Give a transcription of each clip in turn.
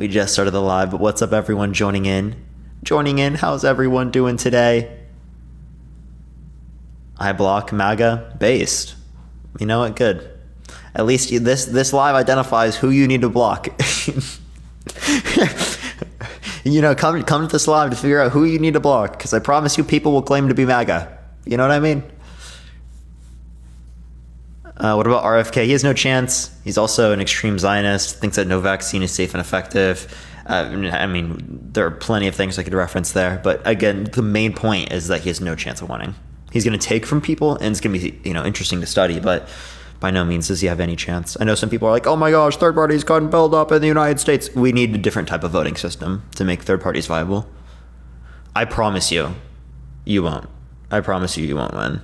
We just started the live, but what's up, everyone joining in? How's everyone doing today? I block MAGA based. You know what? Good. At least this live identifies who you need to block. Come to this live to figure out who you need to block, because I promise you people will claim to be MAGA. You know what I mean? What about RFK? He has no chance. He's also an extreme Zionist, thinks that no vaccine is safe and effective. I mean, there are plenty of things I could reference there. But again, the main point is that he has no chance of winning. He's going to take from people, and it's going to be interesting to study, but by no means does he have any chance. I know some people are like, oh my gosh, third parties gotten built up in the United States. We need a different type of voting system to make third parties viable. I promise you, you won't. I promise you, you won't win.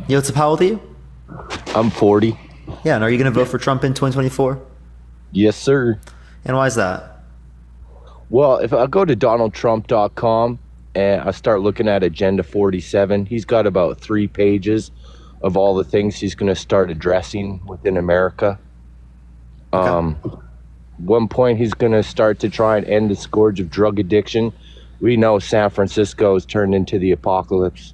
Yo, what's up? How old are you? I'm 40. Yeah, and are you going to vote for Trump in 2024? Yes, sir. And why is that? Well, if I go to donaldtrump.com and I start looking at Agenda 47, he's got about 3 pages of all the things he's going to start addressing within America. Okay. One point, he's going to start to try and end the scourge of drug addiction. We know San Francisco has turned into the apocalypse.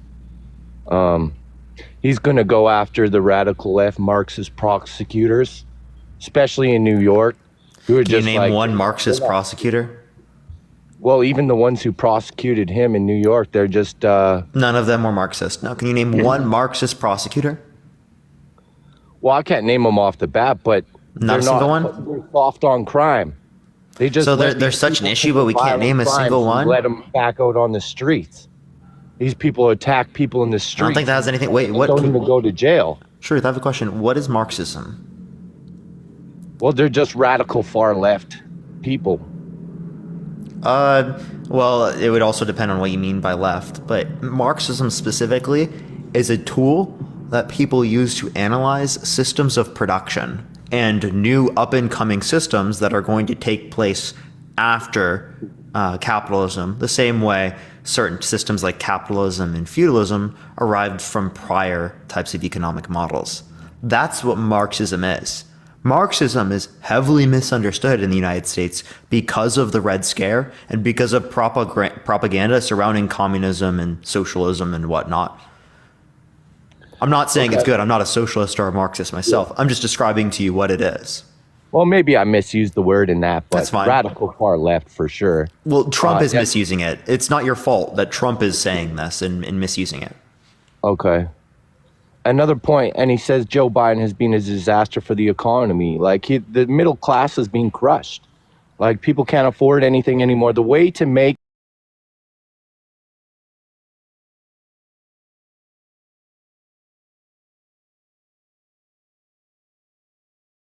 He's going to go after the radical left Marxist prosecutors, especially in New York, who are just name one Marxist prosecutor? Well, even the ones who prosecuted him in New York, they're just... None of them were Marxist. Now, can you name one Marxist prosecutor? Well, I can't name them off the bat, but... Not a single one? They're soft on crime. They just so there's such an issue, but we can't name a single one? Let them back out on the streets. These people attack people in the street. I don't think that has anything... Wait, what? Don't even go to jail. Truth, I have a question. What is Marxism? Well, they're just radical far left people. Well, it would also depend on what you mean by left. But Marxism specifically is a tool that people use to analyze systems of production and new up-and-coming systems that are going to take place after capitalism, the same way certain systems like capitalism and feudalism arrived from prior types of economic models. That's what Marxism is. Marxism is heavily misunderstood in the United States because of the Red Scare and because of propaganda surrounding communism and socialism and whatnot. I'm not saying it's good. I'm not a socialist or a Marxist myself. I'm just describing to you what it is. Well, maybe I misused the word in that, but that's fine. Radical far left for sure. Well, Trump is misusing it. It's not your fault that Trump is saying this and misusing it. Okay. Another point, and he says Joe Biden has been a disaster for the economy. Like, the middle class is being crushed. Like, people can't afford anything anymore. The way to make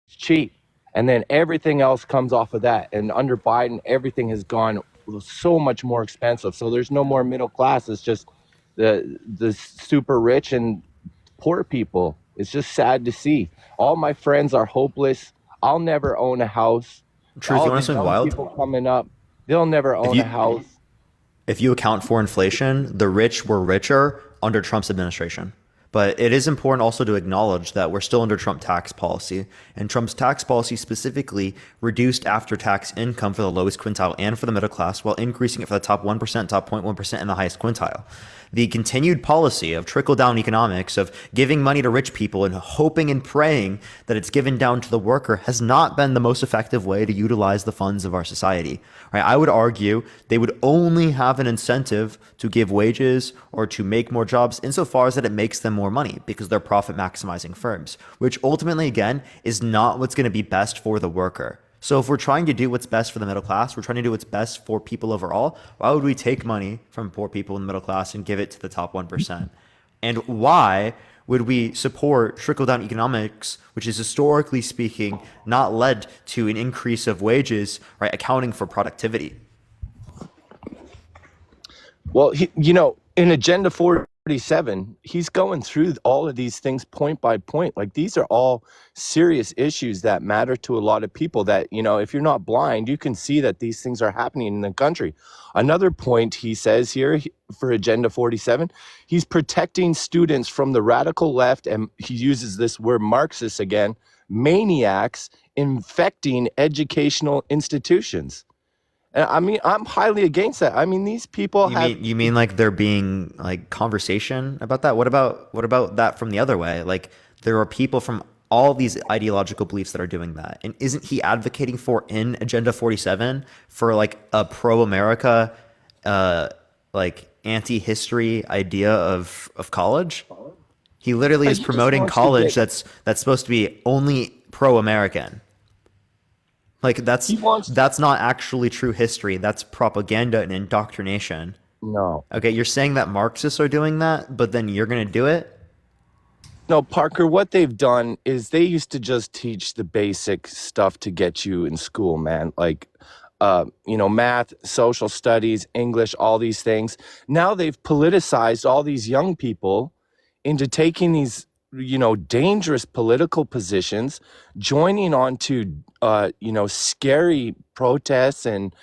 cheap. And then everything else comes off of that. And under Biden, everything has gone so much more expensive. So there's no more middle class. It's just the super rich and poor people. It's just sad to see. All my friends are hopeless. I'll never own a house. Truth, you want something wild? People coming up, they'll never own a house. If you account for inflation, the rich were richer under Trump's administration. But it is important also to acknowledge that we're still under Trump tax policy, and Trump's tax policy specifically reduced after-tax income for the lowest quintile and for the middle class while increasing it for the top 1%, top 0.1%, and the highest quintile. The continued policy of trickle-down economics, of giving money to rich people and hoping and praying that it's given down to the worker, has not been the most effective way to utilize the funds of our society. Right? I would argue they would only have an incentive to give wages or to make more jobs insofar as that it makes them more money because they're profit maximizing firms, which ultimately, again, is not what's going to be best for the worker. So if we're trying to do what's best for the middle class, we're trying to do what's best for people overall, why would we take money from poor people in the middle class and give it to the top 1%? And why would we support trickle-down economics, which is historically speaking not led to an increase of wages, right, accounting for productivity? Well, in Agenda 47, 47, he's going through all of these things point by point. Like, these are all serious issues that matter to a lot of people that, if you're not blind, you can see that these things are happening in the country. Another point he says here for Agenda 47, he's protecting students from the radical left, and he uses this word Marxist again, maniacs infecting educational institutions. And I mean, I'm highly against that. I mean, these people You mean like there being like conversation about that? What about that from the other way? Like there are people from all these ideological beliefs that are doing that. And isn't he advocating for in Agenda 47 for like a pro-America like anti-history idea of college? He literally is he just promoting wants to college get that's supposed to be only pro-American. Like he wants that's not actually true history. That's propaganda and indoctrination. no. Okay, you're saying that Marxists are doing that, but then you're going to do it? No, Parker, what they've done is they used to just teach the basic stuff to get you in school, man. Like, math, social studies, English, all these things. Now they've politicized all these young people into taking these, dangerous political positions, joining on to, scary protests and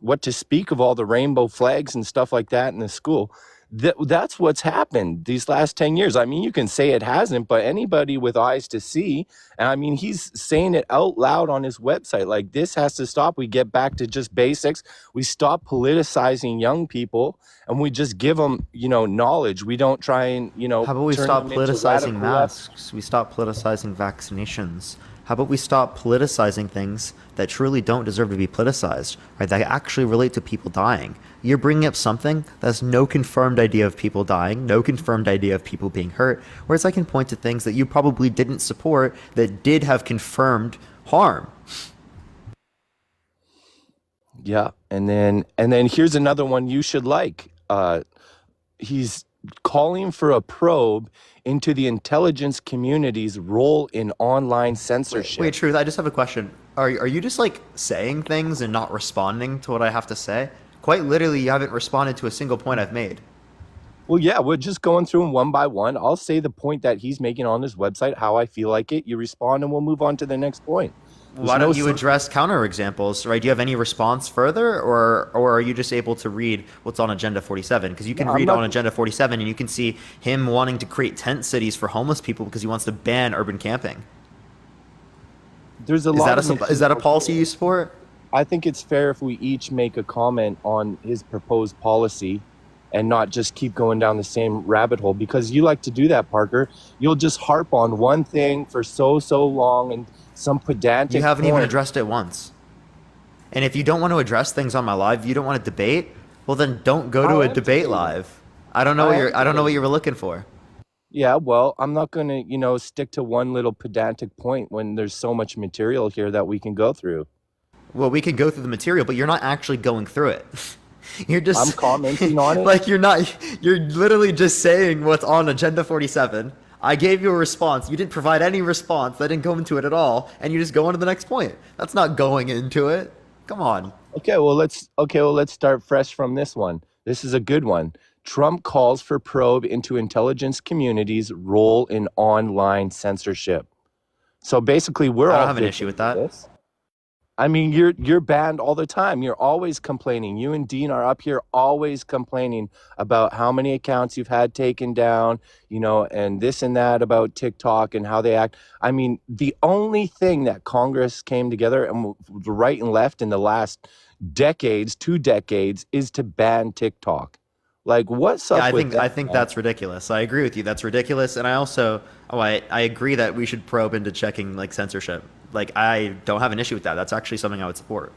what to speak of all the rainbow flags and stuff like that in the school. That's what's happened these last 10 years. I mean, you can say it hasn't, but anybody with eyes to see, and I mean, he's saying it out loud on his website, like, this has to stop. We get back to just basics. We stop politicizing young people and we just give them, knowledge. We don't try and, How about we turn stop them into politicizing radical left. masks? We stop politicizing vaccinations. How about we stop politicizing things that truly don't deserve to be politicized, right? That actually relate to people dying. You're bringing up something that has no confirmed idea of people dying, no confirmed idea of people being hurt, whereas I can point to things that you probably didn't support that did have confirmed harm. Yeah, and then here's another one you should like. He's calling for a probe into the intelligence community's role in online censorship. Wait, Truth, I just have a question. Are you just like saying things and not responding to what I have to say? Quite literally, you haven't responded to a single point I've made. Well, yeah, we're just going through them one by one. I'll say the point that he's making on his website, how I feel like it. You respond, and we'll move on to the next point. There's Why no don't you sen- address counterexamples, right? Do you have any response further, or are you just able to read what's on Agenda 47? Because you can No, I'm read on not. Agenda 47 and you can see him wanting to create tent cities for homeless people because he wants to ban urban camping. There's a Is lot that of is that a material policy here. you support? I think it's fair if we each make a comment on his proposed policy and not just keep going down the same rabbit hole, because you like to do that, Parker. You'll just harp on one thing for so long and some You pedantic haven't even point. addressed it once. And if you don't want to address things on my live, you don't want to debate, well then don't go to I a am debate debating. live. I don't know I what am you're I don't know what debating. you were looking for. Yeah, well, I'm not going to, stick to one little pedantic point when there's so much material here that we can go through. Well, we can go through the material, but you're not actually going through it. You're I'm just commenting on it. like you're literally just saying what's on Agenda 47. I gave you a response. You didn't provide any response. I didn't go into it at all, and you just go on to the next point. That's not going into it. Come on. Okay, well, let's start fresh from this one. This is a good one. Trump calls for probe into intelligence community's role in online censorship. So basically, we're I don't all have an issue victims with of that. this. I mean, you're banned all the time. You're always complaining. You and Dean are up here always complaining about how many accounts you've had taken down, and this and that about TikTok and how they act. I mean, the only thing that Congress came together and the right and left in the last decades, 2 decades, is to ban TikTok. Like, what's Yeah, up I with think I that, think man? that's ridiculous. I agree with you. That's ridiculous, and I also I agree that we should probe into checking like censorship. Like I don't have an issue with that. That's actually something I would support.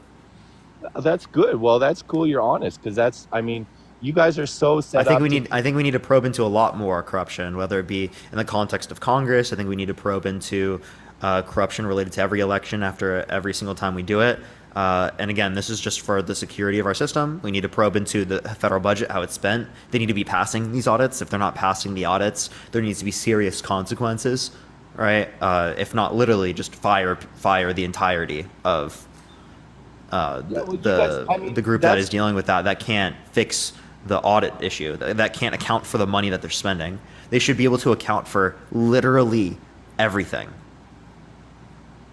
That's good. Well, that's cool. You're honest, because I mean, you guys are so I set think up to. I think we need to probe into a lot more corruption, whether it be in the context of Congress. I think we need to probe into corruption related to every election after every single time we do it. And again, this is just for the security of our system. We need to probe into the federal budget, how it's spent. They need to be passing these audits. If they're not passing the audits, there needs to be serious consequences, right? If not, literally just fire the entirety of Yeah, well, you guys, I the mean, group that is that's dealing with that can't fix the audit issue that can't account for the money that they're spending. They should be able to account for literally everything.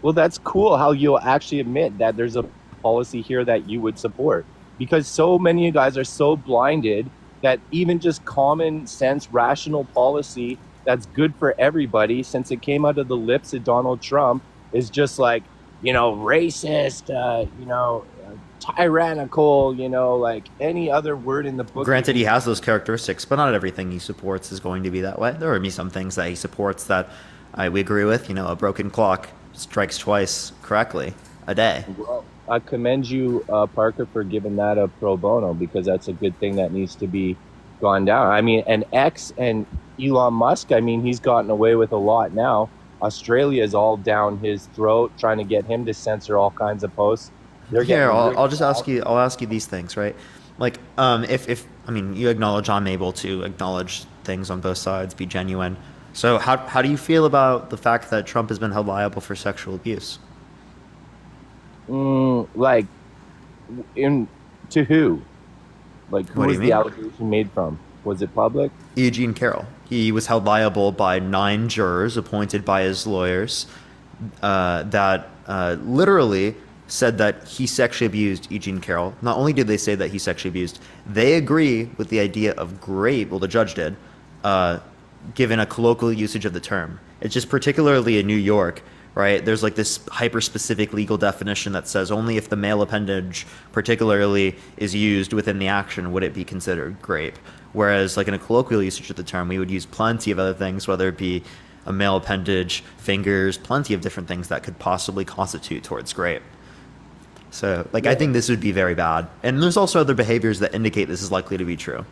Well, that's cool how you'll actually admit that there's a policy here that you would support, because so many of you guys are so blinded that even just common sense, rational policy that's good for everybody, since it came out of the lips of Donald Trump, is just like, racist, tyrannical, like any other word in the book. Granted, he has those characteristics, but not everything he supports is going to be that way. There will be some things that he supports that we agree with. A broken clock strikes twice correctly a day. Well, I commend you, Parker, for giving that a pro bono, because that's a good thing that needs to be gone down. I mean, and X and Elon Musk, I mean, he's gotten away with a lot now. Australia is all down his throat, trying to get him to censor all kinds of posts. Here, I'll just ask you. I'll ask you these things, right? Like, if I mean, you acknowledge I'm able to acknowledge things on both sides, be genuine. So, how do you feel about the fact that Trump has been held liable for sexual abuse? Like, to who? Like, who was the allegation made from? Was it public? Eugene Carroll. He was held liable by 9 jurors appointed by his lawyers that literally said that he sexually abused Eugene Carroll. Not only did they say that he sexually abused, they agree with the idea of grape, well, the judge did, given a colloquial usage of the term. It's just particularly in New York, right? There's like this hyper-specific legal definition that says only if the male appendage particularly is used within the action would it be considered grape. Whereas like in a colloquial usage of the term, we would use plenty of other things, whether it be a male appendage, fingers, plenty of different things that could possibly constitute towards grape. So, like, yeah. I think this would be very bad. And there's also other behaviors that indicate this is likely to be true.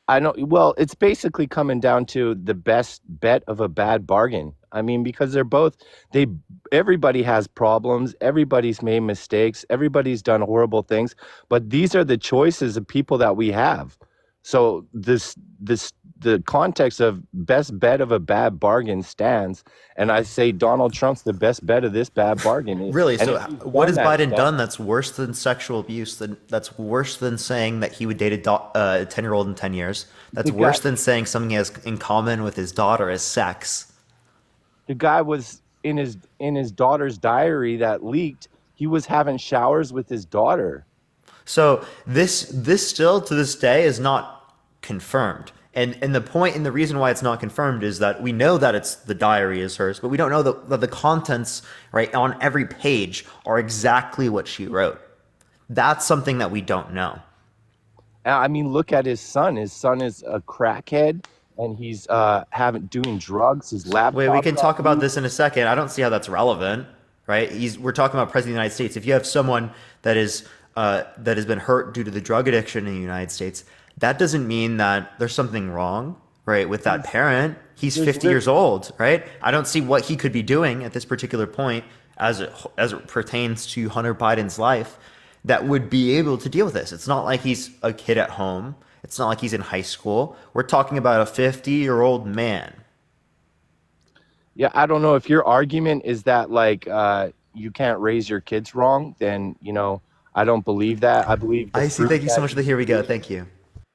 I know. Well, it's basically coming down to the best bet of a bad bargain. I mean, because everybody has problems. Everybody's made mistakes. Everybody's done horrible things. But these are the choices of people that we have. So the context of best bet of a bad bargain stands, and I say Donald Trump's the best bet of this bad bargain. Really? So what has Biden done that's worse than sexual abuse? That's worse than saying that he would date a 10-year-old in 10 years? That's worse than saying something he has in common with his daughter is sex? The guy was in his daughter's diary that leaked. He was having showers with his daughter. So this still to this day is not confirmed. And the point and the reason why it's not confirmed is that we know that it's the diary is hers, but we don't know that the contents right on every page are exactly what she wrote. That's something that we don't know. I mean, look at his son. His son is a crackhead, and he's doing drugs. His laptop. Wait, we can talk about this in a second. I don't see how that's relevant, right? We're talking about President of the United States. If you have someone that has been hurt due to the drug addiction in the United States, that doesn't mean that there's something wrong, right, with that parent. He's 50 years old, right? I don't see what he could be doing at this particular point as it pertains to Hunter Biden's life that would be able to deal with this. It's not like he's a kid at home. It's not like he's in high school. We're talking about a 50-year-old man. Yeah, I don't know if your argument is that like you can't raise your kids wrong, then, I don't believe that. I believe. I see. Thank you so much for the here we go. Thank you.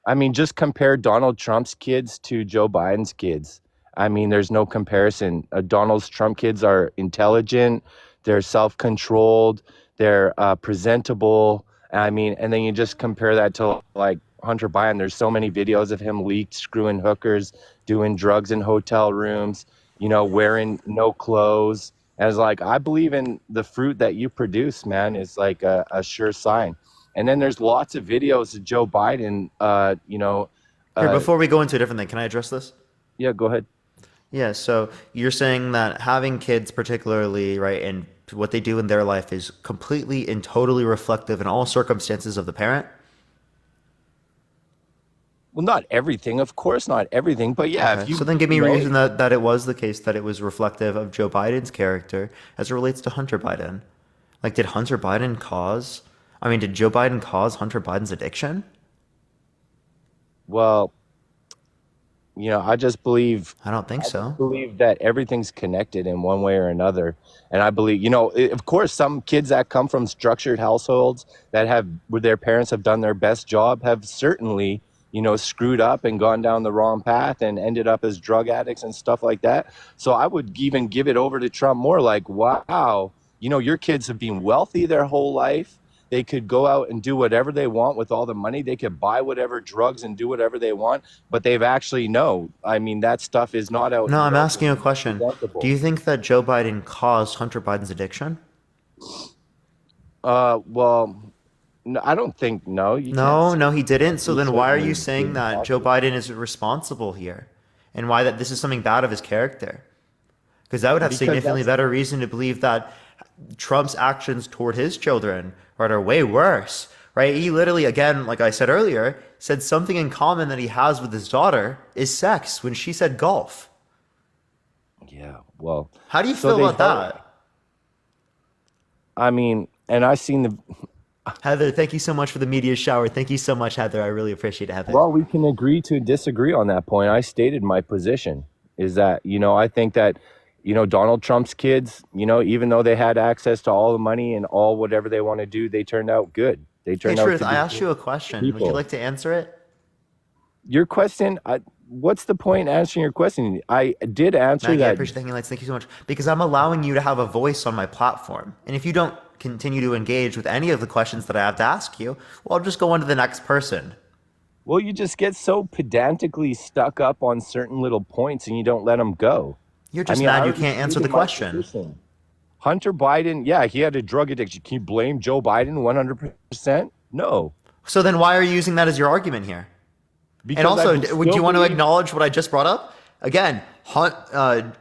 I mean, just compare Donald Trump's kids to Joe Biden's kids. I mean, there's no comparison. Donald Trump kids are intelligent, they're self-controlled, they're presentable. I mean, and then you just compare that to like Hunter Biden. There's so many videos of him leaked, screwing hookers, doing drugs in hotel rooms, wearing no clothes. And it's like, I believe in the fruit that you produce, man, is like a sure sign. And then there's lots of videos of Joe Biden, Here, before we go into a different thing, can I address this? Yeah, go ahead. Yeah, so you're saying that having kids particularly, right, and what they do in their life is completely and totally reflective in all circumstances of the parent? Well, not everything, of course, not everything, but yeah. Okay. So then give me a reason that it was the case that it was reflective of Joe Biden's character as it relates to Hunter Biden. Like, did Joe Biden cause Hunter Biden's addiction? Well, I just believe I don't think so. that everything's connected in one way or another. And I believe, of course, some kids that come from structured households that have, where their parents have done their best job, have certainly, screwed up and gone down the wrong path and ended up as drug addicts and stuff like that. So I would even give it over to Trump more like, wow, your kids have been wealthy their whole life. They could go out and do whatever they want with all the money. They could buy whatever drugs and do whatever they want, but they've actually no. I mean, that stuff is not out. No, I'm asking you a question. Presentable. Do you think that Joe Biden caused Hunter Biden's addiction? Well, no, I don't think no. You No, can't no, he didn't. So he then why are certainly you saying didn't that cause Joe it. Biden is responsible here? And why that this is something bad of his character? Because that would have Because significantly that's better reason to believe that Trump's actions toward his children, right, are way worse, right? He literally, again, like I said earlier, said something in common that he has with his daughter is sex when she said golf. yeah. Well, How do you so feel they about that? I mean, and I've seen the. Heather, thank you so much for the media shower. Thank you so much, Heather. I really appreciate it, Heather. Well, we can agree to disagree on that point. I stated my position is that, I think that, Donald Trump's kids, even though they had access to all the money and all whatever they want to do, they turned out good. They Hey, turned out Truth, to I be asked you good a question. Would you people. like to answer it? Your question, what's the point in answering your question? I did answer Maggie, I that. appreciate the hanging lights. Thank you so much. Because I'm allowing you to have a voice on my platform. And if you don't continue to engage with any of the questions that I have to ask you, well, I'll just go on to the next person. Well, you just get so pedantically stuck up on certain little points and you don't let them go. You're I just mean, I mad you already can't answer stated the my question. position. Hunter Biden, yeah, he had a drug addiction. Can you blame Joe Biden 100%? No, So then why are you using that as your argument here? And because also, I would still you want to believe. acknowledge what I just brought up? Again, Donald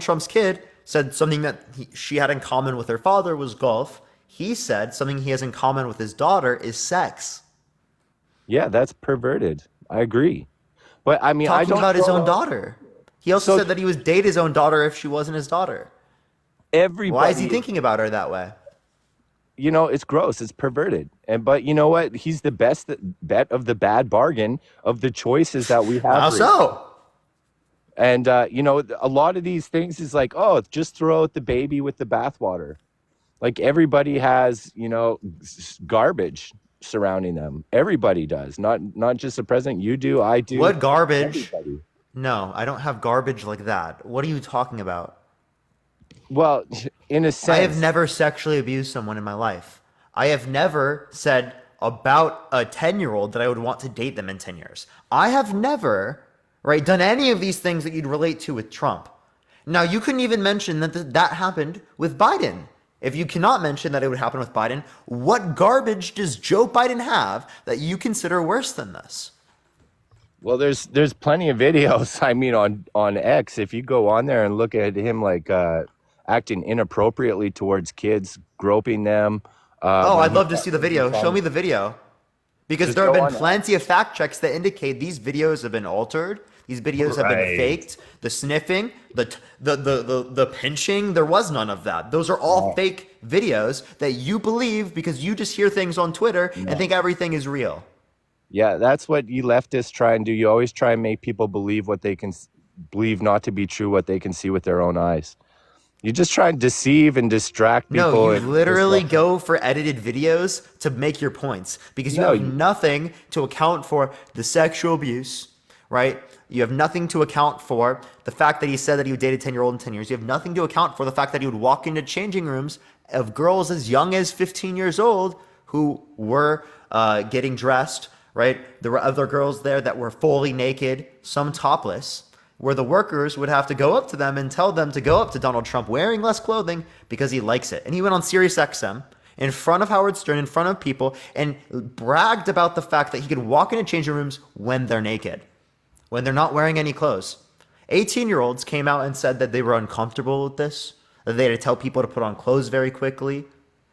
Trump's kid said something that she had in common with her father was golf. He said something he has in common with his daughter is sex. Yeah, that's perverted. I agree. But I mean, I Talking don't about his throw own out daughter. He also so said that he would date his own daughter if she wasn't his daughter. Why is he everybody, thinking about her that way? it's gross. It's perverted. But you know what? He's the best bet of the bad bargain of the choices that we have. How so? And a lot of these things is like, oh, just throw out the baby with the bathwater. Like everybody has, garbage surrounding them. Everybody does. Not just the president. You do, I do. What garbage? Everybody. No, I don't have garbage like that. What are you talking about? Well, in a I have sense, never sexually abused someone in my life. I have never said about a 10-year-old that I would want to date them in 10 years. I have never, right, done any of these things that you'd relate to with Trump. Now, you couldn't even mention that that happened with Biden. If you cannot mention that it would happen with Biden, what garbage does Joe Biden have that you consider worse than this? well, there's plenty of videos. I mean, on X, if you go on there and look at him like acting inappropriately towards kids, groping them. Oh, When I'd he love to see the video. Show me the video. Because just there have go been on. plenty of fact checks that indicate these videos have been altered. These videos have been Right. faked. The sniffing, the pinching, there was none of that. Those are all No, fake videos that you believe because you just hear things on Twitter and no. think everything is real. Yeah, that's what you leftists try and do. You always try and make people believe what they can believe not to be true, what they can see with their own eyes. You just try and deceive and distract No, people you and literally disrupt. go for edited videos to make your points because you No, have nothing to account for the sexual abuse, right? You have nothing to account for the fact that he said that he would date a 10-year-old in 10 years. You have nothing to account for the fact that he would walk into changing rooms of girls as young as 15 years old who were getting dressed, right? There were other girls there that were fully naked, some topless, where the workers would have to go up to them and tell them to go up to Donald Trump wearing less clothing because he likes it. And he went on Sirius XM in front of Howard Stern, in front of people, and bragged about the fact that he could walk into changing rooms when they're naked, when they're not wearing any clothes. 18-year-olds came out and said that they were uncomfortable with this, that they had to tell people to put on clothes very quickly.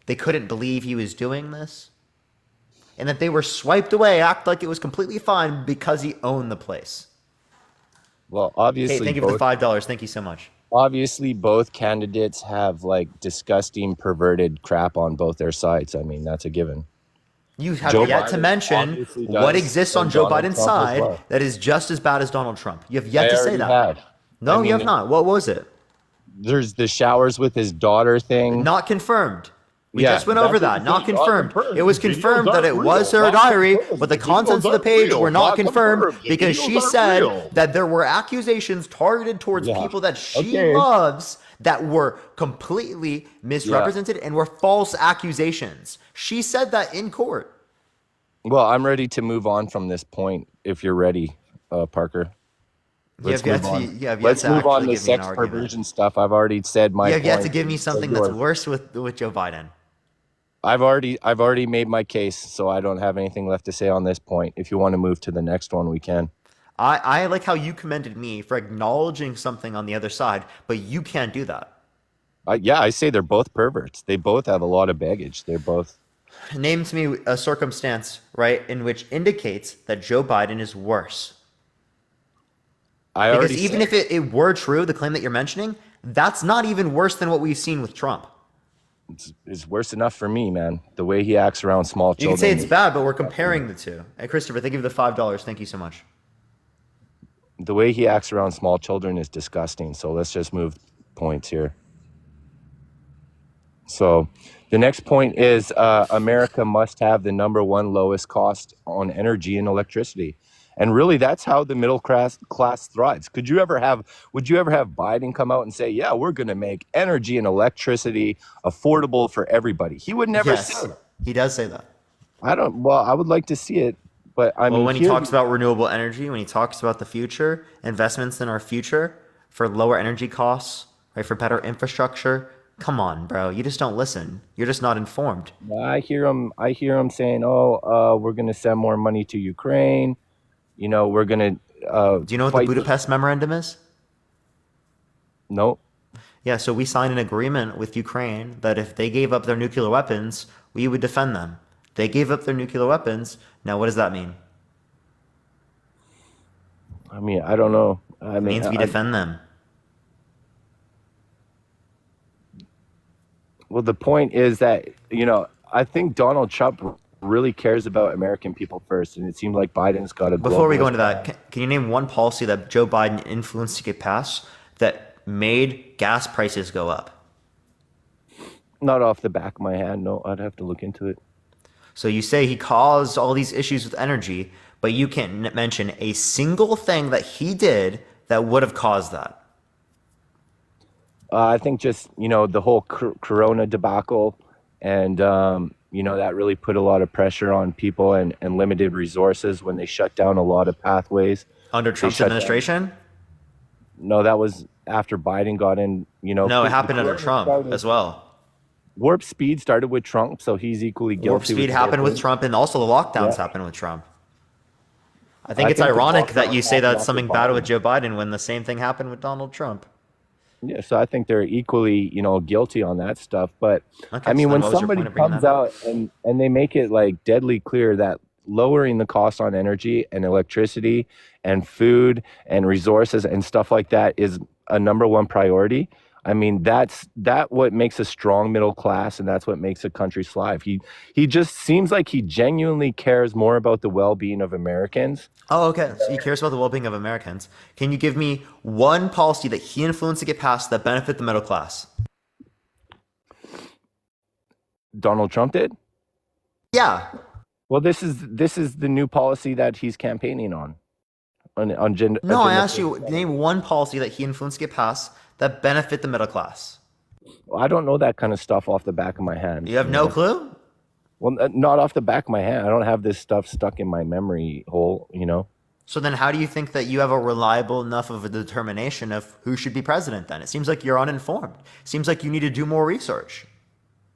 They couldn't believe he was doing this, and that they were swiped away, act like it was completely fine because he owned the place. Well, Hey, thank you for the $5. Thank you so much. obviously both candidates have like disgusting, perverted crap on both their sides. I mean, that's a given. You have Joe yet to Biden mention obviously what does, exists on and Joe Donald Biden's Trump as side well. that is just as bad as Donald Trump. You have yet I to say already that. have. No, I you mean, have not. What was it? there's the showers with his daughter thing. Not confirmed. We Yeah, just went over that's that. Not not confirmed. confirmed. It was The videos confirmed that it aren't was real. her Not diary, confirmed. but the The contents of videos the aren't page real. were not Not confirmed confirmed. The because videos she aren't said real. that there were accusations targeted towards Yeah. people that she Okay. loves that were completely misrepresented and were false accusations. She said that in court. Well, I'm ready to move on from this point if you're ready, Parker. You have yet to Let's move on actually to give me an sex argument. perversion stuff. I've already said my You have point. yet to give me something that's worse with Joe Biden. I've already made my case, so I don't have anything left to say on this point. If you want to move to the next one, we can. I like how you commended me for acknowledging something on the other side, but you can't do that. Yeah, I say they're both perverts. They both have a lot of baggage. They're both. Name to me a circumstance, right, in which indicates that Joe Biden is worse. Because even if it were true, the claim that you're mentioning, that's not even worse than what we've seen with Trump. it's worse enough for me, man. The way he acts around small You children. can say it's bad, but we're comparing the two. Hey, Christopher, thank you for the $5. Thank you so much. The way he acts around small children is disgusting. So let's just move points here. So the next point is America must have the number one lowest cost on energy and electricity. And really, that's how the middle class thrives. Would you ever have Biden come out and say, yeah, we're going to make energy and electricity affordable for everybody? He would never say Yes, that. he does say that. I would like to see it, but I mean, When he talks about renewable energy, when he talks about the future, investments in our future for lower energy costs, right, for better infrastructure, come on, bro. You just don't listen. You're just not informed. I hear him saying, we're going to send more money to Ukraine. You know, we're going to Do you know what the Budapest Memorandum is? No. Yeah, so we signed an agreement with Ukraine that if they gave up their nuclear weapons, we would defend them. They gave up their nuclear weapons. Now, what does that mean? I mean, I don't know. It means we defend them. Well, the point is that, I think Donald Trump really cares about American people first, and it seems like Biden's got a Before we go into globalist that, can you name one policy that Joe Biden influenced to get passed that made gas prices go up? Not off the back of my hand, no. I'd have to look into it. So you say he caused all these issues with energy, but you can't mention a single thing that he did that would have caused that. I think just, the whole Corona debacle and, that really put a lot of pressure on people and limited resources when they shut down a lot of pathways. Under Trump's administration? No, that was after Biden got in, No, it happened under Trump as well. Warp speed started with Trump, so he's equally guilty. Warp speed happened with Trump, and also the lockdowns happened with Trump. I think it's ironic that you say that's something bad with Joe Biden when the same thing happened with Donald Trump. Yeah, so I think they're equally, guilty on that stuff. But Okay, I mean, so then when what was your somebody point of bringing comes that up? out and they make it like deadly clear that lowering the cost on energy and electricity and food and resources and stuff like that is a number one priority. I mean, that's what makes a strong middle class, and that's what makes a country thrive. He just seems like he genuinely cares more about the well-being of Americans. Oh, okay. So he cares about the well-being of Americans. Can you give me one policy that he influenced to get passed that benefit the middle class? Donald Trump did? Yeah. Well, this is the new policy that he's campaigning on gender. No, I asked you, name one policy that he influenced to get passed that benefit the middle class. I don't know that kind of stuff off the back of my hand. You have no clue? Well, not off the back of my hand. I don't have this stuff stuck in my memory hole, So then how do you think that you have a reliable enough of a determination of who should be president then? It seems like you're uninformed. It seems like you need to do more research.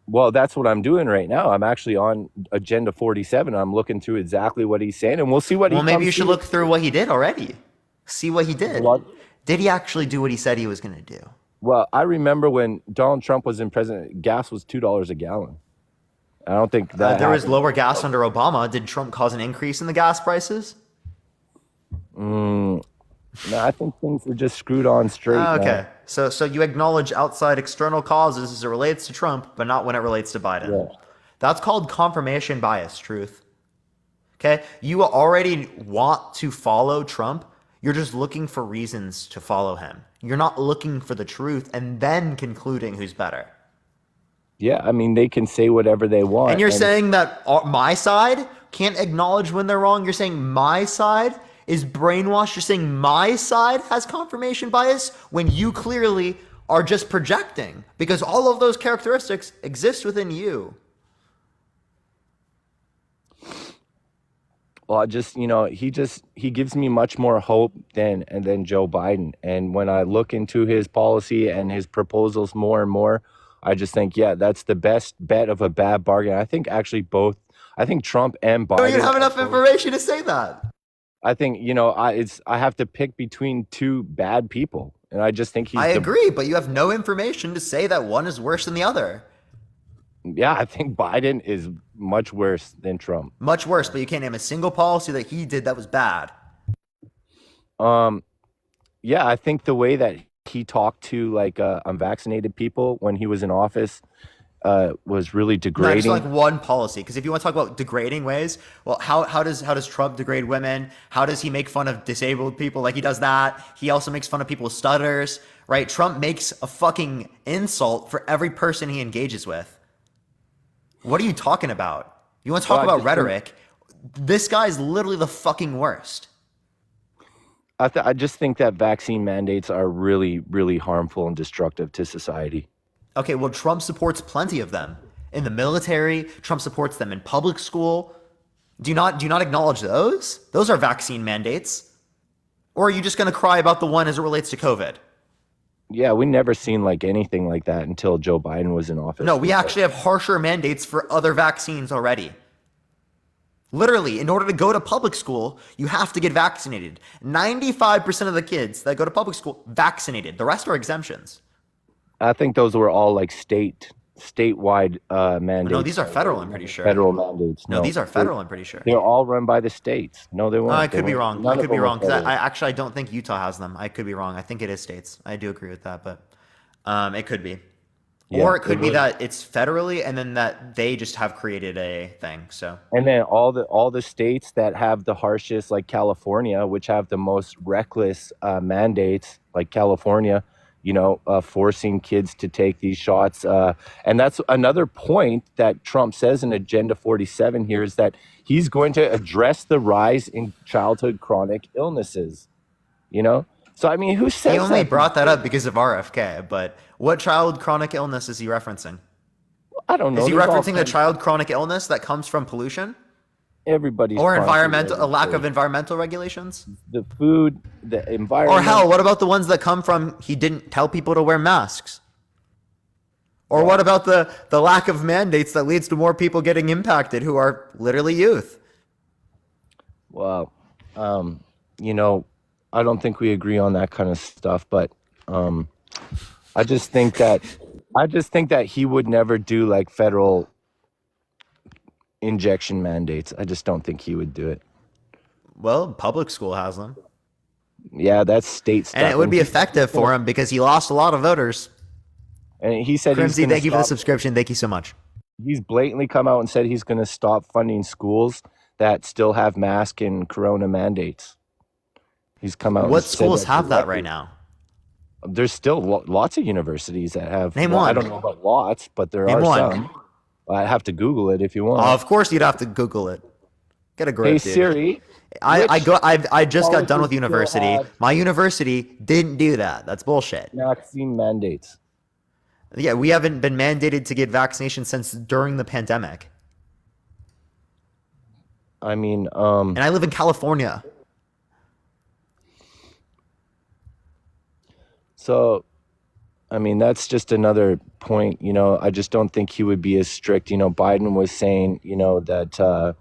Well, that's what I'm doing right now. I'm actually on Agenda 47. I'm looking through exactly what he's saying, and we'll see what he Well, maybe comes you should to. look through what he did already. See what he did. Well, Did he actually do what he said he was going to do? Well, I remember when Donald Trump was in president, gas was $2 a gallon. I don't think that There was happened. lower gas under Obama. Did Trump cause an increase in the gas prices? No, I think things were just screwed on straight. Okay. So you acknowledge outside external causes as it relates to Trump, but not when it relates to Biden. Yeah. That's called confirmation bias, truth. Okay? You already want to follow Trump. You're just looking for reasons to follow him. You're not looking for the truth and then concluding who's better. Yeah, I mean, they can say whatever they And want. you're saying that my side can't acknowledge when they're wrong. You're saying my side is brainwashed. You're saying my side has confirmation bias when you clearly are just projecting because all of those characteristics exist within you. Well, he gives me much more hope than Joe Biden. And when I look into his policy and his proposals more and more, I just think, yeah, that's the best bet of a bad bargain. I think actually both. I think Trump and Biden. You don't even have enough information to say that. I think I have to pick between two bad people, and I just think I agree, but you have no information to say that one is worse than the other. Yeah, I think Biden is much worse than Trump. Much worse, but you can't name a single policy that he did that was bad. Yeah, I think the way that he talked to like unvaccinated people when he was in office was really Not degrading. just like one policy, because if you want to talk about degrading ways, well, how does Trump degrade women? How does he make fun of disabled people? Like he does that. He also makes fun of people with stutters, right? Trump makes a fucking insult for every person he engages with. What are you talking about? You want to talk about rhetoric? This guy's literally the fucking worst. I just think that vaccine mandates are really, really harmful and destructive to society. Okay, well, Trump supports plenty of them in the military. Trump supports them in public school. Do you not acknowledge those? Those are vaccine mandates. Or are you just going to cry about the one as it relates to COVID? Yeah, we never seen like anything like that until Joe Biden was in office. No, we actually have harsher mandates for other vaccines already. Literally, in order to go to public school, you have to get vaccinated. 95% of the kids that go to public school vaccinated. The rest are exemptions. I think those were all like statewide mandates. No, these are federal, I'm pretty sure. Federal mandates. No, these are federal, I'm pretty sure. They're all run by the states. No, they weren't. I could be wrong. I could be wrong because I don't think Utah has them. I could be wrong. I think it is states. I do agree with that, but it could be. Yeah, or it could be that it's federally and then that they just have created a thing. So and then all the states that have the harshest, like California, which have the most reckless mandates, like California, forcing kids to take these shots. And that's another point that Trump says in Agenda 47 here is that he's going to address the rise in childhood chronic illnesses, So, I mean, who says he only that? brought that up because of RFK, but what child chronic illness is he referencing? I don't know. Is he There's all referencing the kinds- child chronic illness that comes from pollution? Everybody's Or chronically a lack ill. of environmental regulations? The food, the environment. Or hell, what about the ones that come from he didn't tell people to wear masks? Or what about the lack of mandates that leads to more people getting impacted who are literally youth? Well, I don't think we agree on that kind of stuff, but I just think that he would never do like federal injection mandates. I just don't think he would do it. Well, public school has them. Yeah, that's state stuff. And it would be effective for him because he lost a lot of voters. And he said Crimsy, thank you for the subscription. Thank you so much. He's blatantly come out and said he's going to stop funding schools that still have mask and corona mandates. He's come out. What and said schools have that directly. right now? There's still lots of universities that have. Name well, one. I don't know about lots, but there Name are one. some. I have to Google it if you want. Of course, you'd have to Google it. Get a grip, Hey dude. Siri. I just got done with colleges university. still have- My university didn't do that. That's bullshit. Vaccine mandates. Yeah, we haven't been mandated to get vaccinations since during the pandemic. I mean, And I live in California. so, I mean, that's just another point. I just don't think he would be as strict. Biden was saying, that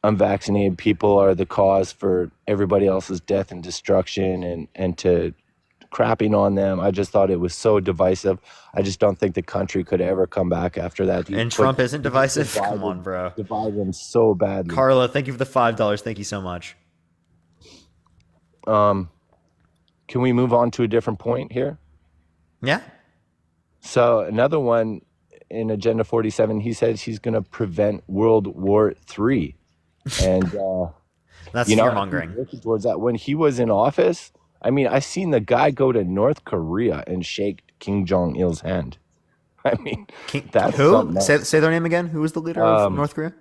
unvaccinated people are the cause for everybody else's death and destruction, and to crapping on them. I just thought it was so divisive. I just don't think the country could ever come back after that. And Trump isn't divisive? Come on, bro. Divide them so badly. Carla, thank you for the $5. Thank you so much. Can we move on to a different point here? Yeah. So another one in Agenda 47, he says he's going to prevent World War III. And, That's you know, fear he's mongering. working towards that. When he was in office, I mean, I seen the guy go to North Korea and shake Kim Jong Il's hand. I mean, that's Who? something Say else. their name again. Who was the leader of North Korea?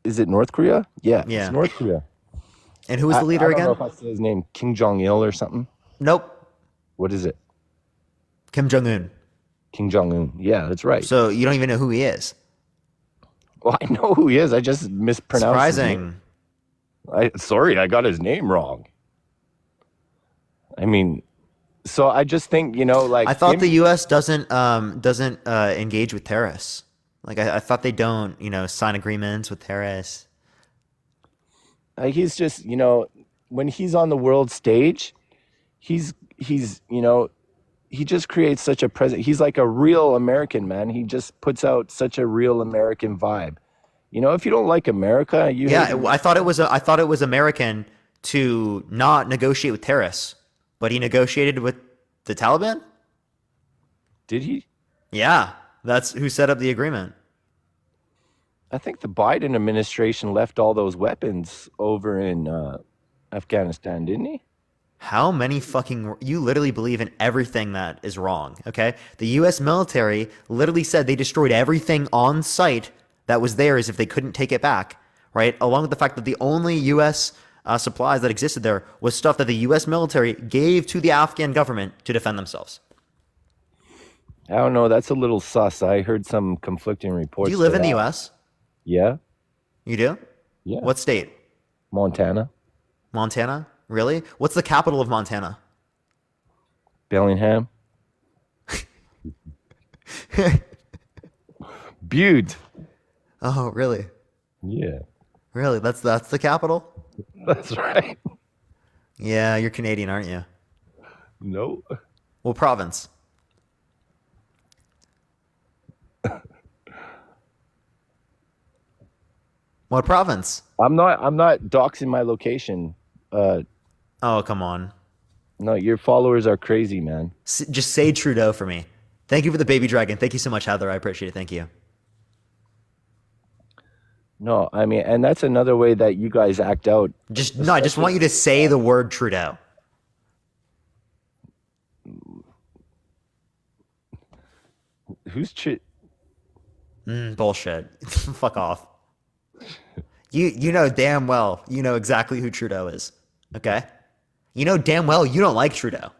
Is it North Korea? Yeah, it's Yeah. North Korea. And who was I, the I leader don't know again? if I say his name, Kim Jong Il or something. Nope. What is it? Kim Jong Un. Kim Jong Un. Yeah, that's right. So you don't even know who he is. Well, I know who he is. I just mispronounced his name. Surprising. Sorry, I got his name wrong. I mean, so I just think, you know, like I thought him- the U.S. doesn't engage with terrorists. Like I thought they don't, sign agreements with terrorists. he's just, you know, when he's on the world stage, he's you know, he just creates such a present. He's like a real American, man. He just puts out such a real American vibe. You know, if you don't like America, you hate Yeah, I thought it was American to not negotiate with terrorists, but he negotiated with the Taliban. Did he? Yeah, that's who set up the agreement. I think the Biden administration left all those weapons over in Afghanistan, didn't he? How many you literally believe in everything that is wrong, okay? The US military literally said they destroyed everything on site that was theirs if they couldn't take it back, right? Along with the fact that the only US supplies that existed there was stuff that the US military gave to the Afghan government to defend themselves. I don't know. That's a little sus. I heard some conflicting reports. Do you live to in the that. US? Yeah, You do? yeah. What state? Montana, Montana? Really? What's the capital of Montana? Bellingham, Butte. Oh, really? Yeah, Really? That's the capital? that's right. Yeah, you're Canadian, aren't you? No, What province? What province? I'm not. I'm not doxing my location. Oh, come on. No, your followers are crazy, man. Just say Trudeau for me. Thank you for the baby dragon. Thank you so much, Heather. I appreciate it. Thank you. No, I mean, and that's another way that you guys act out. I just want you to say the word Trudeau. Who's Bullshit. Fuck off. You know damn well you know exactly who Trudeau is. Okay? You know damn well you don't like Trudeau.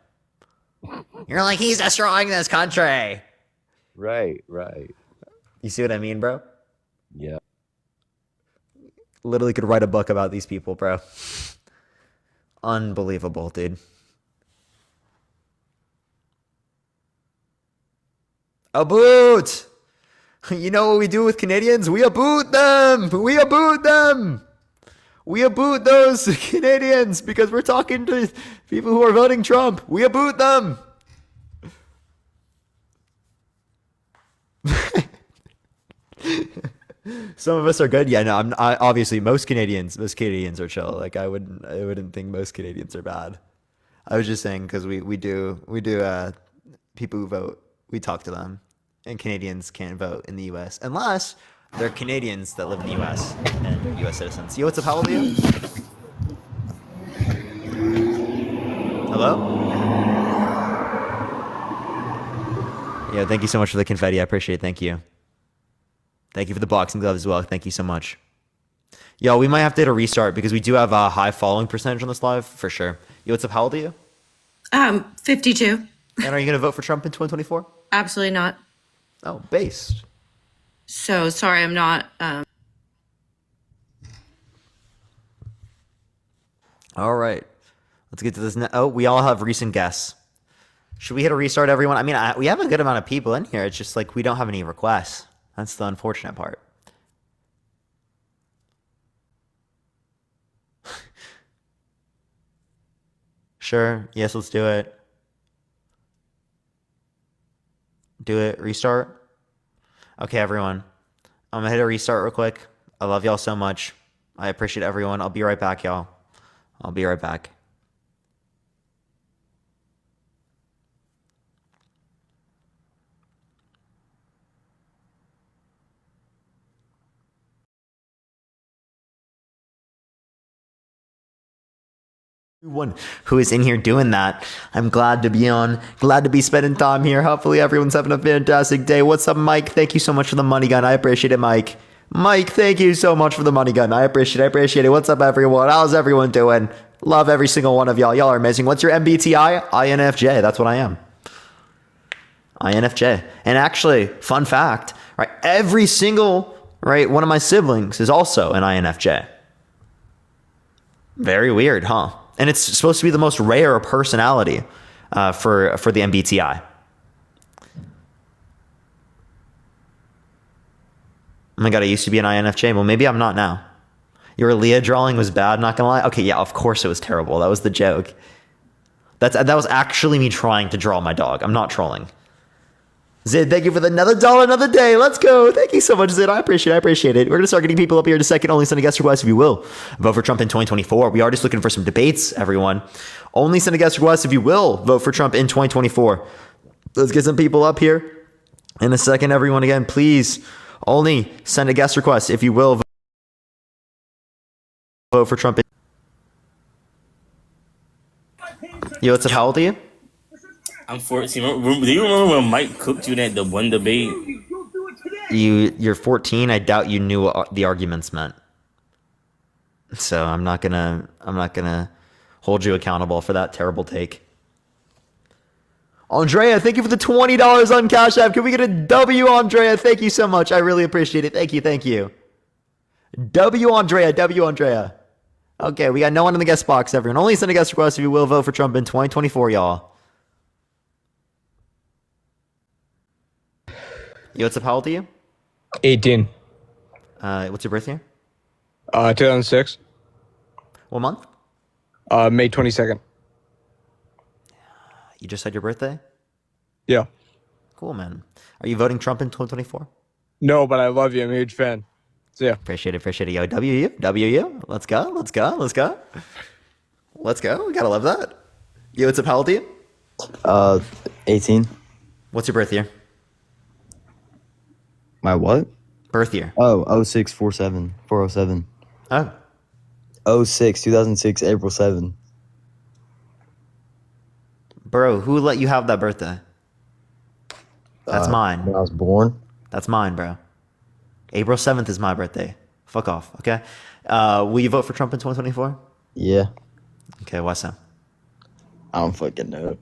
You're like, he's destroying this country. Right, right. You see what I mean, bro? Yeah. Literally could write a book about these people, bro. Unbelievable, dude. A boot! You know what we do with Canadians? We aboot them! We aboot them! We aboot those Canadians because we're talking to people who are voting Trump. We aboot them! Some of us are good. Yeah, no, obviously most Canadians are chill. Like I wouldn't think most Canadians are bad. I was just saying because we do people who vote, we talk to them, and Canadians can't vote in the U.S. unless they're Canadians that live in the U.S. and they're U.S. citizens. Yo, what's up? How old are you? Hello? Yeah, thank you so much for the confetti. I appreciate it. Thank you. Thank you for the boxing gloves as well. Thank you so much. Yo, we might have to hit a restart because we do have a high following percentage on this live for sure. Yo, what's up? How old are you? 52. And are you going to vote for Trump in 2024? Absolutely not. Oh, based. So sorry, I'm not. All right. Let's get to this. Oh, we all have recent guests. Should we hit a restart, everyone? I mean, we have a good amount of people in here. It's just like we don't have any requests. That's the unfortunate part. Sure. Yes, let's do it. Do it. Restart. Okay, everyone. I'm going to hit a restart real quick. I love y'all so much. I appreciate everyone. I'll be right back, y'all. I'll be right back. Everyone who is in here doing that. I'm glad to be on, glad to be spending time here. Hopefully everyone's having a fantastic day. What's up, Mike? Thank you so much for the money gun. I appreciate it, Mike. Mike, thank you so much for the money gun. I appreciate it. What's up, everyone? How's everyone doing? Love every single one of y'all. Y'all are amazing. What's your MBTI? INFJ. That's what I am. INFJ. And actually, fun fact, right? Every single, right, one of my siblings is also an INFJ. Very weird, huh? And it's supposed to be the most rare personality for the MBTI. Oh my God, I used to be an INFJ. Well, maybe I'm not now. Your Leah drawing was bad, not gonna lie. Okay, yeah, of course it was terrible. That was the joke. That was actually me trying to draw my dog. I'm not trolling. Zid, thank you for the another dollar, another day. Let's go. Thank you so much, Zid. I appreciate it. We're going to start getting people up here in a second. Only send a guest request if you will. Vote for Trump in 2024. We are just looking for some debates, everyone. Only send a guest request if you will. Vote for Trump in 2024. Let's get some people up here in a second, everyone. Again, please only send a guest request if you will. Vote for Trump. Yo, what's up? How old are you? I'm 14. Do you remember when Mike cooked you in that the one debate? You're 14. I doubt you knew what the arguments meant. So I'm not gonna hold you accountable for that terrible take. Andrea, thank you for the $20 on Cash App. Can we get a W, Andrea? Thank you so much. I really appreciate it. Thank you. W, Andrea. Okay, we got no one in the guest box, everyone. Only send a guest request if you will. Vote for Trump in 2024, y'all. Yo, what's up? How old are you? 18. What's your birth year? 2006. What month? May 22nd. You just had your birthday? Yeah. Cool, man. Are you voting Trump in 2024? No, but I love you. I'm a huge fan. See ya. Appreciate it. Yo, W. Let's go. We gotta love that. Yo, what's up? How old are you? 18. What's your birth year? My what? Birth year. Oh, 0647 407. Oh, 2006 April 7. bro, who let you have that birthday? That's mine. When I was born. That's mine, bro. April 7th is my birthday. Fuck off, okay? Will you vote for Trump in 2024? Yeah. Okay, why so? I don't fucking know.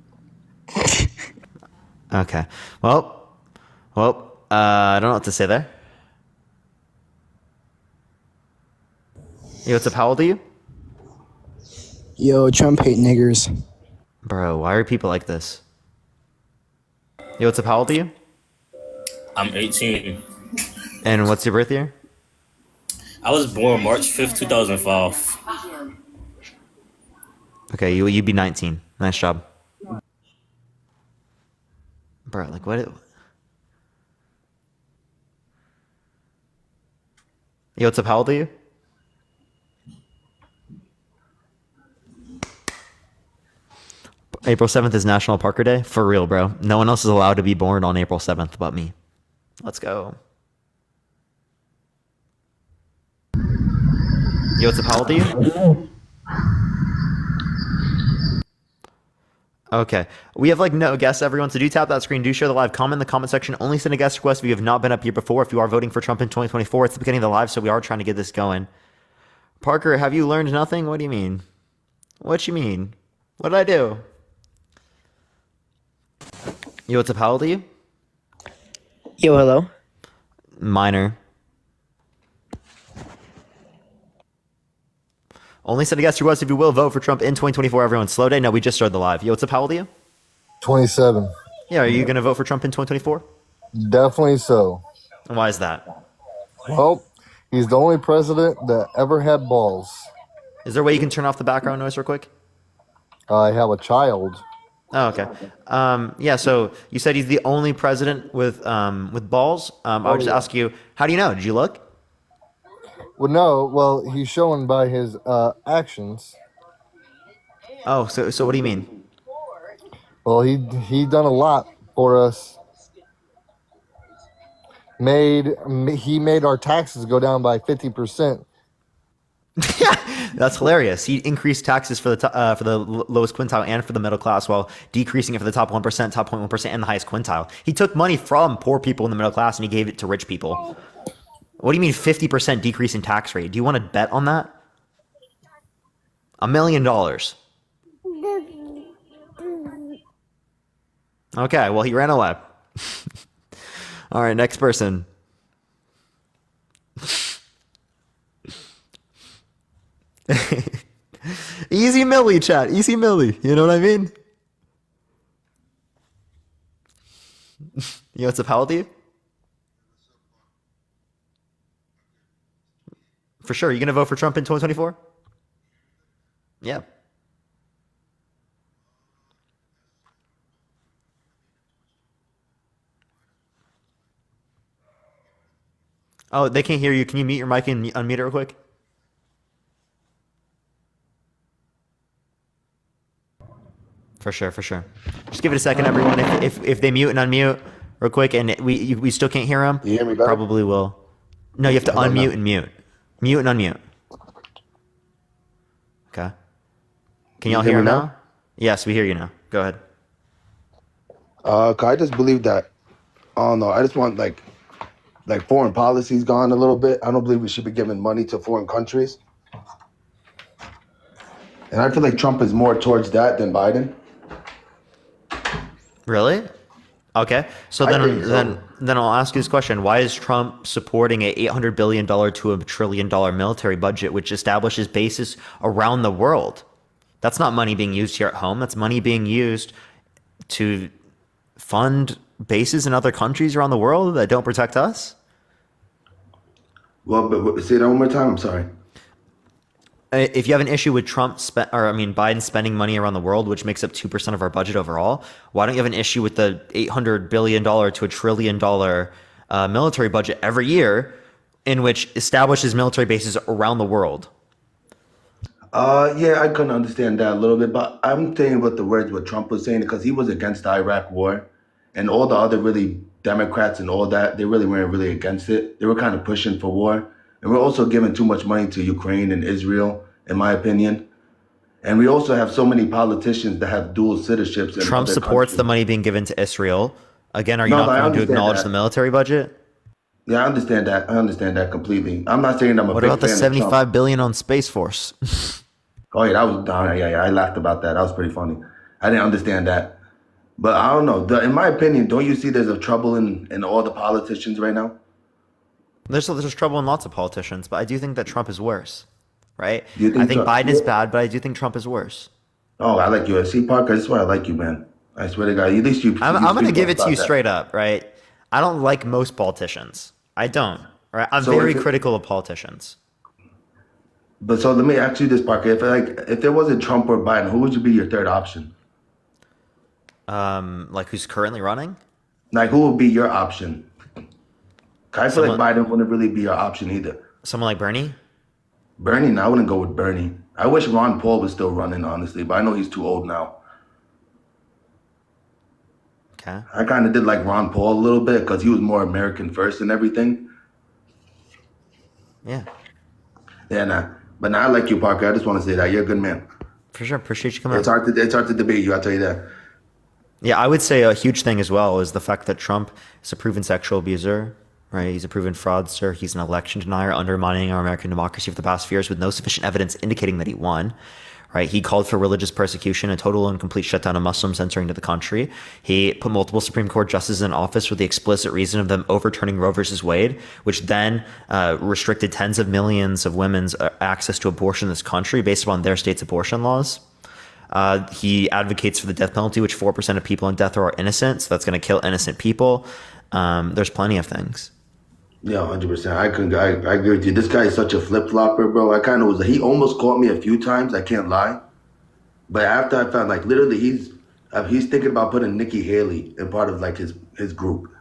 Okay. Well, I don't know what to say there. Yo, what's up? How old are you? Yo, Trump hate niggers. Bro, why are people like this? Yo, what's up? How old are you? I'm 18. And what's your birth year? I was born March 5th, 2005. Okay, you'd be 19. Nice job. Bro, like what? Yo, what's up? How old are you? April 7th is National Parker Day. For real, bro. No one else is allowed to be born on April 7th but me. Let's go. Yo, what's up? How old are you? Okay. We have like no guests, everyone. So do tap that screen. Do share the live. Comment in the comment section. Only send a guest request if you have not been up here before. If you are voting for Trump in 2024, it's the beginning of the live, so we are trying to get this going. Parker, have you learned nothing? What do you mean? What you mean? What did I do? Yo, what's up? How old are you? Yo, hello. Minor. Only send a guest request if you will. Vote for Trump in 2024. Everyone, slow day. No, we just started the live. Yo, what's up? How old are you? 27. Yeah, are you going to vote for Trump in 2024? Definitely so. And why is that? Well, he's the only president that ever had balls. Is there a way you can turn off the background noise real quick? I have a child. Oh, okay. Yeah, so you said he's the only president with balls. I'll just ask you, how do you know? Did you look? Well, no. Well, he's shown by his actions. Oh, so what do you mean? Well, he done a lot for us. He made our taxes go down by 50%. That's hilarious. He increased taxes for the lowest quintile and for the middle class, while decreasing it for the top 1%, top 0.1%, and the highest quintile. He took money from poor people in the middle class and he gave it to rich people. What do you mean 50% decrease in tax rate? Do you want to bet on that? $1 million. Okay, well, he ran away. All right, next person. Easy Millie, chat. Easy Millie. You know what I mean? You know what's up, Haldy? For sure. You going to vote for Trump in 2024? Yeah. Oh, they can't hear you. Can you mute your mic and unmute it real quick? For sure, for sure. Just give it a second, everyone. If they mute and unmute real quick, and we still can't hear them, You hear me better? probably will. No, you have to How about unmute now? and mute. Mute and unmute. Okay. Can y'all You hear hear him me now? now? Yes, we hear you now. Go ahead. 'Cause I just believe that. I don't know. I just want like foreign policy's gone a little bit. I don't believe we should be giving money to foreign countries. And I feel like Trump is more towards that than Biden. Really? Okay. So I think so. then I'll ask you this question: why is Trump supporting a $800 billion to $1 trillion military budget, which establishes bases around the world? That's not money being used here at home. That's money being used to fund bases in other countries around the world that don't protect us. Well, but say that one more time. I'm sorry. If you have an issue with Biden spending money around the world, which makes up 2% of our budget overall, why don't you have an issue with the $800 billion to $1 trillion military budget every year, in which establishes military bases around the world? Yeah, I couldn't understand that a little bit, but I'm saying about the words what Trump was saying because he was against the Iraq war, and all the other really Democrats and all that, they really weren't really against it. They were kind of pushing for war, and we're also giving too much money to Ukraine and Israel, in my opinion. And we also have so many politicians that have dual citizenships. In Trump other supports the countries. money being given to Israel. Again, are you No, not but I going to understand acknowledge that. the military budget? Yeah, I understand that. I understand that completely. I'm not saying I'm a What big about the fan of Trump. $75 billion on Space Force? Oh yeah, that was yeah. I laughed about that. That was pretty funny. I didn't understand that, but I don't know. In my opinion, don't you see there's a trouble in all the politicians right now? There's trouble in lots of politicians, but I do think that Trump is worse, right? You think I think so? Biden is bad, but I do think Trump is worse. Oh, I like you. See, Parker, this is why I like you, man. I swear to God, at least you. I'm going to give it to you about that. straight up, right? I don't like most politicians. I don't. Right? I'm So very if it- critical of politicians. But so let me ask you this, Parker. If there wasn't Trump or Biden, who would you be your third option? Like who's currently running? Like who would be your option? 'Cause I feel Someone- like Biden wouldn't really be your option either. Someone like Bernie? Bernie, no, I wouldn't go with Bernie. I wish Ron Paul was still running, honestly, but I know he's too old now. Okay. I kind of did like Ron Paul a little bit because he was more American first and everything. Yeah, Yeah, nah. But now I like you, Parker. I just want to say that you're a good man. for sure. Appreciate you coming It's out. hard to debate you. I'll tell you that. Yeah, I would say a huge thing as well is the fact that Trump is a proven sexual abuser, right? He's a proven fraudster. He's an election denier, undermining our American democracy for the past few years with no sufficient evidence indicating that he won, right? He called for religious persecution, a total and complete shutdown of Muslims entering to the country. He put multiple Supreme Court justices in office for the explicit reason of them overturning Roe versus Wade, which then restricted tens of millions of women's access to abortion in this country based upon their state's abortion laws. He advocates for the death penalty, which 4% of people in death row are innocent, so that's going to kill innocent people. There's plenty of things. Yeah, 100%. I agree with you. This guy is such a flip flopper, bro. I kind of was. He almost caught me a few times. I can't lie. But after I found, like, literally, he's thinking about putting Nikki Haley in part of like his group.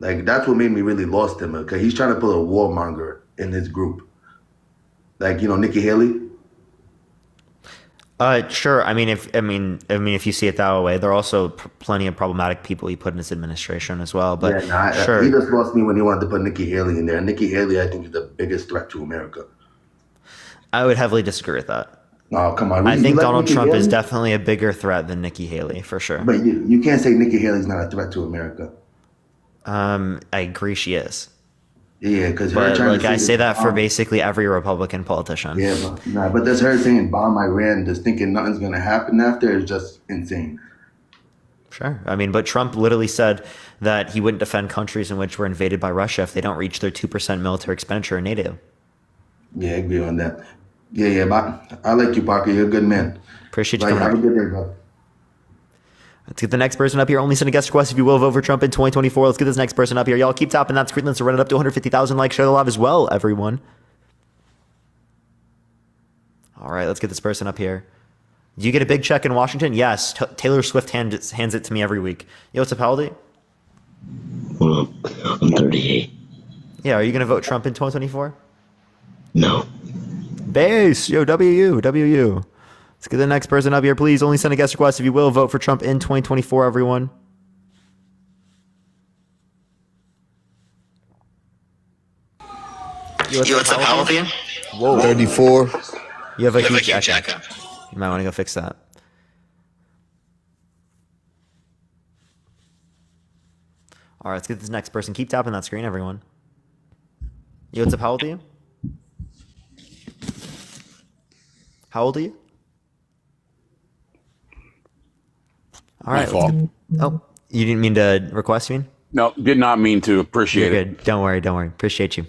Like that's what made me really lost him. Okay, he's trying to put a warmonger in his group. Like Nikki Haley. Sure. I mean, if you see it that way, there are also plenty of problematic people he put in his administration as well. But He just lost me when he wanted to put Nikki Haley in there. And Nikki Haley, I think, is the biggest threat to America. I would heavily disagree with that. Oh, come on. I You think like Donald Nikki Trump is Haley? definitely a bigger threat than Nikki Haley, for sure. But you can't say Nikki Haley's not a threat to America. I agree she is. Yeah, because her But trying like to I say that for bomb- basically every Republican politician. Yeah, but that's her saying bomb Iran, just thinking nothing's gonna happen after is just insane. Sure. I mean, but Trump literally said that he wouldn't defend countries in which were invaded by Russia if they don't reach their 2% military expenditure in NATO. Yeah, I agree on that. Yeah, but I like you, Parker. You're a good man. Appreciate you Like, coming have a up. good day, bro. Let's get the next person up here. Only send a guest request if you will vote for Trump in 2024. Let's get this next person up here. Y'all keep tapping that screen. Let's run it up to 150,000 likes. Share the live as well, everyone. All right, let's get this person up here. Do you get a big check in Washington? Yes. Taylor Swift hands it to me every week. Yo, what's up, Haldy? Well, I'm 38. Yeah, are you going to vote Trump in 2024? No. Base. Yo, WU. Let's get the next person up here, please. Only send a guest request if you will vote for Trump in 2024, everyone. Yo, what's up, Haldy? Whoa. 34. You have a huge echo. You might want to go fix that. All right, let's get this next person. Keep tapping that screen, everyone. Yo, what's up? How old are you? How old are you? All right. Oh, you didn't mean to request, you mean? No, did not mean to. Appreciate You're it. good. Don't worry. Appreciate you.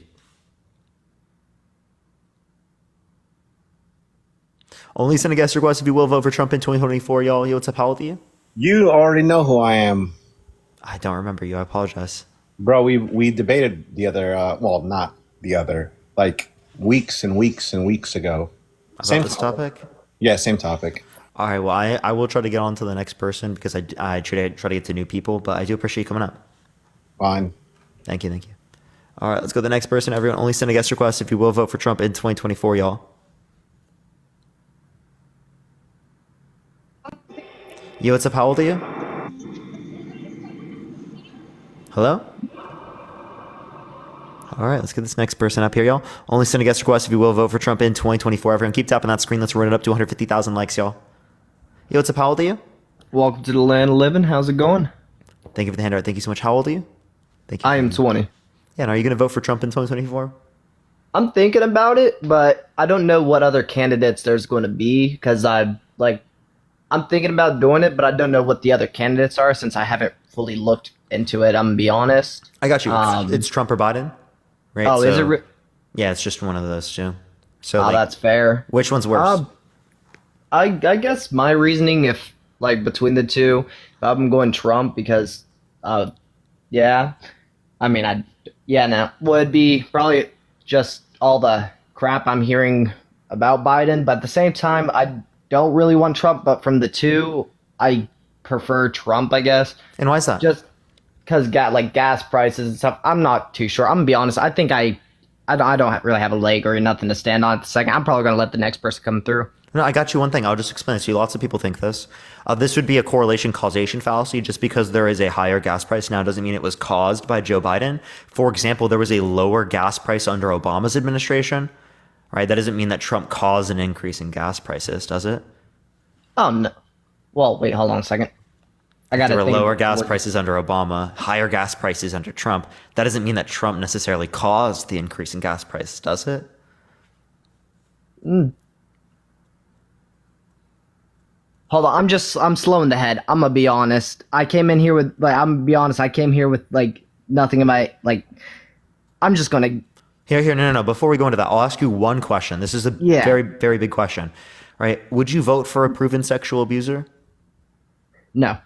Only send a guest request if you will vote for Trump in 2024, y'all. Yo, what's up? How old are you? You already know who I am. I don't remember you. I apologize. Bro, we debated the other, well, not the other, like weeks and weeks and weeks ago. About this topic? Yeah, same topic. All right. Well, I will try to get on to the next person because I try to get to new people, but I do appreciate you coming up. Fine. Thank you. All right. Let's go to the next person. Everyone, only send a guest request if you will vote for Trump in 2024, y'all. Yo, what's up? How old are you? Hello? All right, let's get this next person up here, y'all. Only send a guest request if you will vote for Trump in 2024. Everyone, keep tapping that screen. Let's run it up to 150,000 likes, y'all. Yo, what's up? How old are you? Welcome to the land of living. How's it going? Thank you for the handout. Thank you so much. How old are you? Thank you. I am 20. Yeah, and are you going to vote for Trump in 2024? I'm thinking about it, but I don't know what other candidates there's going to be because I'm thinking about doing it, but I don't know what the other candidates are since I haven't fully looked into it. I'm going to be honest. I got you. It's Trump or Biden, right? Oh, is it? Yeah, it's just one of those two. So, that's fair. Which one's worse? I guess my reasoning, if between the two, I'm going Trump because, would be probably just all the crap I'm hearing about Biden. But at the same time, I don't really want Trump. But from the two, I prefer Trump, I guess. And why is that? Just because gas prices and stuff. I'm not too sure. I'm gonna be honest. I think I don't really have a leg or nothing to stand on at the second. I'm probably gonna let the next person come through. No, I got you one thing. I'll just explain it to you. Lots of people think this. This would be a correlation causation fallacy. Just because there is a higher gas price now doesn't mean it was caused by Joe Biden. For example, there was a lower gas price under Obama's administration, right? That doesn't mean that Trump caused an increase in gas prices, does it? Oh, no. Well, wait, hold on a second. There were lower gas prices under Obama, higher gas prices under Trump. That doesn't mean that Trump necessarily caused the increase in gas prices, does it? Hold on, I'm slowing the head. I'm gonna be honest. I came in here with nothing in my I'm just gonna. Here, no. Before we go into that, I'll ask you one question. This is a very, very big question, right? Would you vote for a proven sexual abuser? No.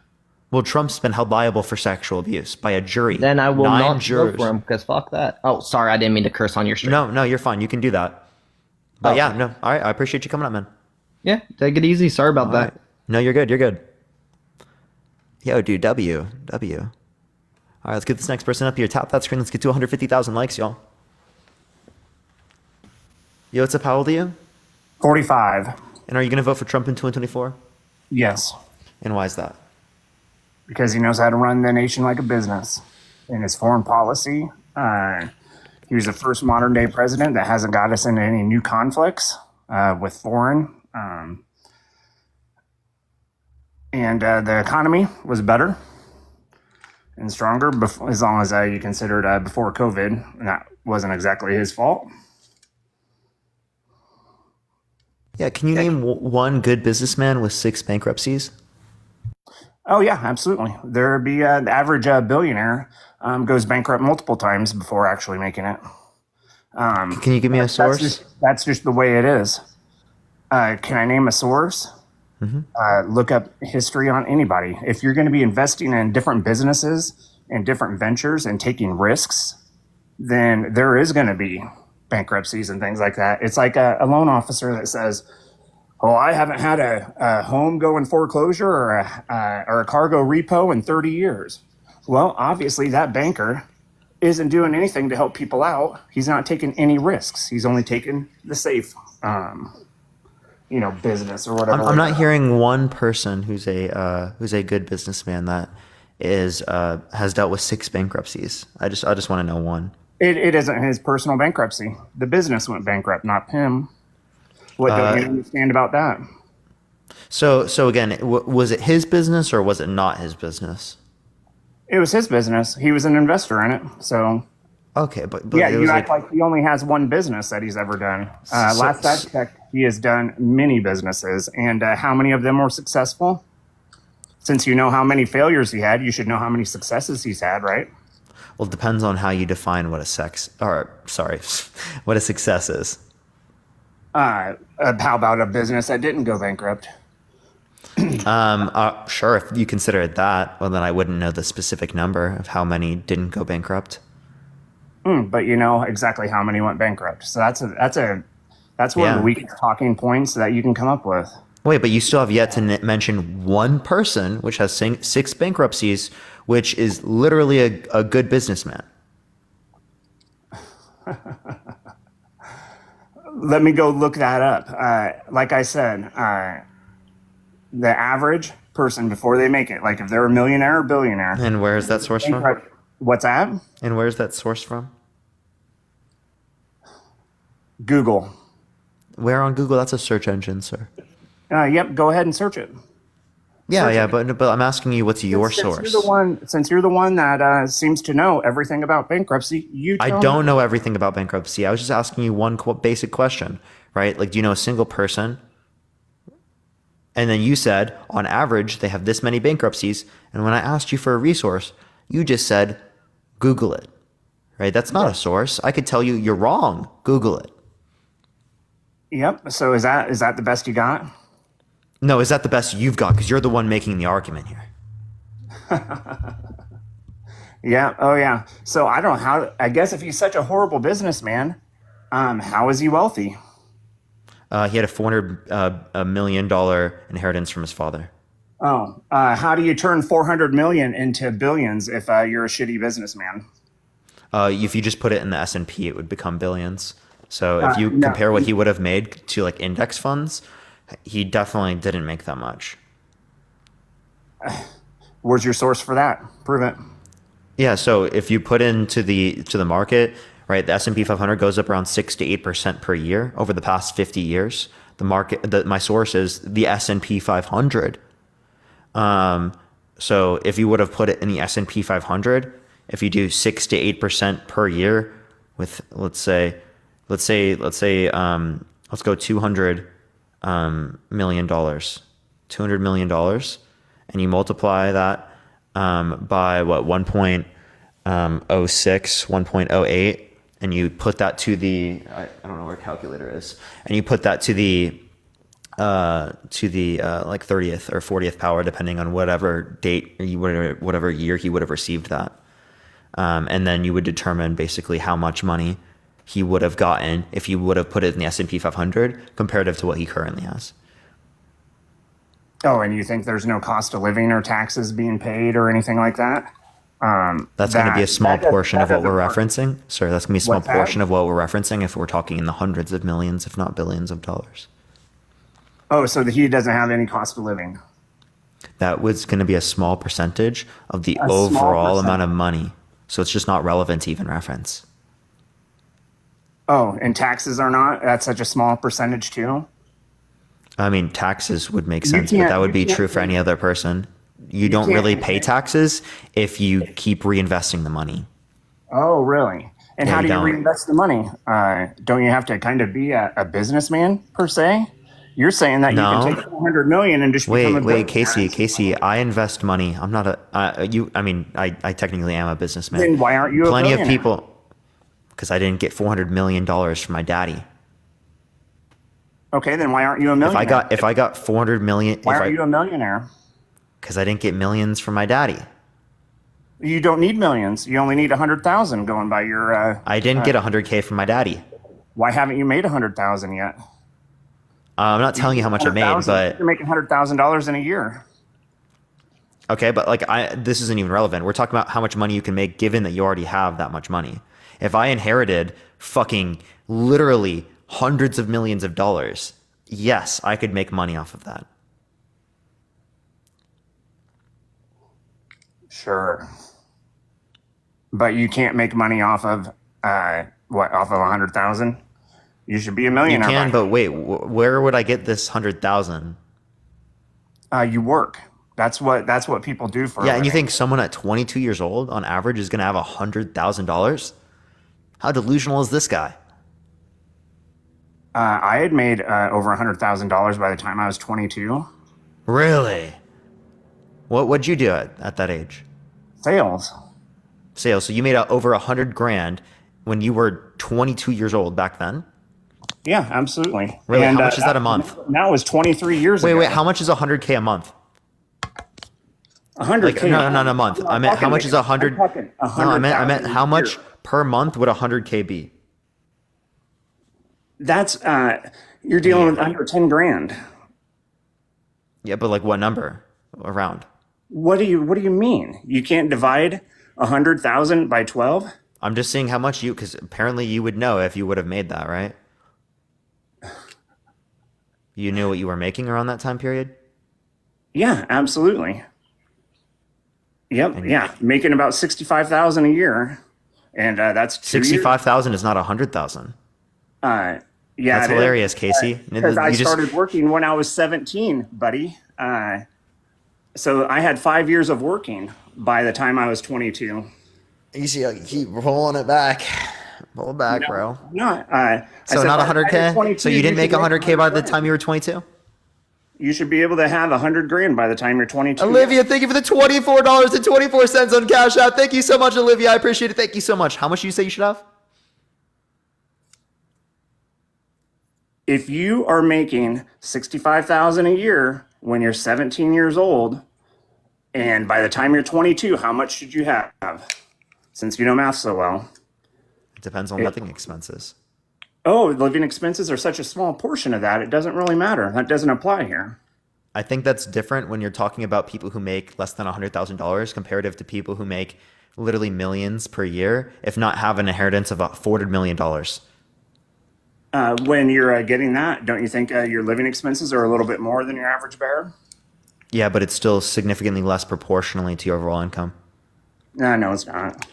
Well, Trump's been held liable for sexual abuse by a jury. Then I will 9 not jurors. vote for him because fuck that. Oh, sorry, I didn't mean to curse on your stream. No, you're fine. You can do that. But yeah, no. All right, I appreciate you coming up, man. Yeah, take it easy. Sorry about that. Right. No, you're good. Yo, dude, W. All right, let's get this next person up here. Tap that screen. Let's get to 150,000 likes, y'all. Yo, what's up? How old are you? 45. And are you going to vote for Trump in 2024? Yes. And why is that? Because he knows how to run the nation like a business. In his foreign policy, he was the first modern day president that hasn't got us into any new conflicts. with foreign. And the economy was better and stronger as long as you considered before COVID. And that wasn't exactly his fault. Yeah, can you name one good businessman with 6 bankruptcies? Oh, yeah, absolutely. There'd be the average billionaire goes bankrupt multiple times before actually making it. Can you give me a source? That's just the way it is. Can I name a source? Look up history on anybody. If you're going to be investing in different businesses and different ventures and taking risks, then there is going to be bankruptcies and things like that. It's like a loan officer that says, "Oh, I haven't had a home go in foreclosure or a cargo repo in 30 years." Well, obviously that banker isn't doing anything to help people out. He's not taking any risks. He's only taking the safe, business or whatever. I'm not hearing one person who's a good businessman that has dealt with 6 bankruptcies. I just want to know one. It isn't his personal bankruptcy. The business went bankrupt, not him. What don't you understand about that? So again, was it his business or was it not his business? It was his business. He was an investor in it. So okay, but yeah, it you was act like he only has one business that he's ever done. Last I checked, he has done many businesses, and how many of them were successful? Since you know how many failures he had, you should know how many successes he's had, right? Well, it depends on how you define what a what a success is. How about a business that didn't go bankrupt? Sure, if you consider it that, well, then I wouldn't know the specific number of how many didn't go bankrupt. But you know exactly how many went bankrupt. So that's one of the weakest talking points that you can come up with. Wait, but you still have yet to mention one person which has 6 bankruptcies, which is literally a good businessman. Let me go look that up. Like I said, the average person before they make it, like if they're a millionaire or billionaire. And where is that source from? What's that? And where's that source from? Google. Where on Google? That's a search engine, sir. Yep, go ahead and search it. Yeah, but I'm asking you, what's your source? Since you're the one that seems to know everything about bankruptcy, I don't know everything about bankruptcy. I was just asking you one basic question, right? Like, do you know a single person? And then you said, on average, they have this many bankruptcies. And when I asked you for a resource, you just said, Google it, right? That's not a source. I could tell you you're wrong. Google it. Yep. So is that the best you got? No, is that the best you've got? Because you're the one making the argument here. Yeah. Oh, yeah. So I don't know how. I guess if he's such a horrible businessman, how is he wealthy? He had a $400 million inheritance from his father. Oh, how do you turn 400 million into billions if you're a shitty businessman? If you just put it in the S&P, it would become billions. So if you compare what he would have made to like index funds, he definitely didn't make that much. Where's your source for that? Prove it. Yeah, so if you put into the market, right, the S&P 500 goes up around 6 to 8% per year over the past 50 years. My source is the S&P 500. So if you would have put it in the S&P 500, if you do 6 to 8% per year with let's go $200 million, $200 million, and you multiply that by what 1.06, 1.08, and you put that to the I don't know where a calculator is, and you put that to the like 30th or 40th power, depending on whatever date or whatever year he would have received that, and then you would determine basically how much money he would have gotten if you would have put it in the S&P 500 comparative to what he currently has. Oh, and you think there's no cost of living or taxes being paid or anything like that? That's going to be a small portion of what we're referencing. Sir, that's going to be a small portion of what we're referencing if we're talking in the hundreds of millions, if not billions of dollars. Oh, so he doesn't have any cost of living. That was going to be a small percentage of the overall amount of money. So it's just not relevant to even reference. Oh, and taxes are not? That's such a small percentage too? I mean, taxes would make You sense, but can't- that would you be can't true for make- any other person. You don't can't really make- pay taxes if you keep reinvesting the money. Oh, really? And Yeah, how you do you don't. reinvest the money? Don't you have to kind of be a businessman per se? You're saying that No. you can take 400 million and just become a Wait, billionaire. Casey, I invest money. I'm not I technically am a businessman. Then why aren't you a Plenty of billionaire? people, because I didn't get $400 million from my daddy. Okay, then why aren't you a millionaire? If I got 400 million, Why aren't you a millionaire? because I didn't get millions from my daddy. You don't need millions. You only need 100,000 going by your. I didn't get 100K from my daddy. Why haven't you made 100,000 yet? I'm not telling you how much I made, 100,000, but you're making $100,000 in a year. okay, but like this isn't even relevant. We're talking about how much money you can make given that you already have that much money. If I inherited fucking literally hundreds of millions of dollars, yes, I could make money off of that. Sure. But you can't make money off of off of 100,000? You should be a You millionaire. can, but wait, where would I get this 100,000? You work. That's what people do for. Yeah, a and you living. think someone at 22 years old on average is going to have $100,000? How delusional is this guy? I had made over $100,000 by the time I was 22. Really? What'd you do at that age? Sales. Sales. So you made over 100 grand when you were 22 years old back then? Yeah, absolutely. Really? And, How much is that a month? That was 23 years ago. Wait, how much is 100K a month? 100K. Like, no, not a month. I meant how much is 100? I'm talking No, I meant 100,000 how a much year. per month would 100K be? That's you're dealing with under 10 grand. Yeah, but like what number around? What do you mean? You can't divide 100,000 by 12? I'm just seeing how much because apparently you would know if you would have made that, right? You knew what you were making around that time period? Yeah, absolutely. Yep. Yeah, making about 65,000 a year, and that's 2 years. 65,000 is not 100,000. Yeah, That's it is. hilarious, Casey. Because I You just- started working when I was 17, buddy. So I had 5 years of working by the time I was 22. You see, I keep rolling it back. Roll it back, bro. No, So not 100K? So you didn't make 100K by the time you were 22? You should be able to have 100 grand by the time you're 22. Olivia, thank you for the $24.24 on Cash App. Thank you so much, Olivia. I appreciate it. Thank you so much. How much do you say you should have? If you are making 65,000 a year when you're 17 years old, and by the time you're 22, how much should you have? Since you know math so well. It depends on living expenses. Oh, living expenses are such a small portion of that. It doesn't really matter. That doesn't apply here. I think that's different when you're talking about people who make less than $100,000 comparative to people who make literally millions per year, if not have an inheritance of $400 million. When you're getting that, don't you think your living expenses are a little bit more than your average bearer? Yeah, but it's still significantly less proportionally to your overall income. No, it's not.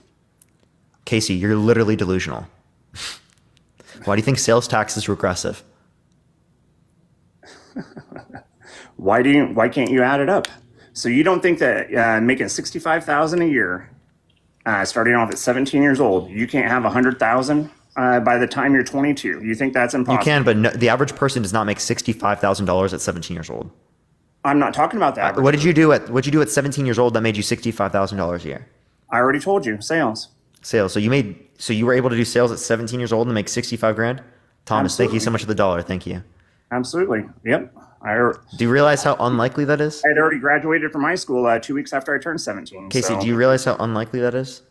Casey, you're literally delusional. Why do you think sales tax is regressive? Why can't you add it up? So you don't think that making 65,000 a year, starting off at 17 years old, you can't have 100,000 by the time you're 22? You think that's impossible? You can, but no, the average person does not make $65,000 at 17 years old. I'm not talking about that. What did you do at 17 years old that made you $65,000 a year? I already told you, sales. Sales. So you were able to do sales at 17 years old and make 65 grand? Thomas, thank you so much for the dollar. Thank you. Absolutely. Yep. Do you realize how unlikely that is? I had already graduated from high school 2 weeks after I turned 17. Casey, so. do you realize how unlikely that is?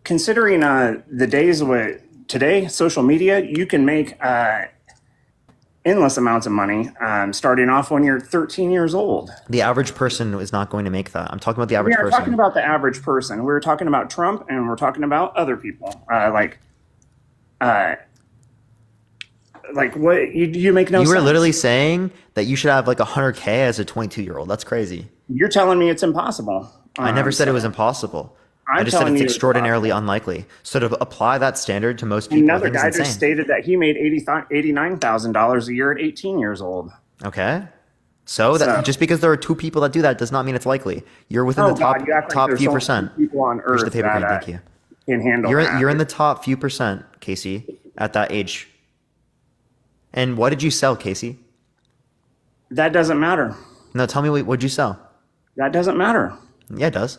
Considering the days with today, social media, you can make endless amounts of money starting off when you're 13 years old. The average person is not going to make that. I'm talking about the average We are person. talking about the average person. We're talking about Trump, and we're talking about other people. Like what you make no sense. You were literally saying that you should have like 100K as a 22-year-old. That's crazy. You're telling me it's impossible. I never said it was impossible. I just said telling it's you, extraordinarily unlikely. So to apply that standard to most people, I another think is guy insane. just stated that he made $89,000 a year at 18 years old. Okay. So that just because there are two people that do that does not mean it's likely. You're within the top you act like top there's few only percent. two people on Here's Earth the paper that crane, thank you. can handle You're that. you're in the top few percent, Casey, at that age. And what did you sell, Casey? That doesn't matter. No, tell me what'd you sell? That doesn't matter. Yeah, it does.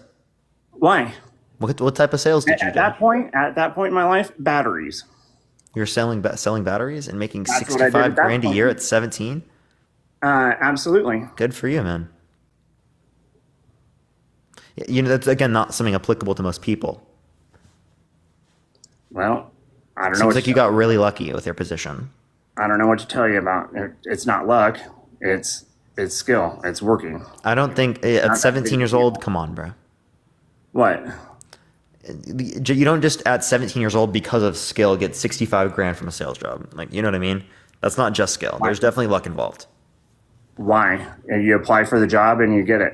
Why? What type of sales did you At do? that point in my life, batteries. You're selling batteries and making That's what I did 65 at that grand a point. year at 17? Absolutely. Good for you, man. You know, that's again not something applicable to most people. Well, I don't know. Seems like you got really lucky with your position. I don't know what to tell you about. It's not luck. It's skill. It's working. I don't think at 17 years old, come on, bro. What? You don't just at 17 years old because of skill get 65 grand from a sales job. Like, you know what I mean? That's not just skill. There's definitely luck involved. Why? And you apply for the job and you get it.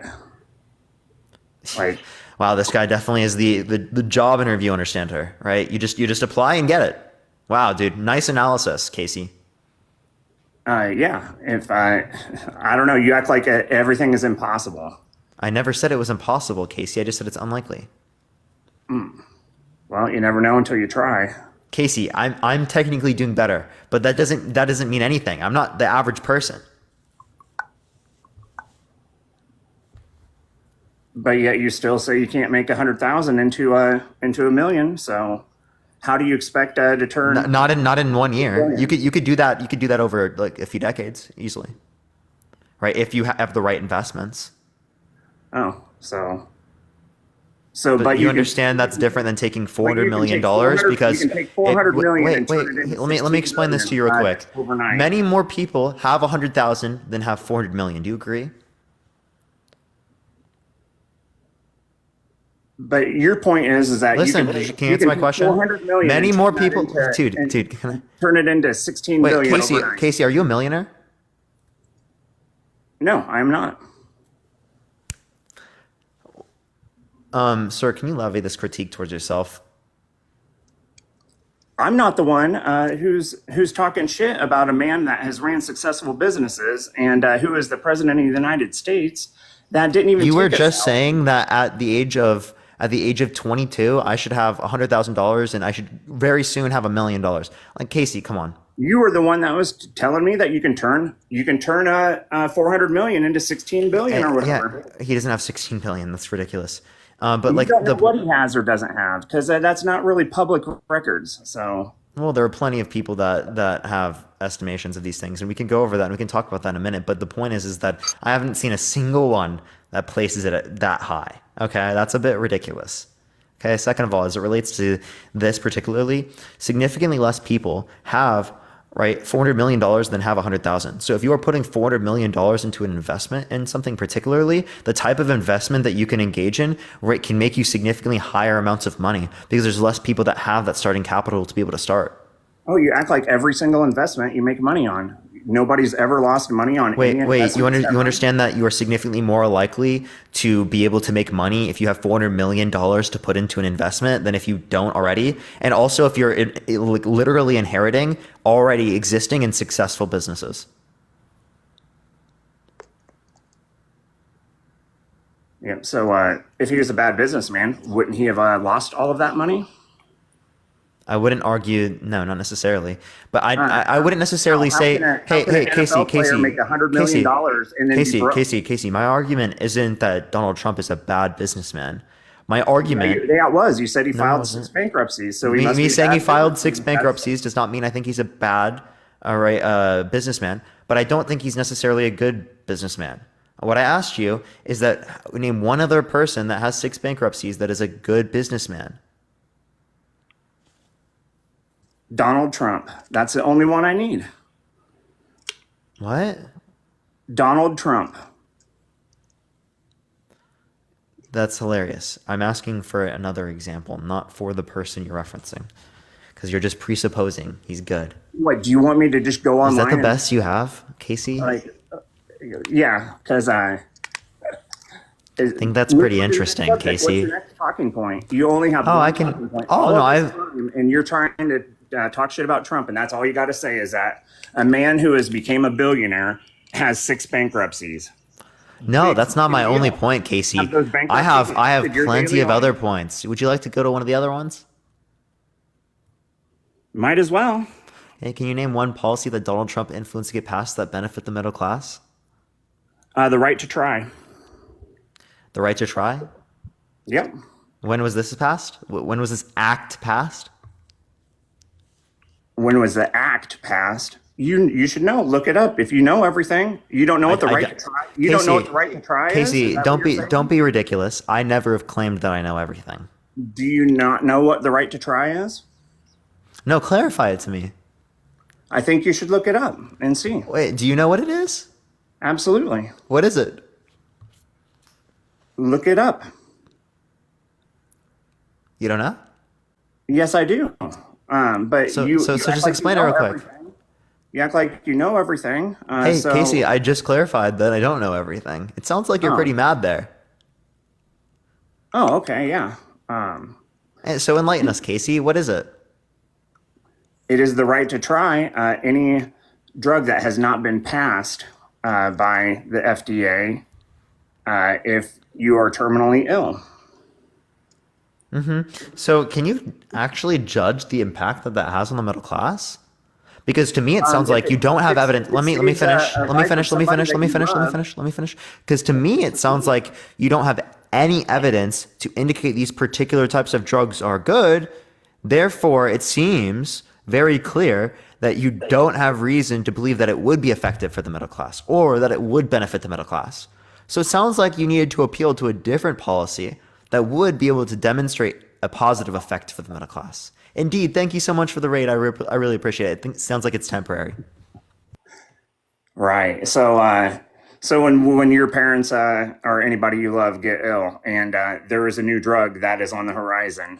Like, wow, this guy definitely is the job interview understander, right? You just apply and get it. Wow, dude, nice analysis, Casey. Yeah. If I don't know. You act like everything is impossible. I never said it was impossible, Casey. I just said it's unlikely. Well, you never know until you try. Casey, I'm technically doing better, but that doesn't mean anything. I'm not the average person. But yet you still say you can't make 100,000 into a million. So how do you expect to turn? Not in 1 year. You could do that. You could do that over like a few decades easily, right? If you have the right investments. Oh, so. But you understand that's different than taking $400 million because you can take $400 million. Wait. Let me explain this to you real quick. Overnight. Many more people have 100,000 than have 400 million. Do you agree? But your point is that Listen, can you answer my question? 400 million Many and more turn that people, into- dude. Can I? turn it into 16 billion overnight. Casey, are you a millionaire? No, I'm not. Sir, can you levy this critique towards yourself? I'm not the one who's talking shit about a man that has ran successful businesses and who is the president of the United States that didn't even. You were take just us out. saying that at the age of 22, I should have $100,000 and I should very soon have $1 million. Like, Casey, come on. You were the one that was telling me that you can turn 400 million into 16 billion or whatever. Yeah, he doesn't have 16 billion. That's ridiculous. But You don't know what he has or doesn't have because that's not really public records. So. Well, there are plenty of people that have estimations of these things, and we can go over that and we can talk about that in a minute. But the point is that I haven't seen a single one that places it at that high. Okay, that's a bit ridiculous. Okay, second of all, as it relates to this particularly, significantly less people have $400 million than have 100,000. So if you are putting $400 million into an investment in something particularly, the type of investment that you can engage in can make you significantly higher amounts of money because there's less people that have that starting capital to be able to start. Oh, you act like every single investment you make money on. Nobody's ever lost money on any investment. You understand that you are significantly more likely to be able to make money if you have $400 million to put into an investment than if you don't already. And also if you're literally inheriting already existing and successful businesses. Yeah. So if he was a bad businessman, wouldn't he have lost all of that money? I wouldn't argue, no, not necessarily. But I wouldn't necessarily say, hey, Casey, make $100 million and then be broke? Casey, my argument isn't that Donald Trump is a bad businessman. My argument, yeah, it was. You said he filed 6 bankruptcies, so me saying he filed 6 bankruptcies does not mean I think he's a bad, businessman. But I don't think he's necessarily a good businessman. What I asked you is that name one other person that has 6 bankruptcies that is a good businessman. Donald Trump. That's the only one I need. What? Donald Trump. That's hilarious. I'm asking for another example, not for the person you're referencing, because you're just presupposing he's good. What, do you want me to just go online? Is that the best you have, Casey? Yeah, because I think that's pretty interesting, What's Casey. your next talking point? You only have Oh, one I can. talking point Oh all no, of this I've. time, and you're trying to talk shit about Trump, and that's all you got to say is that a man who has became a billionaire has 6 bankruptcies. No, that's not my only point, Casey. Have those I have bankruptcies your plenty daily of life? other points. Would you like to go to one of the other ones? Might as well. Hey, can you name one policy that Donald Trump influenced to get passed that benefit the middle class? The right to try. The right to try? Yep. When was this passed? When was this act passed? When was the act passed? You should know. Look it up. If you know everything, you don't know what the right to try. You don't know what the right to try is. Casey, Is that don't what you're be saying? don't be ridiculous. I never have claimed that I know everything. Do you not know what the right to try is? No, clarify it to me. I think you should look it up and see. Wait, do you know what it is? Absolutely. What is it? Look it up. You don't know? Yes, I do. But So you just act like explain it you real know quick. everything. You act like you know everything. Hey, so- Casey, I just clarified that I don't know everything. It sounds like you're Oh. pretty mad there. Oh, okay, yeah. So enlighten us, Casey. What is it? It is the right to try any drug that has not been passed by the FDA if you are terminally ill. So can you actually judge the impact that that has on the middle class? Because to me, it sounds like you don't have evidence. Let me finish. Let me finish. Because to me, it sounds like you don't have any evidence to indicate these particular types of drugs are good. Therefore, it seems very clear that you don't have reason to believe that it would be effective for the middle class or that it would benefit the middle class. So it sounds like you needed to appeal to a different policy that would be able to demonstrate a positive effect for the middle class. Indeed, thank you so much for the raid. I really appreciate it. It sounds like it's temporary. Right. So when your parents or anybody you love get ill and there is a new drug that is on the horizon,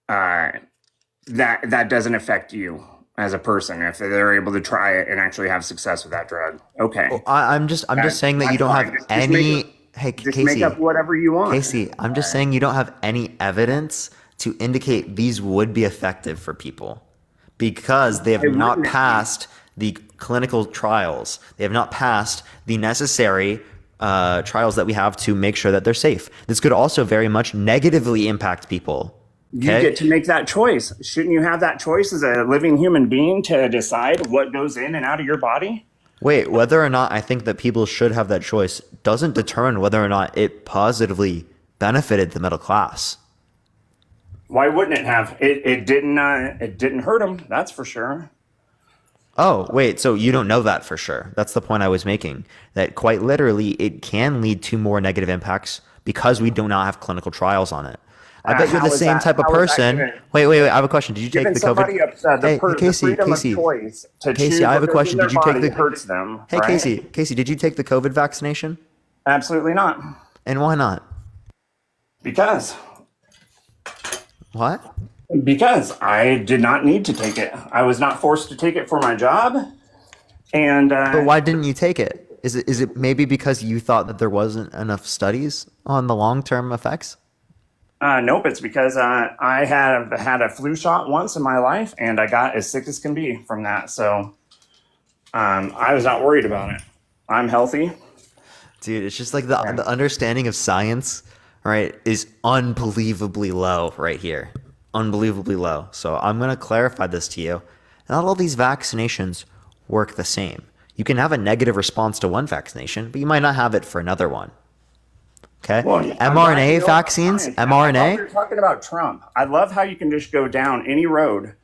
that doesn't affect you as a person if they're able to try it and actually have success with that drug. Okay. I'm just saying that you don't have any. Hey, Just Casey. make up whatever you want. Casey, I'm just saying you don't have any evidence to indicate these would be effective for people because they have not passed the clinical trials. They have not passed the necessary trials that we have to make sure that they're safe. This could also very much negatively impact people. You get to make that choice. Shouldn't you have that choice as a living human being to decide what goes in and out of your body? Wait, whether or not I think that people should have that choice doesn't determine whether or not it positively benefited the middle class. Why wouldn't it have? It didn't hurt them. That's for sure. Oh, wait, so you don't know that for sure. That's the point I was making. That quite literally, it can lead to more negative impacts because we do not have clinical trials on it. I bet you're how the is same that- type of how is that person. giving- Wait, I have a question. Did you take Giving the somebody COVID? the Casey, freedom Casey. of choice to choose Casey, I have a what goes question. in their Did you take body the hurts them? Hey, right? Casey, did you take the COVID vaccination? Absolutely not. And why not? Because What? I did not need to take it. I was not forced to take it for my job. And But why didn't you take it? Is it maybe because you thought that there wasn't enough studies on the long-term effects? Nope, it's because I have had a flu shot once in my life, and I got as sick as can be from that. So I was not worried about it. I'm healthy. Dude, it's just like the understanding of science, right, is unbelievably low right here. Unbelievably low. So I'm going to clarify this to you. Not all these vaccinations work the same. You can have a negative response to one vaccination, but you might not have it for another one. Okay? Well, I'm glad you mRNA know vaccines, science. I love mRNA. you're talking about Trump. I love how you can just go down any road.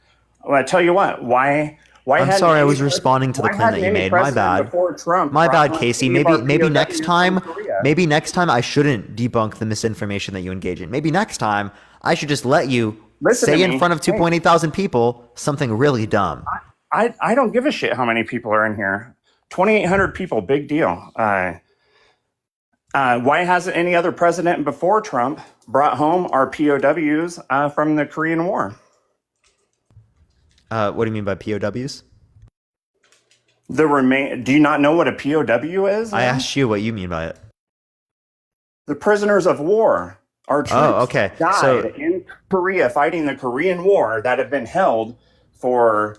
Well, I tell you what, why I'm hadn't sorry, I any was pres- responding to the why claim that hadn't you any made. My president bad. before Trump My brought bad, on Casey. any of our Maybe POWs next from time, Korea? maybe next time I shouldn't debunk the misinformation that you engage in. Maybe next time I should just let you Listen to say in me. front of 2.8 thousand people something really dumb. I don't give a shit how many people are in here. 2,800 people, big deal. Why hasn't any other president before Trump brought home our POWs from the Korean War? What do you mean by POWs? Do you not know what a POW is? I asked you what you mean by it. The prisoners of war are troops Oh, okay. died So in Korea fighting the Korean War that have been held for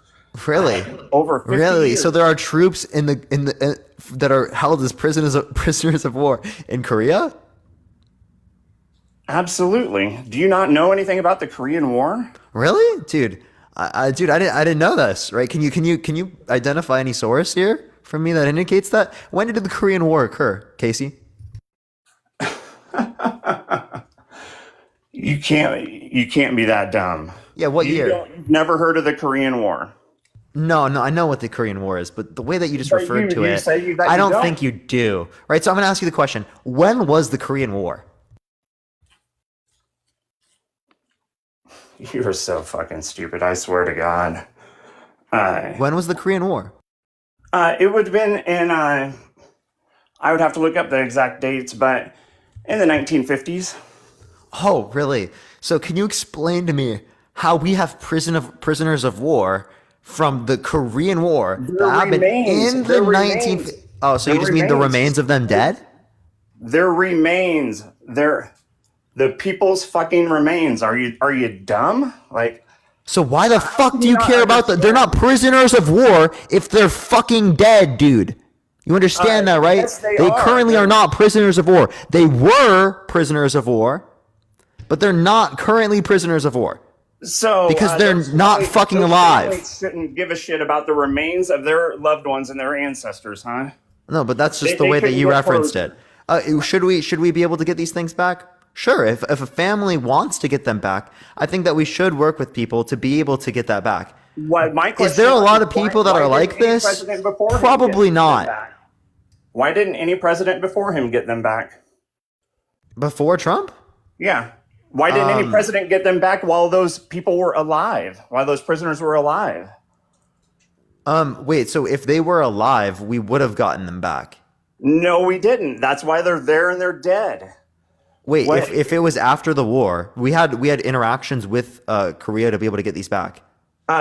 really, over 50 really, years. so there are troops in the that are held as prisoners of war in Korea. Absolutely. Do you not know anything about the Korean War? Really, dude? Dude, I didn't know this. Right? Can you identify any source here from me that indicates that? When did the Korean War occur, Casey? You can't be that dumb. Yeah, what year? You've never heard of the Korean War. No, I know what the Korean War is, but the way that you just But referred to you it, say that I you don't don't. think you do. Right? So I'm going to ask you the question: when was the Korean War? You're so fucking stupid. I swear to God. When was the Korean War? It would have been in. I would have to look up the exact dates, but in the 1950s. Oh, really? So can you explain to me how we have prisoners of war from the Korean War that happened in the 19... Oh, so you just mean the remains of them dead? Their remains. The people's fucking remains. Are you dumb? Like, so why the fuck do you care about them? They're not prisoners of war if they're fucking dead, dude. You understand that, right? yes, they are. Currently are not prisoners of war. They were prisoners of war, but they're not currently prisoners of war. So because they're not fucking those alive. families shouldn't give a shit about the remains of their loved ones and their ancestors, huh? No, but that's just They the way that couldn't you get referenced hurt. it. Should we be able to get these things back? Sure. If a family wants to get them back, I think that we should work with people to be able to get that back. My Is there a question lot is, of people that why are didn't like any this? president before him Probably get them not. back? Why didn't any president before him get them back? Before Trump? Yeah. Why didn't any president get them back while those people were alive? While those prisoners were alive? Wait, so if they were alive, we would have gotten them back. No, we didn't. That's why they're there and they're dead. Wait, What? if it was after the war, we had interactions with Korea to be able to get these back.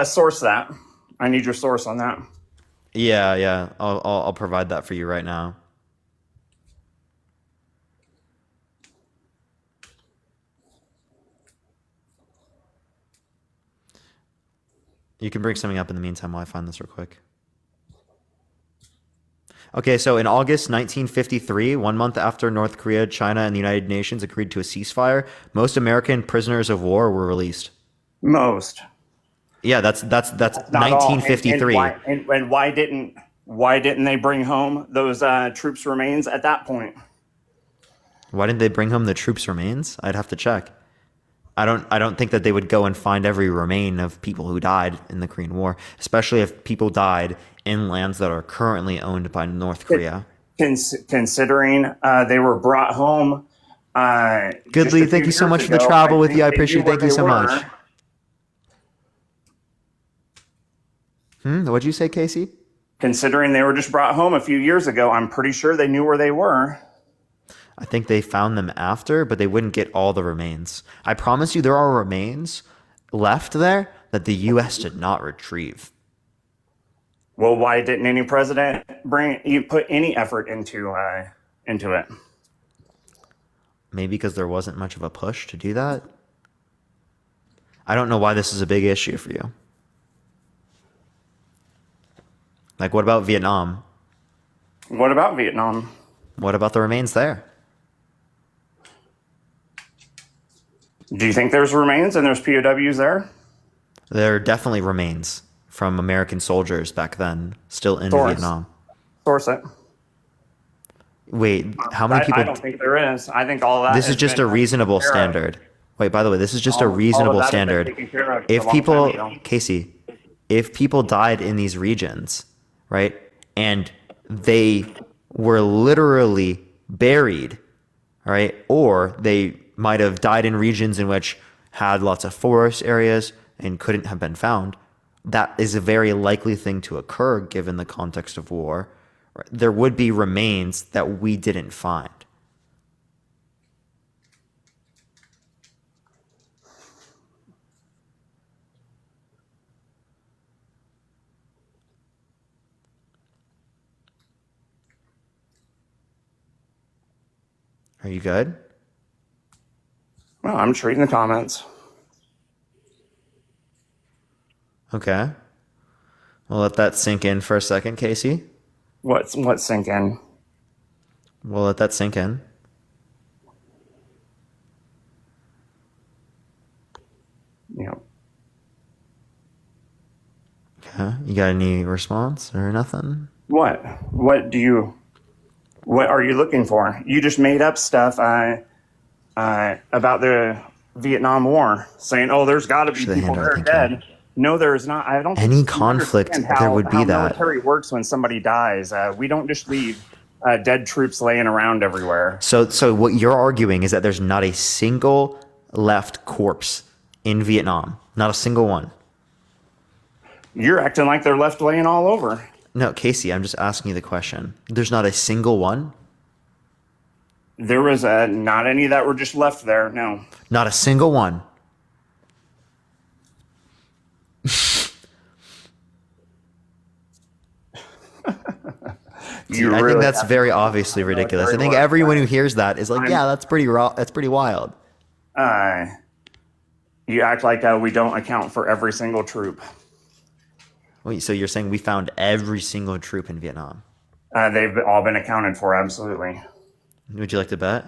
Source that. I need your source on that. Yeah. I'll provide that for you right now. You can bring something up in the meantime while I find this real quick. Okay, so in August 1953, 1 month after North Korea, China, and the United Nations agreed to a ceasefire, most American prisoners of war were released. Most. Yeah, that's Not all. 1953. And why didn't they bring home those troops' remains at that point? Why didn't they bring home the troops' remains? I'd have to check. I don't think that they would go and find every remain of people who died in the Korean War, especially if people died in lands that are currently owned by North Korea. Considering they were brought home. Goodly, thank you so much for the travel with you. I appreciate it. Thank you so much. What'd you say, Casey? Considering they were just brought home a few years ago, I'm pretty sure they knew where they were. I think they found them after, but they wouldn't get all the remains. I promise you there are remains left there that the U.S. did not retrieve. Well, why didn't any president put any effort into it? Maybe because there wasn't much of a push to do that. I don't know why this is a big issue for you. Like, what about Vietnam? What about Vietnam? What about the remains there? Do you think there's remains and there's POWs there? There are definitely remains from American soldiers back then, still in Source. Vietnam. Source it. Wait, how many people? I don't think there is. I think all of that. This is just a reasonable standard. Wait, by the way, this is just a reasonable standard. If people, Casey, if people died in these regions, right, and they were literally buried, right, or they might have died in regions in which had lots of forest areas and couldn't have been found, that is a very likely thing to occur given the context of war. There would be remains that we didn't find. Are you good? Well, I'm just reading the comments. Okay. We'll let that sink in for a second, Casey. What's sink in? We'll let that sink in. Yeah. Okay. You got any response or nothing? What? What are you looking for? You just made up stuff about the Vietnam War, saying, "Oh, there's got to be Actually, people that Hando, I are think, dead." No, there's not. I don't. Any think you conflict, understand there would be how that. military works when somebody dies. We don't just leave dead troops laying around everywhere. So what you're arguing is that there's not a single left corpse in Vietnam. Not a single one. You're acting like they're left laying all over. No, Casey, I'm just asking you the question. There's not a single one? There was not any that were just left there. No. Not a single one. You I really think that's have very to- obviously ridiculous. I very think well. everyone who hears that is like, I'm- yeah, that's pretty raw. That's pretty wild. You act like we don't account for every single troop. Wait, so you're saying we found every single troop in Vietnam? They've all been accounted for, absolutely. Would you like to bet?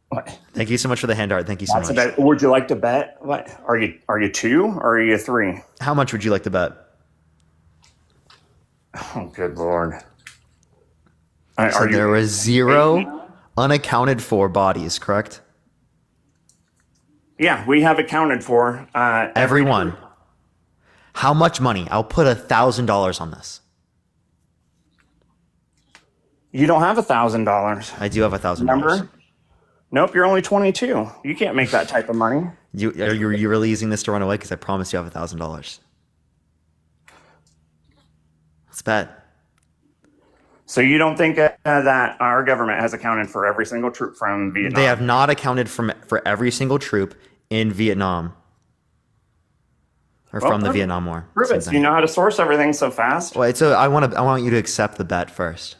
What? Thank you so much for the hand art. Thank you so That's a much. bet. Would you like to bet? What are you 2 or are you 3? How much would you like to bet? Oh, good lord! So there was 0 unaccounted for bodies, correct? Yeah, we have accounted for Everyone. How much money? I'll put $1,000 on this. You don't have $1,000. I do have $1,000. Remember? Nope, you're only 22. You can't make that type of money. You really using this to run away? Because I promise you have $1,000. Let's bet. So you don't think that our government has accounted for every single troop from Vietnam? They have not accounted for every single troop in Vietnam or from the Vietnam War. Prove it. Same You thing. know how to source everything so fast. Well, I want you to accept the bet first.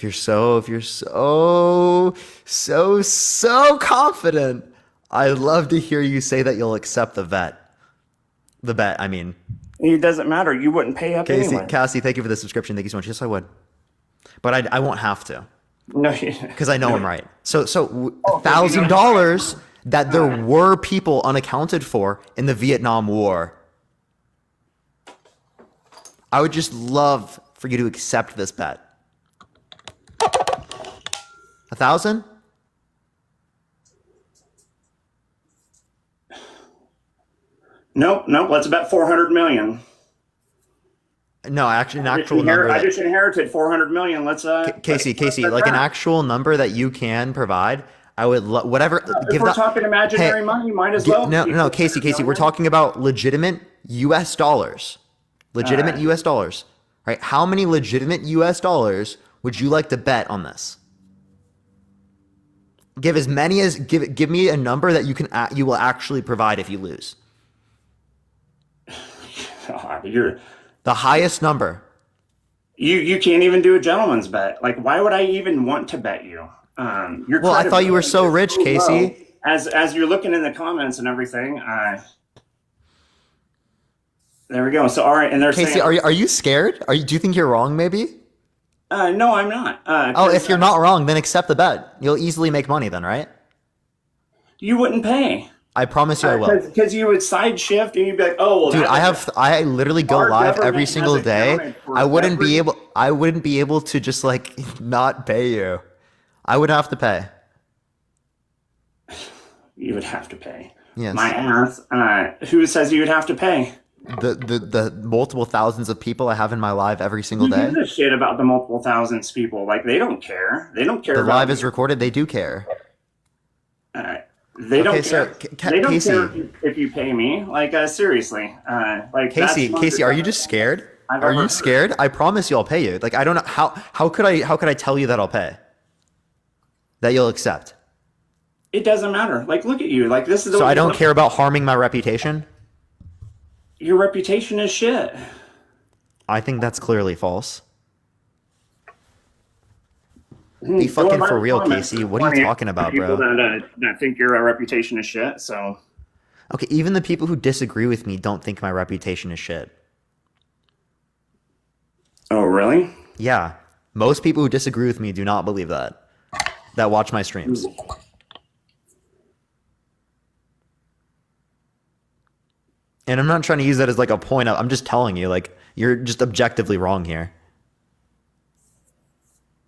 If you're so confident, I'd love to hear you say that you'll accept the bet. The bet, I mean. It doesn't matter. You wouldn't pay up anyway. Cassie, thank you for the subscription. Thank you so much. Yes, I would. But I won't have to. No, because I know I'm right. So $1,000 that there were people unaccounted for in the Vietnam War. I would just love for you to accept this bet. 1,000? Nope. Let's bet 400 million. No, actually, an actual number. I just inherited 400 million. Let's Casey, like an actual number that you can provide. I would whatever. If we're talking imaginary money, you might as well. No, Casey. We're talking about legitimate U.S. dollars. Legitimate U.S. dollars. Right? How many legitimate U.S. dollars would you like to bet on this? Give as many as give me a number that you will actually provide if you lose. You're the highest number. You can't even do a gentleman's bet. Like, why would I even want to bet you? Well, I thought you were so rich, Casey. As you're looking in the comments and everything, there we go. So, all right, and they're Casey, saying, are you scared? Do you think you're wrong? Maybe. No, I'm not. If you're not wrong, then accept the bet. You'll easily make money then, right? You wouldn't pay. I promise you I will. Because you would side shift and you'd be like, oh, well. Dude, I literally go live every single day. I wouldn't be able to just like not pay you. I would have to pay. You would have to pay. Yes. My ass. Who says you would have to pay? The multiple thousands of people I have in my live every single Who day. gives a shit about the multiple thousands people? Like, they don't care. They don't care. The about live is recorded. They do care. They don't care. They don't Casey, care if you pay me. Like, seriously. Like, Casey, are you just scared? Are you scared? I promise you, I'll pay you. Like, I don't know how could I tell you that I'll pay? That you'll accept? It doesn't matter. Like, look at you. Like, this is the So I don't care about harming my reputation? Your reputation is shit. I think that's clearly false. Be fucking for real, Casey. What are you talking about, people bro? that think your reputation is shit. So Okay, even the people who disagree with me don't think my reputation is shit. Oh, really? Yeah. Most people who disagree with me do not believe that watch my streams. And I'm not trying to use that as like a point out. I'm just telling you, like, you're just objectively wrong here.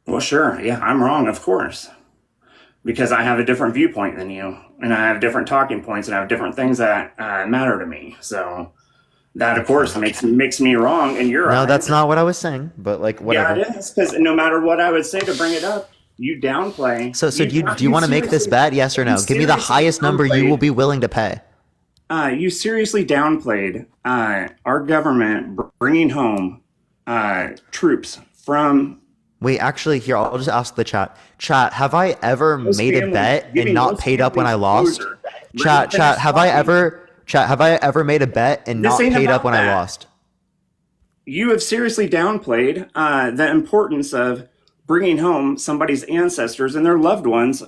Well, sure. Yeah, I'm wrong, of course. Because I have a different viewpoint than you. And I have different talking points and I have different things that matter to me. So that, of course, makes me wrong, and you're No, right. that's not what I was saying, but like, whatever. Yeah, it is, because no matter what I would say to bring it up, you downplay. So do you want to make this bet? Yes or no? Give me the highest number you will be willing to pay. You seriously downplayed our government bringing home troops from. Wait, actually, here, I'll just ask the chat. Chat, have I ever made a bet and not paid up when I lost? Chat, have I ever made a bet and not paid up when I lost? You have seriously downplayed the importance of bringing home somebody's ancestors and their loved ones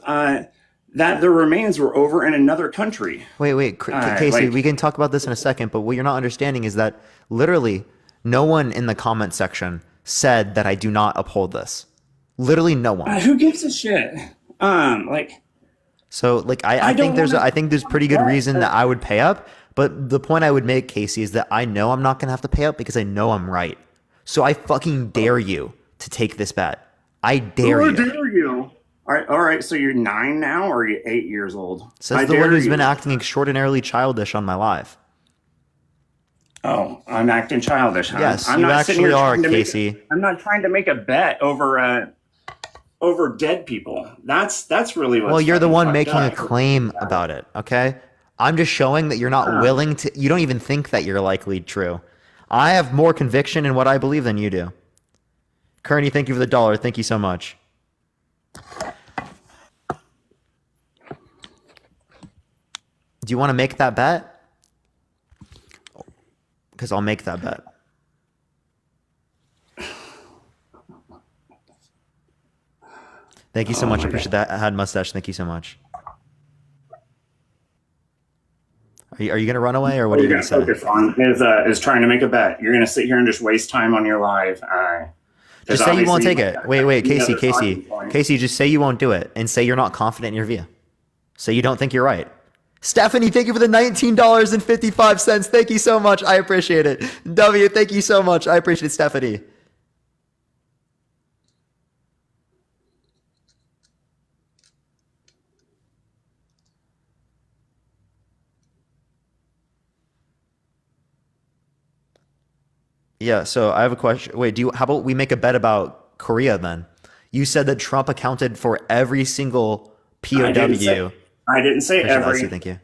that their remains were over in another country. Wait, Casey, we can talk about this in a second, but what you're not understanding is that literally no one in the comment section said that I do not uphold this. Literally no one. Who gives a shit? So like I think there's pretty good reason that I would pay up, but the point I would make, Casey, is that I know I'm not gonna have to pay up because I know I'm right. So I fucking dare you to take this bet. I dare you. Dare you? All right. So you're 9 now, or are you 8 years old? Says the one who's been acting extraordinarily childish on my live. Oh, I'm acting childish, huh? Yes, I'm you not sitting actually here are, trying to make Casey. I'm not trying to make a bet over dead people. That's really what's Well, you're the fucking one fucked making a up. claim about it, okay? I'm just showing that you're not willing to, you don't even think that you're likely true. I have more conviction in what I believe than you do. Kearney, thank you for the $1. Thank you so much. Do you want to make that bet? Because I'll make that bet. Thank you so much. I appreciate that. I had mustache. Thank you so much. Are you going to run away, or what are you going to say? Focus on is trying to make a bet. You're going to sit here and just waste time on your live. Just say you won't take it. Wait, Casey, just say you won't do it and say you're not confident in your view. Say you don't think you're right. Stephanie, thank you for the $19.55. Thank you so much. I appreciate it. W, thank you so much. I appreciate it, Stephanie. Yeah, so I have a question. Wait, how about we make a bet about Korea then? You said that Trump accounted for every single POW. I didn't say every. Thank you.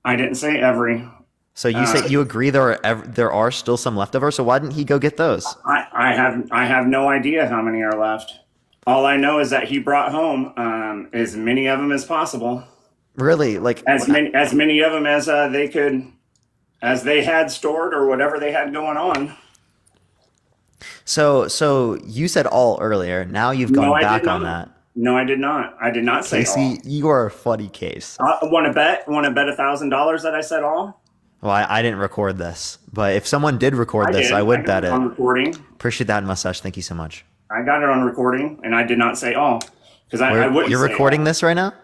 I didn't say every. So you say you agree there are still some left over. So why didn't he go get those? I have no idea how many are left. All I know is that he brought home as many of them as possible. Really, like as many of them as they could, as they had stored or whatever they had going on. So you said all earlier. Now you've gone back on that. No, I did not. I did not say Casey, all. you are a funny case. Want to bet $1,000 that I said all? Well, I didn't record this, but if someone did record this, I would bet it. On recording. Appreciate that, mustache. Thank you so much. I got it on recording, and I did not say all because I wouldn't. You're recording this right now?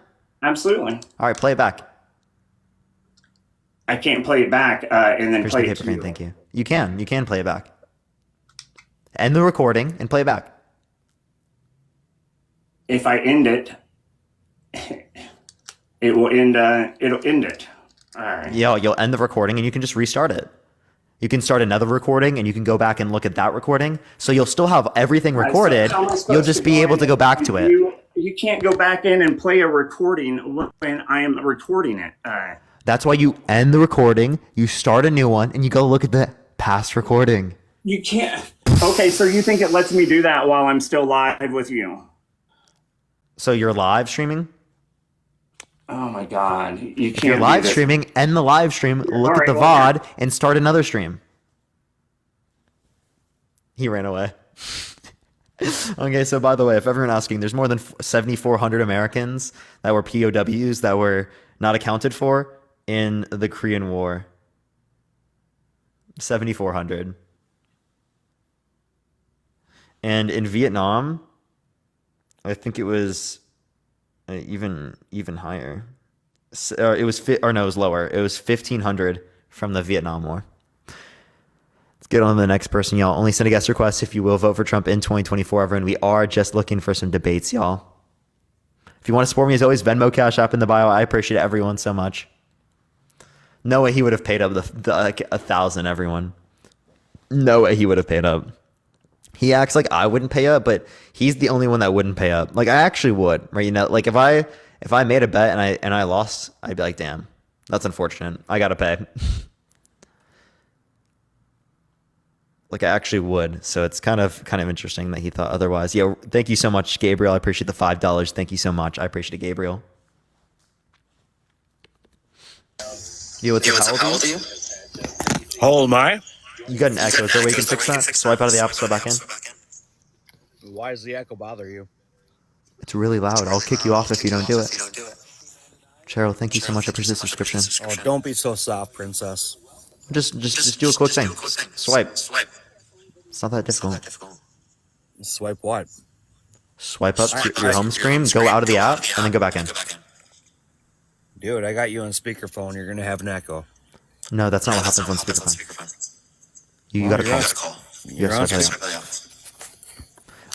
Absolutely. All right, play it back. I can't play it back and then play it to you. Thank you. You can play it back. End the recording and play it back. If I end it, it will end. It'll end it. All right. Yeah, you'll end the recording and you can just restart it. You can start another recording and you can go back and look at that recording. So you'll still have everything recorded. You'll just be able to go back to it. You can't go back in and play a recording when I am recording it. That's why you end the recording, you start a new one, and you go look at the past recording. You can't. Okay, so you think it lets me do that while I'm still live with you? So you're live streaming? Oh my god, you If you're can't live be this. streaming, end the live stream, look at Alright, the well, VOD, and start another stream. He ran away. Okay, so by the way, if everyone asking, there's more than 7,400 Americans that were POWs that were not accounted for in the Korean War. 7,400. And in Vietnam, I think it was even higher. It was lower. It was 1,500 from the Vietnam War. Let's get on to the next person, y'all. Only send a guest request if you will vote for Trump in 2024, everyone. We are just looking for some debates, y'all. If you want to support me, as always, Venmo, Cash App in the bio. I appreciate everyone so much. No way he would have paid up like 1,000, everyone. No way he would have paid up. He acts like I wouldn't pay up, but he's the only one that wouldn't pay up. Like I actually would, right? You know, like if I made a bet and I lost, I'd be like, damn, that's unfortunate. I gotta pay. Like I actually would. So it's kind of interesting that he thought otherwise. Yo, thank you so much, Gabriel. I appreciate the $5. Thank you so much. I appreciate it, Gabriel. Yo, how old are you? How old am I? You got an echo. Is there a way you can fix that? Swipe out of the app, swipe back in. Why does the echo bother you? It's really loud. I'll kick you off if you don't do it. Cheryl, thank you so much. I appreciate the subscription. Oh, don't be so soft, princess. Just do a quick thing. Swipe. It's not that difficult. Swipe what? Swipe up to your home screen, go out of the app, and then go back in. Dude, I got you on speakerphone. You're gonna have an echo. No, that's not what happens on speakerphone. You gotta call. You have to swipe out of the app.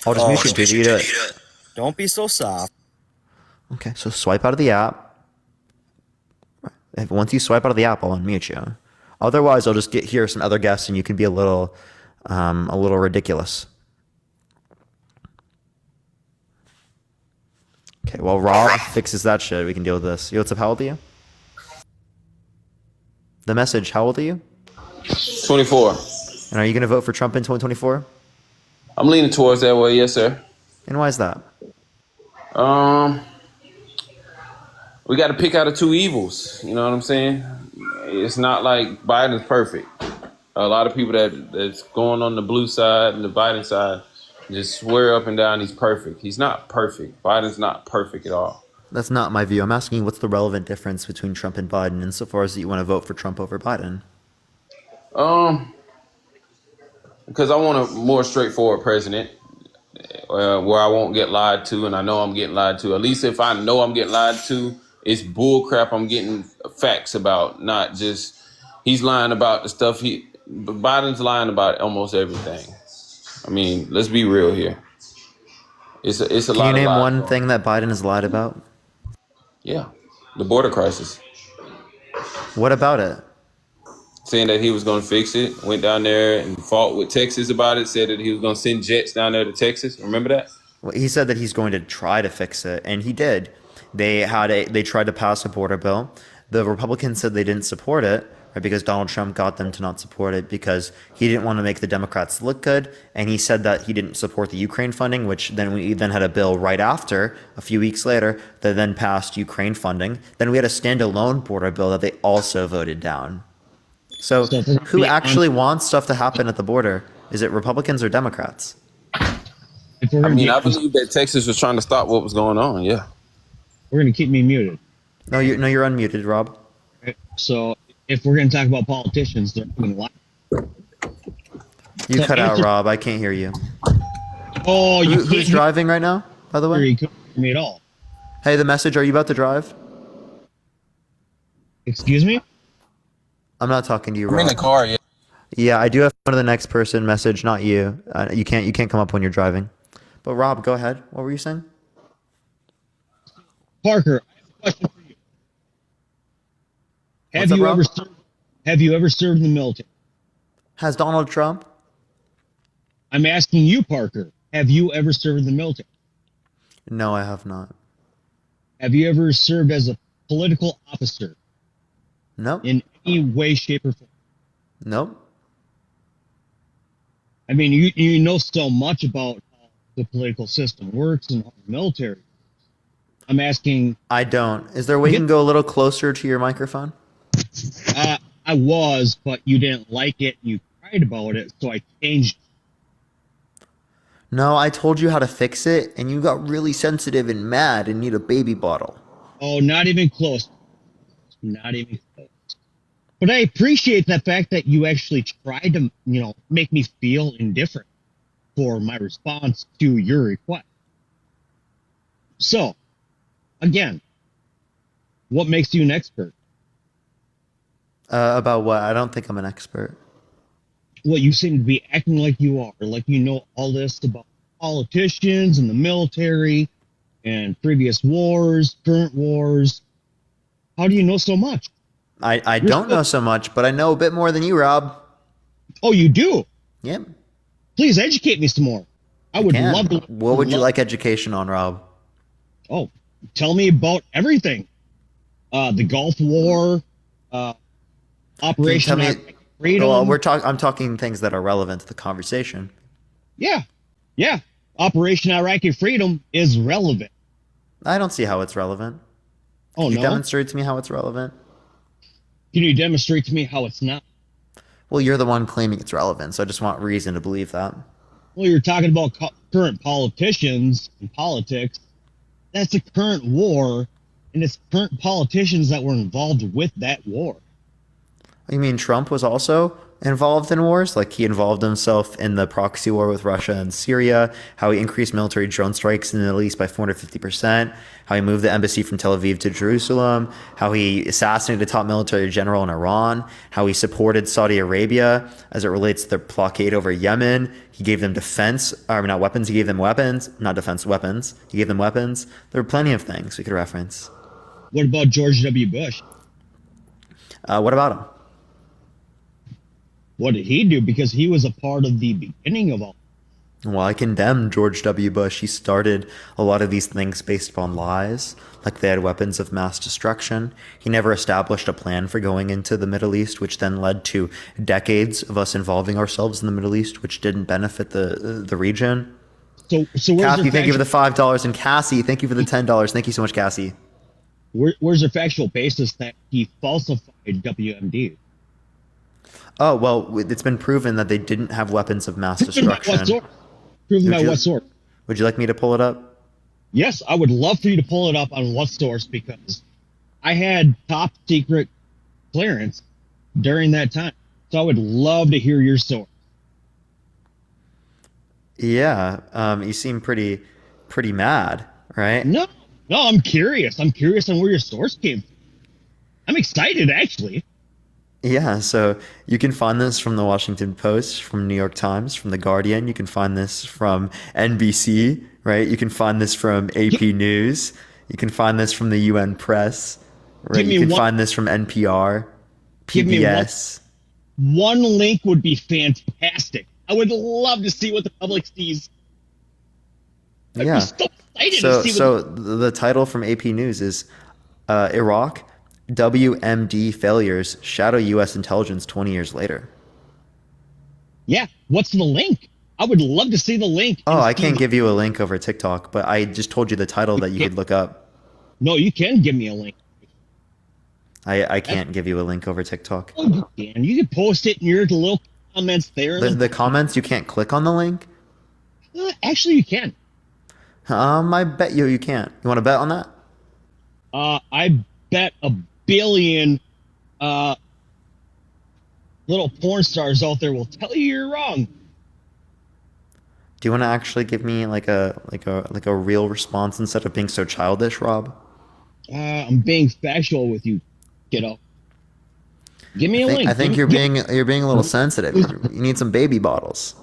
I'll just mute you, dude. You do it. Don't be so soft. Okay, so swipe out of the app. Once you swipe out of the app, I'll unmute you. Otherwise, I'll just get here some other guests, and you can be a little ridiculous. Okay, while Rob fixes that shit, we can deal with this. Yo, what's up? How old are you? The message. How old are you? 24. And are you gonna vote for Trump in 2024? I'm leaning towards that way, yes, sir. And why is that? We got to pick out of two evils. You know what I'm saying? It's not like Biden's perfect. A lot of people that's going on the blue side and the Biden side just swear up and down he's perfect. He's not perfect. Biden's not perfect at all. That's not my view. I'm asking what's the relevant difference between Trump and Biden insofar as that you want to vote for Trump over Biden? Because I want a more straightforward president where I won't get lied to, and I know I'm getting lied to. At least if I know I'm getting lied to, it's bull crap I'm getting facts about, not just he's lying about the stuff Biden's lying about almost everything. I mean, let's be real here. It's a lot of lies. Can you name one thing that Biden has lied about? Yeah, the border crisis. What about it? Saying that he was going to fix it, went down there and fought with Texas about it, said that he was going to send jets down there to Texas. Remember that? Well, he said that he's going to try to fix it, and he did. They tried to pass a border bill. The Republicans said they didn't support it, right, because Donald Trump got them to not support it because he didn't want to make the Democrats look good, and he said that he didn't support the Ukraine funding, which then we then had a bill right after, a few weeks later, that then passed Ukraine funding. Then we had a standalone border bill that they also voted down. So who actually wants stuff to happen at the border? Is it Republicans or Democrats? I believe that Texas was trying to stop what was going on. Yeah. We're going to keep me muted. No, you're unmuted, Rob. So if we're going to talk about politicians, they're going to lie. You cut out, Rob. I can't hear you. Oh, who's driving right now, by the way? You couldn't hear me at all. Hey, the message, are you about to drive? Excuse me? I'm not talking to you, Rob. I'm in the car, yeah. Yeah, I do have one of the next person message, not you. You can't come up when you're driving. But Rob, go ahead. What were you saying? Parker, I have a question for you. Have you ever served in the military? Has Donald Trump? I'm asking you, Parker. Have you ever served in the military? No, I have not. Have you ever served as a political officer? No. In any way, shape, or form? Nope. I mean, you know so much about how the political system works and how the military. I'm asking. I don't. Is there a way you can go a little closer to your microphone? I was, but you didn't like it. You cried about it, so I changed. No, I told you how to fix it, and you got really sensitive and mad and need a baby bottle. Oh, not even close. Not even close. But I appreciate the fact that you actually tried to, make me feel indifferent for my response to your request. So, again, what makes you an expert? About what? I don't think I'm an expert. Well, you seem to be acting like you are, like you know all this about politicians and the military and previous wars, current wars. How do you know so much? I don't know so much, but I know a bit more than you, Rob. Oh, you do? Yep. Please educate me some more. I would love to. What would you like education on, Rob? Oh, tell me about everything. The Gulf War, Operation Iraqi Freedom. Well, I'm talking things that are relevant to the conversation. Yeah. Operation Iraqi Freedom is relevant. I don't see how it's relevant. Oh, Can you no? demonstrate to me how it's relevant? Can you demonstrate to me how it's not? Well, you're the one claiming it's relevant, so I just want reason to believe that. Well, you're talking about current politicians and politics. That's a current war, and it's current politicians that were involved with that war. You mean Trump was also involved in wars? Like he involved himself in the proxy war with Russia and Syria, how he increased military drone strikes in the Middle East by 450%, how he moved the embassy from Tel Aviv to Jerusalem, how he assassinated a top military general in Iran, how he supported Saudi Arabia as it relates to their blockade over Yemen. He gave them not weapons, he gave them weapons, not defense, weapons. He gave them weapons. There were plenty of things we could reference. What about George W. Bush? What about him? What did he do? Because he was a part of the beginning of all. Well, I condemn George W. Bush. He started a lot of these things based upon lies, like they had weapons of mass destruction. He never established a plan for going into the Middle East, which then led to decades of us involving ourselves in the Middle East, which didn't benefit the region. So where's Kathy, thank you for the $5, and Cassie, thank you for the $10. Thank you so much, Cassie. Where's the factual basis that he falsified WMD? Oh, well, it's been proven that they didn't have weapons of mass destruction. Proven by what source? Would you like me to pull it up? Yes, I would love for you to pull it up on what source, because I had top secret clearance during that time. So I would love to hear your source. Yeah, you seem pretty mad, right? No, I'm curious. I'm curious on where your source came from. I'm excited, actually. Yeah, so you can find this from the Washington Post, from New York Times, from The Guardian. You can find this from NBC, right? You can find this from AP News. You can find this from the UN Press, right? You can find this from NPR, PBS. One link would be fantastic. I would love to see what the public sees. I'd be so excited to see So the title from AP News is Iraq, WMD failures shadow U.S. intelligence 20 years later. Yeah, what's the link? I would love to see the link. Oh, I can't give you a link over TikTok, but I just told you the title that you could look up. No, you can give me a link. I can't give you a link over TikTok. Oh, you can. You can post it in your little comments there. The comments, you can't click on the link? Actually, you can. I bet you can't. You want to bet on that? I bet $1 billion little porn stars out there will tell you you're wrong. Do you want to actually give me like a real response instead of being so childish, Rob? I'm being factual with you, kiddo. Give me a link. I think you're being a little sensitive. You need some baby bottles.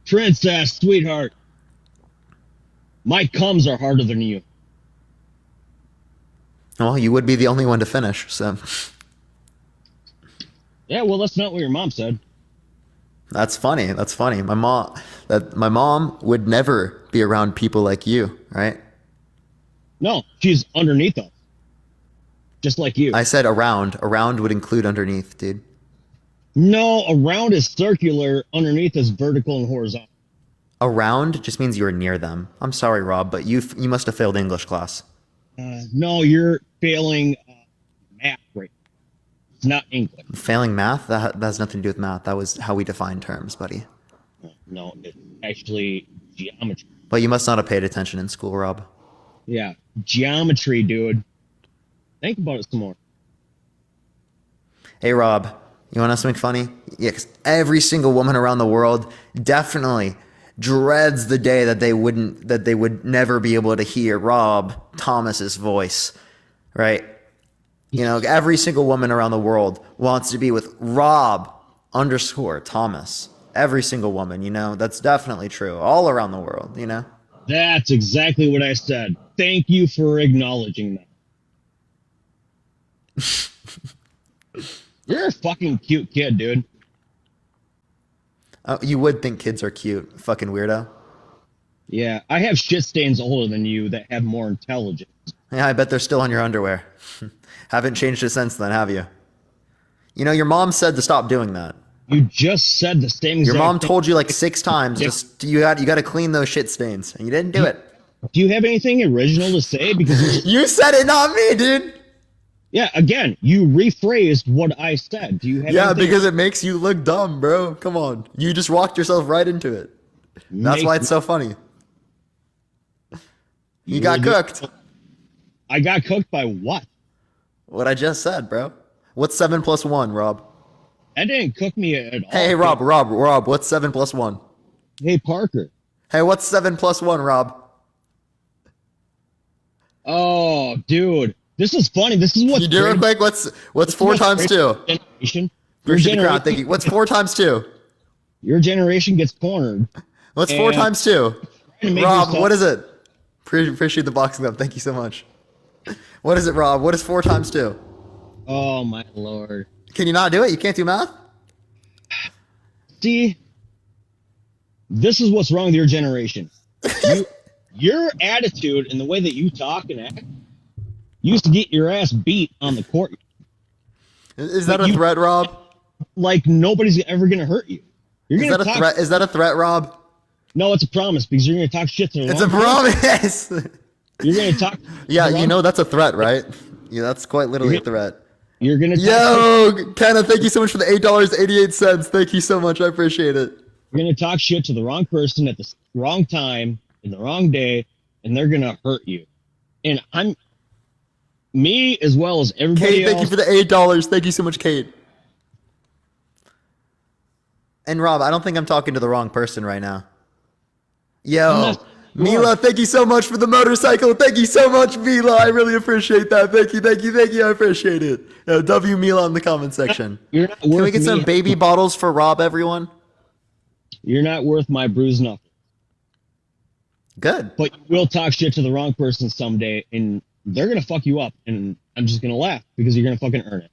Princess, sweetheart. My cums are harder than you. Well, you would be the only one to finish, so. Yeah, well, that's not what your mom said. That's funny. My mom would never be around people like you, right? No, she's underneath us. Just like you. I said around. Around would include underneath, dude. No, around is circular, underneath is vertical and horizontal. Around just means you were near them. I'm sorry, Rob, but you must have failed English class. No, you're failing math right now. It's not English. Failing math? That has nothing to do with math. That was how we define terms, buddy. No, it's actually geometry. But you must not have paid attention in school, Rob. Yeah, geometry, dude. Think about it some more. Hey, Rob, you want to know something funny? Yeah, 'cause every single woman around the world definitely dreads the day that they would never be able to hear Rob Thomas's voice, right? You know, every single woman around the world wants to be with Rob _ Thomas. Every single woman, you know, that's definitely true. All around the world, you know? That's exactly what I said. Thank you for acknowledging that. You're a fucking cute kid, dude. You would think kids are cute, fucking weirdo. Yeah, I have shit stains older than you that have more intelligence. Yeah, I bet they're still on your underwear. Haven't changed it since then, have you? You know, your mom said to stop doing that. You just said the same exact Your mom thing. told you like 6 times, just you got to clean those shit stains, and you didn't do it. Do you have anything original to say? Because you said it, not me, dude. Yeah, again, you rephrased what I said. Do you have Yeah, anything? because it makes you look dumb, bro. Come on. You just walked yourself right into it. That's why it's so funny. You got cooked. I got cooked by what? What I just said, bro. What's 7 plus 1, Rob? That didn't cook me at all. Hey, Rob, what's 7 plus 1? Hey, Parker. Hey, what's 7 plus 1, Rob? Oh, dude. This is funny. This is what you do real quick. What's 4 times 2? Generation. Appreciate the crowd. Thank you. What's 4 times 2? Your generation gets cornered. What's 4 times 2? Rob, what is it? Appreciate the boxing up. Thank you so much. What is it, Rob? What is 4 times 2? Oh, my Lord. Can you not do it? You can't do math? See, this is what's wrong with your generation. Your attitude and the way that you talk and act used to get your ass beat on the court. Is that a threat, Rob? Like nobody's ever going to hurt you. Is that a threat? Is that a threat, Rob? No, it's a promise because you're going to talk shit to the It's a promise. You're going to talk. Yeah, you know that's a threat, right? Yeah, that's quite literally a threat. You're going to Yo, Kenna, thank you so much for the $8.88. Thank you so much. I appreciate it. You're going to talk shit to the wrong person at the wrong time in the wrong day, and they're going to hurt you. And me as well as everybody Kate, thank you for the $8. Thank you so much, Kate. And Rob, I don't think I'm talking to the wrong person right now. Yo, Mila, thank you so much for the motorcycle. Thank you so much, Mila. I really appreciate that. Thank you. I appreciate it. W Mila in the comment section. You're not Can we worth get some baby bottles for Rob, everyone? You're not worth my bruised knuckle. Good. But you will talk shit to the wrong person someday, and they're going to fuck you up, and I'm just going to laugh because you're going to fucking earn it.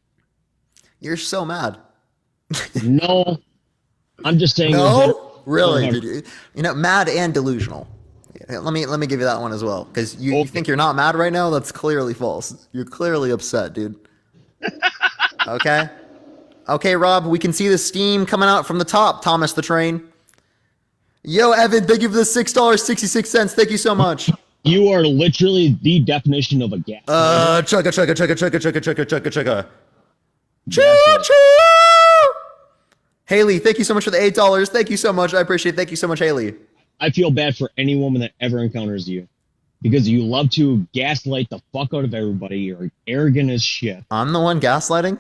You're so mad. No. I'm just saying. No? Really? Dude, you know, mad and delusional. Let me give you that one as well, because you think you're not mad right now. That's clearly false. You're clearly upset, dude. Okay, Rob. We can see the steam coming out from the top. Thomas the Train. Yo, Evan. Thank you for the $6.66. Thank you so much. You are literally the definition of a gas. Chugga. Choo choo. Haley, thank you so much for the $8. Thank you so much. I appreciate it. Thank you so much, Haley. I feel bad for any woman that ever encounters you because you love to gaslight the fuck out of everybody. You're arrogant as shit. I'm the one gaslighting?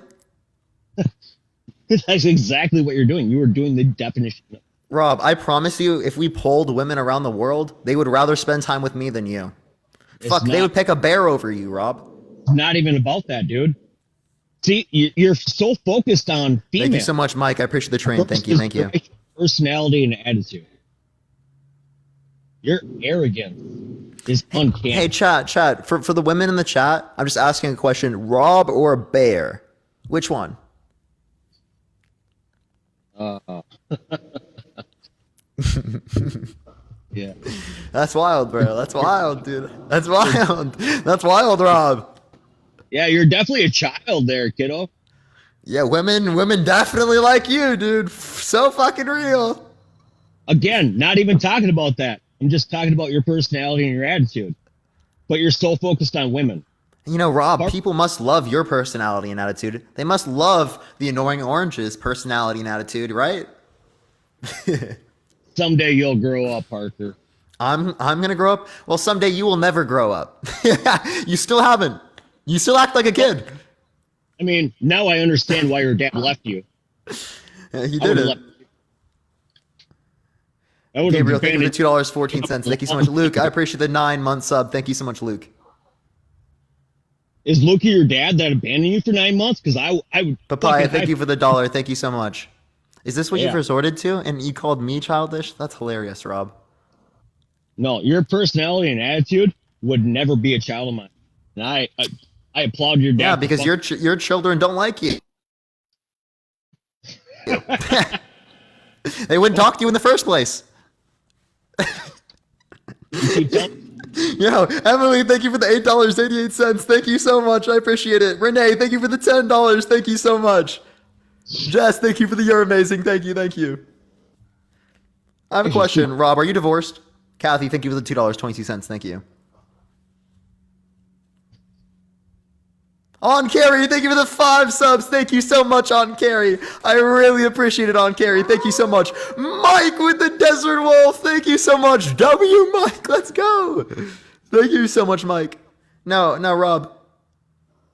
That's exactly what you're doing. You are doing the definition. Rob, I promise you, if we polled women around the world, they would rather spend time with me than you. They would pick a bear over you, Rob. It's not even about that, dude. See, you're so focused on female. Thank you so much, Mike. I appreciate the train. Thank you. Personality and attitude. Your arrogance is uncanny. Hey, chat. For the women in the chat, I'm just asking a question. Rob or bear? Which one? Yeah. That's wild, bro. That's wild, dude. That's wild. That's wild, Rob. Yeah, you're definitely a child there, kiddo. Yeah, women definitely like you, dude. So fucking real. Again, not even talking about that. I'm just talking about your personality and your attitude. But you're so focused on women. You know, Rob, people must love your personality and attitude. They must love the annoying orange's personality and attitude, right? Someday you'll grow up, Parker. I'm gonna grow up. Well, someday you will never grow up. You still haven't. You still act like a kid. I mean, now I understand why your dad left you. He didn't. Gabriel, thank you for the $2.14. Thank you so much, Luke. I appreciate the 9-month sub. Thank you so much, Luke. Is Loki your dad that abandoned you for 9 months? Because I would. Papaya, thank you for the $1. Thank you so much. Is this what Yeah. you've resorted to? And you called me childish? That's hilarious, Rob. No, your personality and attitude would never be a child of mine. And I applaud your dad. Yeah, because your children don't like you. They wouldn't talk to you in the first place. Yo, Emily, thank you for the $8.88. Thank you so much. I appreciate it. Renee, thank you for the $10. Thank you so much. Jess, thank you for the You're Amazing. Thank you. Thank you. I have a question. Rob, are you divorced? Kathy, thank you for the $2.22. Thank you. On Carrie, thank you for the 5 subs. Thank you so much, On Carrie. I really appreciate it, On Carrie. Thank you so much. Mike with the Desert Wolf. Thank you so much. W Mike, let's go. Thank you so much, Mike. Now, Rob,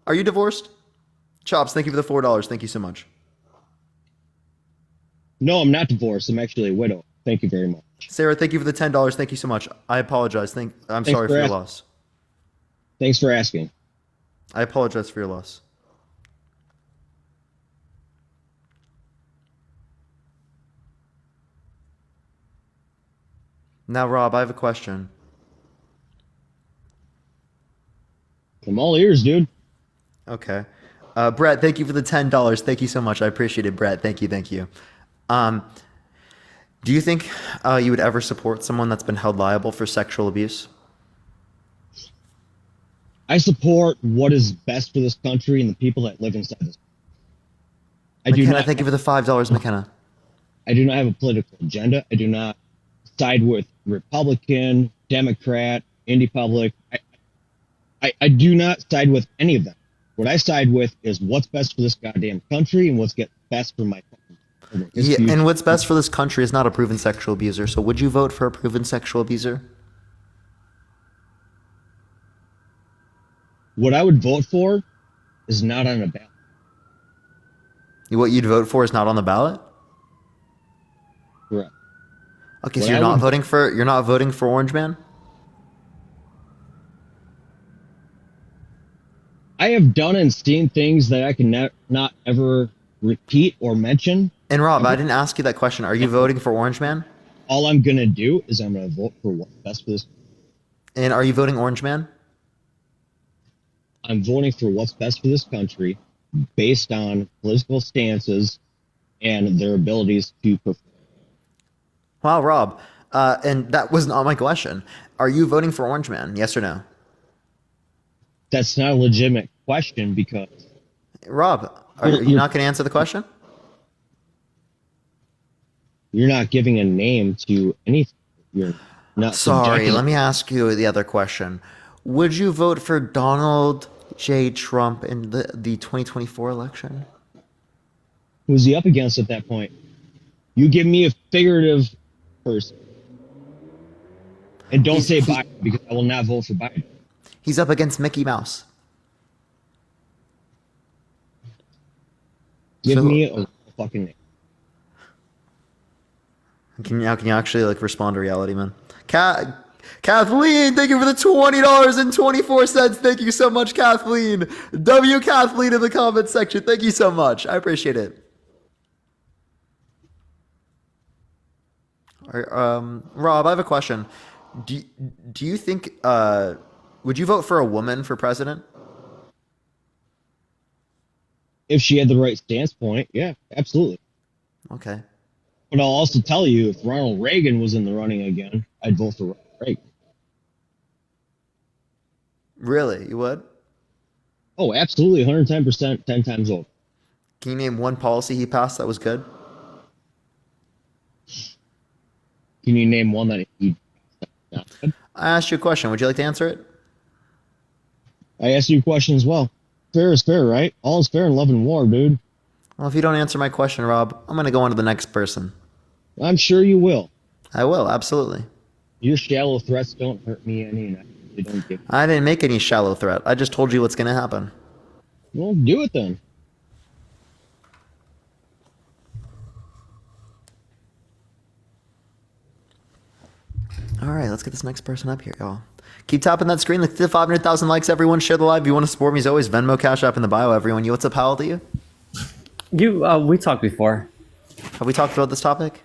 are you divorced? Chops, thank you for the $4. Thank you so much. No, I'm not divorced. I'm actually a widow. Thank you very much. Sarah, thank you for the $10. Thank you so much. I apologize. I'm sorry for your loss. Thanks for asking. I apologize for your loss. Now, Rob, I have a question. I'm all ears, dude. Okay. Brett, thank you for the $10. Thank you so much. I appreciate it, Brett. Thank you. Thank you. Do you think you would ever support someone that's been held liable for sexual abuse? I support what is best for this country and the people that live inside this. McKenna, thank you for the $5, McKenna. I do not have a political agenda. I do not side with Republican, Democrat, Indie Public. I do not side with any of them. What I side with is what's best for this goddamn country and what's best for my country. Yeah, and what's best for this country is not a proven sexual abuser. So would you vote for a proven sexual abuser? What I would vote for is not on a ballot. What you'd vote for is not on the ballot? Correct. Okay, so you're not voting for Orange Man? I have done and seen things that I can not ever repeat or mention. And Rob, I didn't ask you that question. Are you voting for Orange Man? All I'm going to do is I'm going to vote for what's best for this. And are you voting Orange Man? I'm voting for what's best for this country based on political stances and their abilities to perform. Wow, Rob. And that was not my question. Are you voting for Orange Man? Yes or no? That's not a legitimate question because... Rob, are you not going to answer the question? You're not giving a name to anything. You're not. Sorry, let me ask you the other question. Would you vote for Donald J. Trump in the 2024 election? Who's he up against at that point? You give me a figurative person. And don't say Biden because I will not vote for Biden. He's up against Mickey Mouse. Give me a fucking name. Can you actually respond to reality, man? Kathleen, thank you for the $20.24. Thank you so much, Kathleen. W Kathleen in the comment section. Thank you so much. I appreciate it. Rob, I have a question. Do you think would you vote for a woman for president? If she had the right stance point, yeah, absolutely. Okay. But I'll also tell you, if Ronald Reagan was in the running again, I'd vote for Ronald Reagan. Really? You would? Oh, absolutely. 110%, 10 times over. Can you name one policy he passed that was good? Can you name one that he? I asked you a question. Would you like to answer it? I asked you a question as well. Fair is fair, right? All is fair in love and war, dude. Well, if you don't answer my question, Rob, I'm going to go on to the next person. I'm sure you will. I will, absolutely. Your shallow threats don't hurt me any, and they don't give. I didn't make any shallow threat. I just told you what's going to happen. Well, do it then. All right, let's get this next person up here, y'all. Keep tapping that screen. Let's get 500,000 likes, everyone. Share the live. If you want to support me, as always, Venmo, Cash App in the bio, everyone. You, what's up, Howell, to you? We talked before. Have we talked about this topic?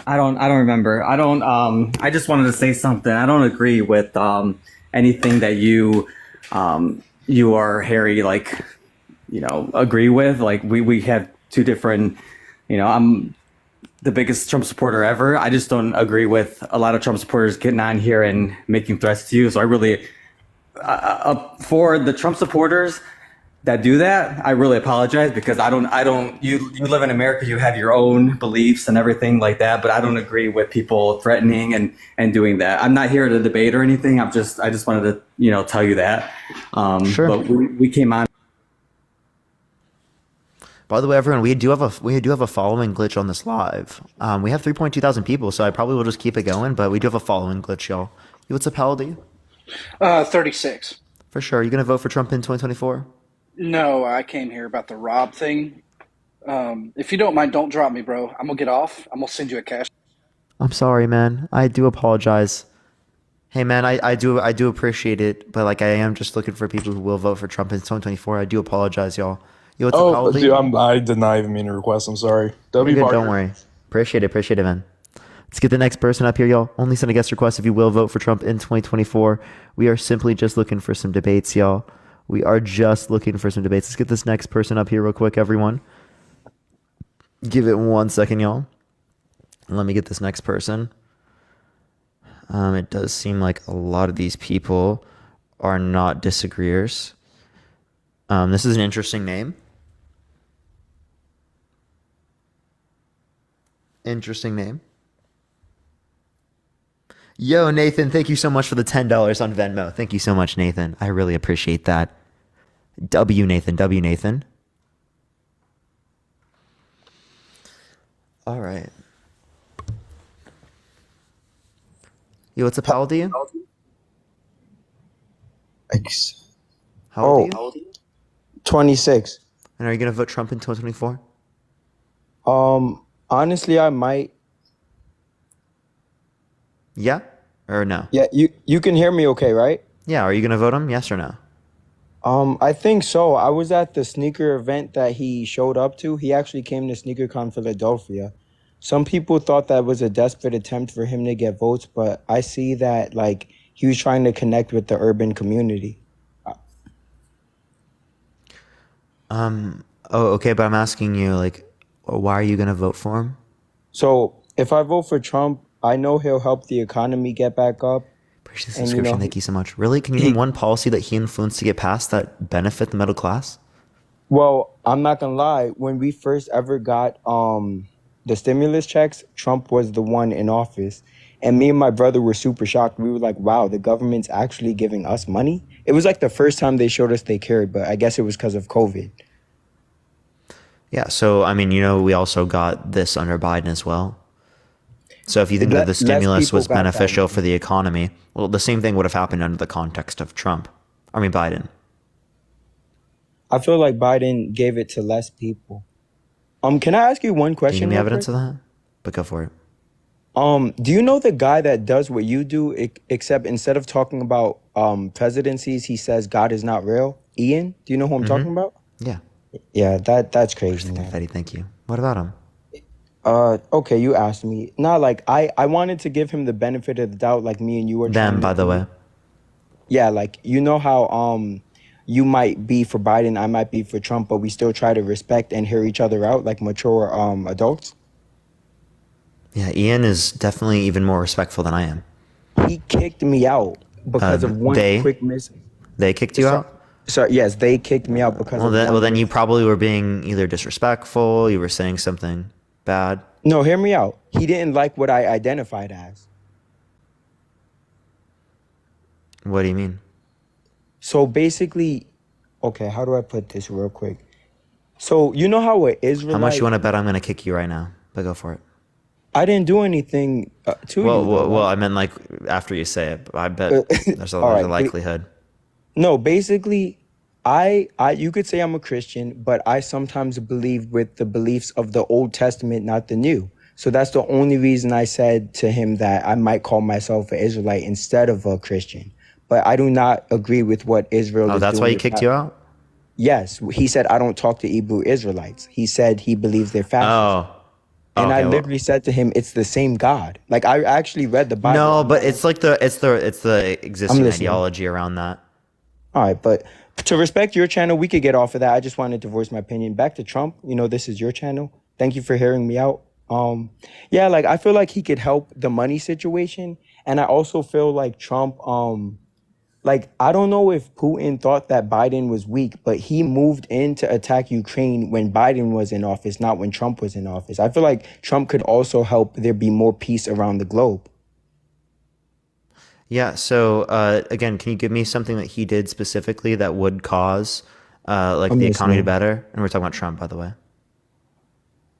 I don't remember. I just wanted to say something. I don't agree with anything that you or Harry agree with. Like we have two different, I'm the biggest Trump supporter ever. I just don't agree with a lot of Trump supporters getting on here and making threats to you. So I really, for the Trump supporters that do that, I really apologize, because you live in America, you have your own beliefs and everything like that, but I don't agree with people threatening and doing that. I'm not here to debate or anything. I just wanted to, tell you that. Sure. But we came on. By the way, everyone, we do have a following glitch on this live. We have 3.2 thousand people, so I probably will just keep it going, but we do have a following glitch, y'all. You, what's up, Howell, to you? 36. For sure. Are you going to vote for Trump in 2024? No, I came here about the Rob thing. If you don't mind, don't drop me, bro. I'm gonna get off. I'm gonna send you a cash. I'm sorry, man. I do apologize. Hey, man, I do appreciate it, but I am just looking for people who will vote for Trump in 2024. I do apologize, y'all. Yo, what's up, Howell, to you? I did not even mean to request. I'm sorry. You're good, don't worry. Appreciate it, man. Let's get the next person up here, y'all. Only send a guest request if you will vote for Trump in 2024. We are simply just looking for some debates, y'all. We are just looking for some debates. Let's get this next person up here real quick, everyone. Give it 1 second, y'all. Let me get this next person. It does seem like a lot of these people are not disagreeers. This is an interesting name. Interesting name. Yo, Nathan, thank you so much for the $10 on Venmo. Thank you so much, Nathan. I really appreciate that. W Nathan. All right. Yo, what's up, Howell, to you? How old are you? 26. And are you going to vote Trump in 2024? Honestly, I might. Yeah or no? Yeah, you can hear me okay, right? Yeah, are you going to vote him? Yes or no? I think so. I was at the sneaker event that he showed up to. He actually came to SneakerCon Philadelphia. Some people thought that was a desperate attempt for him to get votes, but I see that he was trying to connect with the urban community. Oh, okay, but I'm asking you, why are you going to vote for him? So if I vote for Trump, I know he'll help the economy get back up. Appreciate the subscription. Thank you so much. Really? Can you name one policy that he influenced to get passed that benefit the middle class? Well, I'm not gonna lie. When we first ever got the stimulus checks, Trump was the one in office. And me and my brother were super shocked. We were like, wow, the government's actually giving us money? It was the first time they showed us they cared, but I guess it was because of COVID. Yeah, so, we also got this under Biden as well. So if you think that the stimulus was beneficial for the economy, well, the same thing would have happened under the context of Biden. I feel like Biden gave it to less people. Can I ask you one question? Can you give me evidence of that? But go for it. Do you know the guy that does what you do, except instead of talking about presidencies, he says God is not real? Ian, do you know who I'm talking about? Yeah. Yeah, that's crazy, man. Confetti, thank you. What about him? Okay, you asked me. No, I wanted to give him the benefit of the doubt, like me and you were. Them, by the way. Yeah, how you might be for Biden, I might be for Trump, but we still try to respect and hear each other out like mature adults. Yeah, Ian is definitely even more respectful than I am. He kicked me out because of one quick miss. They kicked you out? Sorry, yes, they kicked me out because then you probably were being either disrespectful, you were saying something bad. No, hear me out. He didn't like what I identified as. What do you mean? So basically, okay, how do I put this real quick? So you know how an Israelite? How much you want to bet I'm going to kick you right now? But go for it. I didn't do anything to you. Well, I meant like after you say it. I bet there's a All right, likelihood. No, basically, I you could say I'm a Christian, but I sometimes believe with the beliefs of the Old Testament, not the New. So that's the only reason I said to him that I might call myself an Israelite instead of a Christian. But I do not agree with what Israel is doing. Oh, that's why he kicked you out? Yes. He said, I don't talk to Hebrew Israelites. He said he believes they're fascists. Oh. And Okay, I literally said to him, it's the same God. Like, I actually read the Bible. No, but it's like the existing listening. ideology around that. All right, but to respect your channel, we could get off of that. I just wanted to voice my opinion. Back to Trump, this is your channel. Thank you for hearing me out. Yeah, like I feel like he could help the money situation. And I also feel like Trump, like I don't know if Putin thought that Biden was weak, but he moved in to attack Ukraine when Biden was in office, not when Trump was in office. I feel like Trump could also help there be more peace around the globe. Yeah. So again, can you give me something that he did specifically that would cause like I'm the economy to listening. better? And we're talking about Trump, by the way.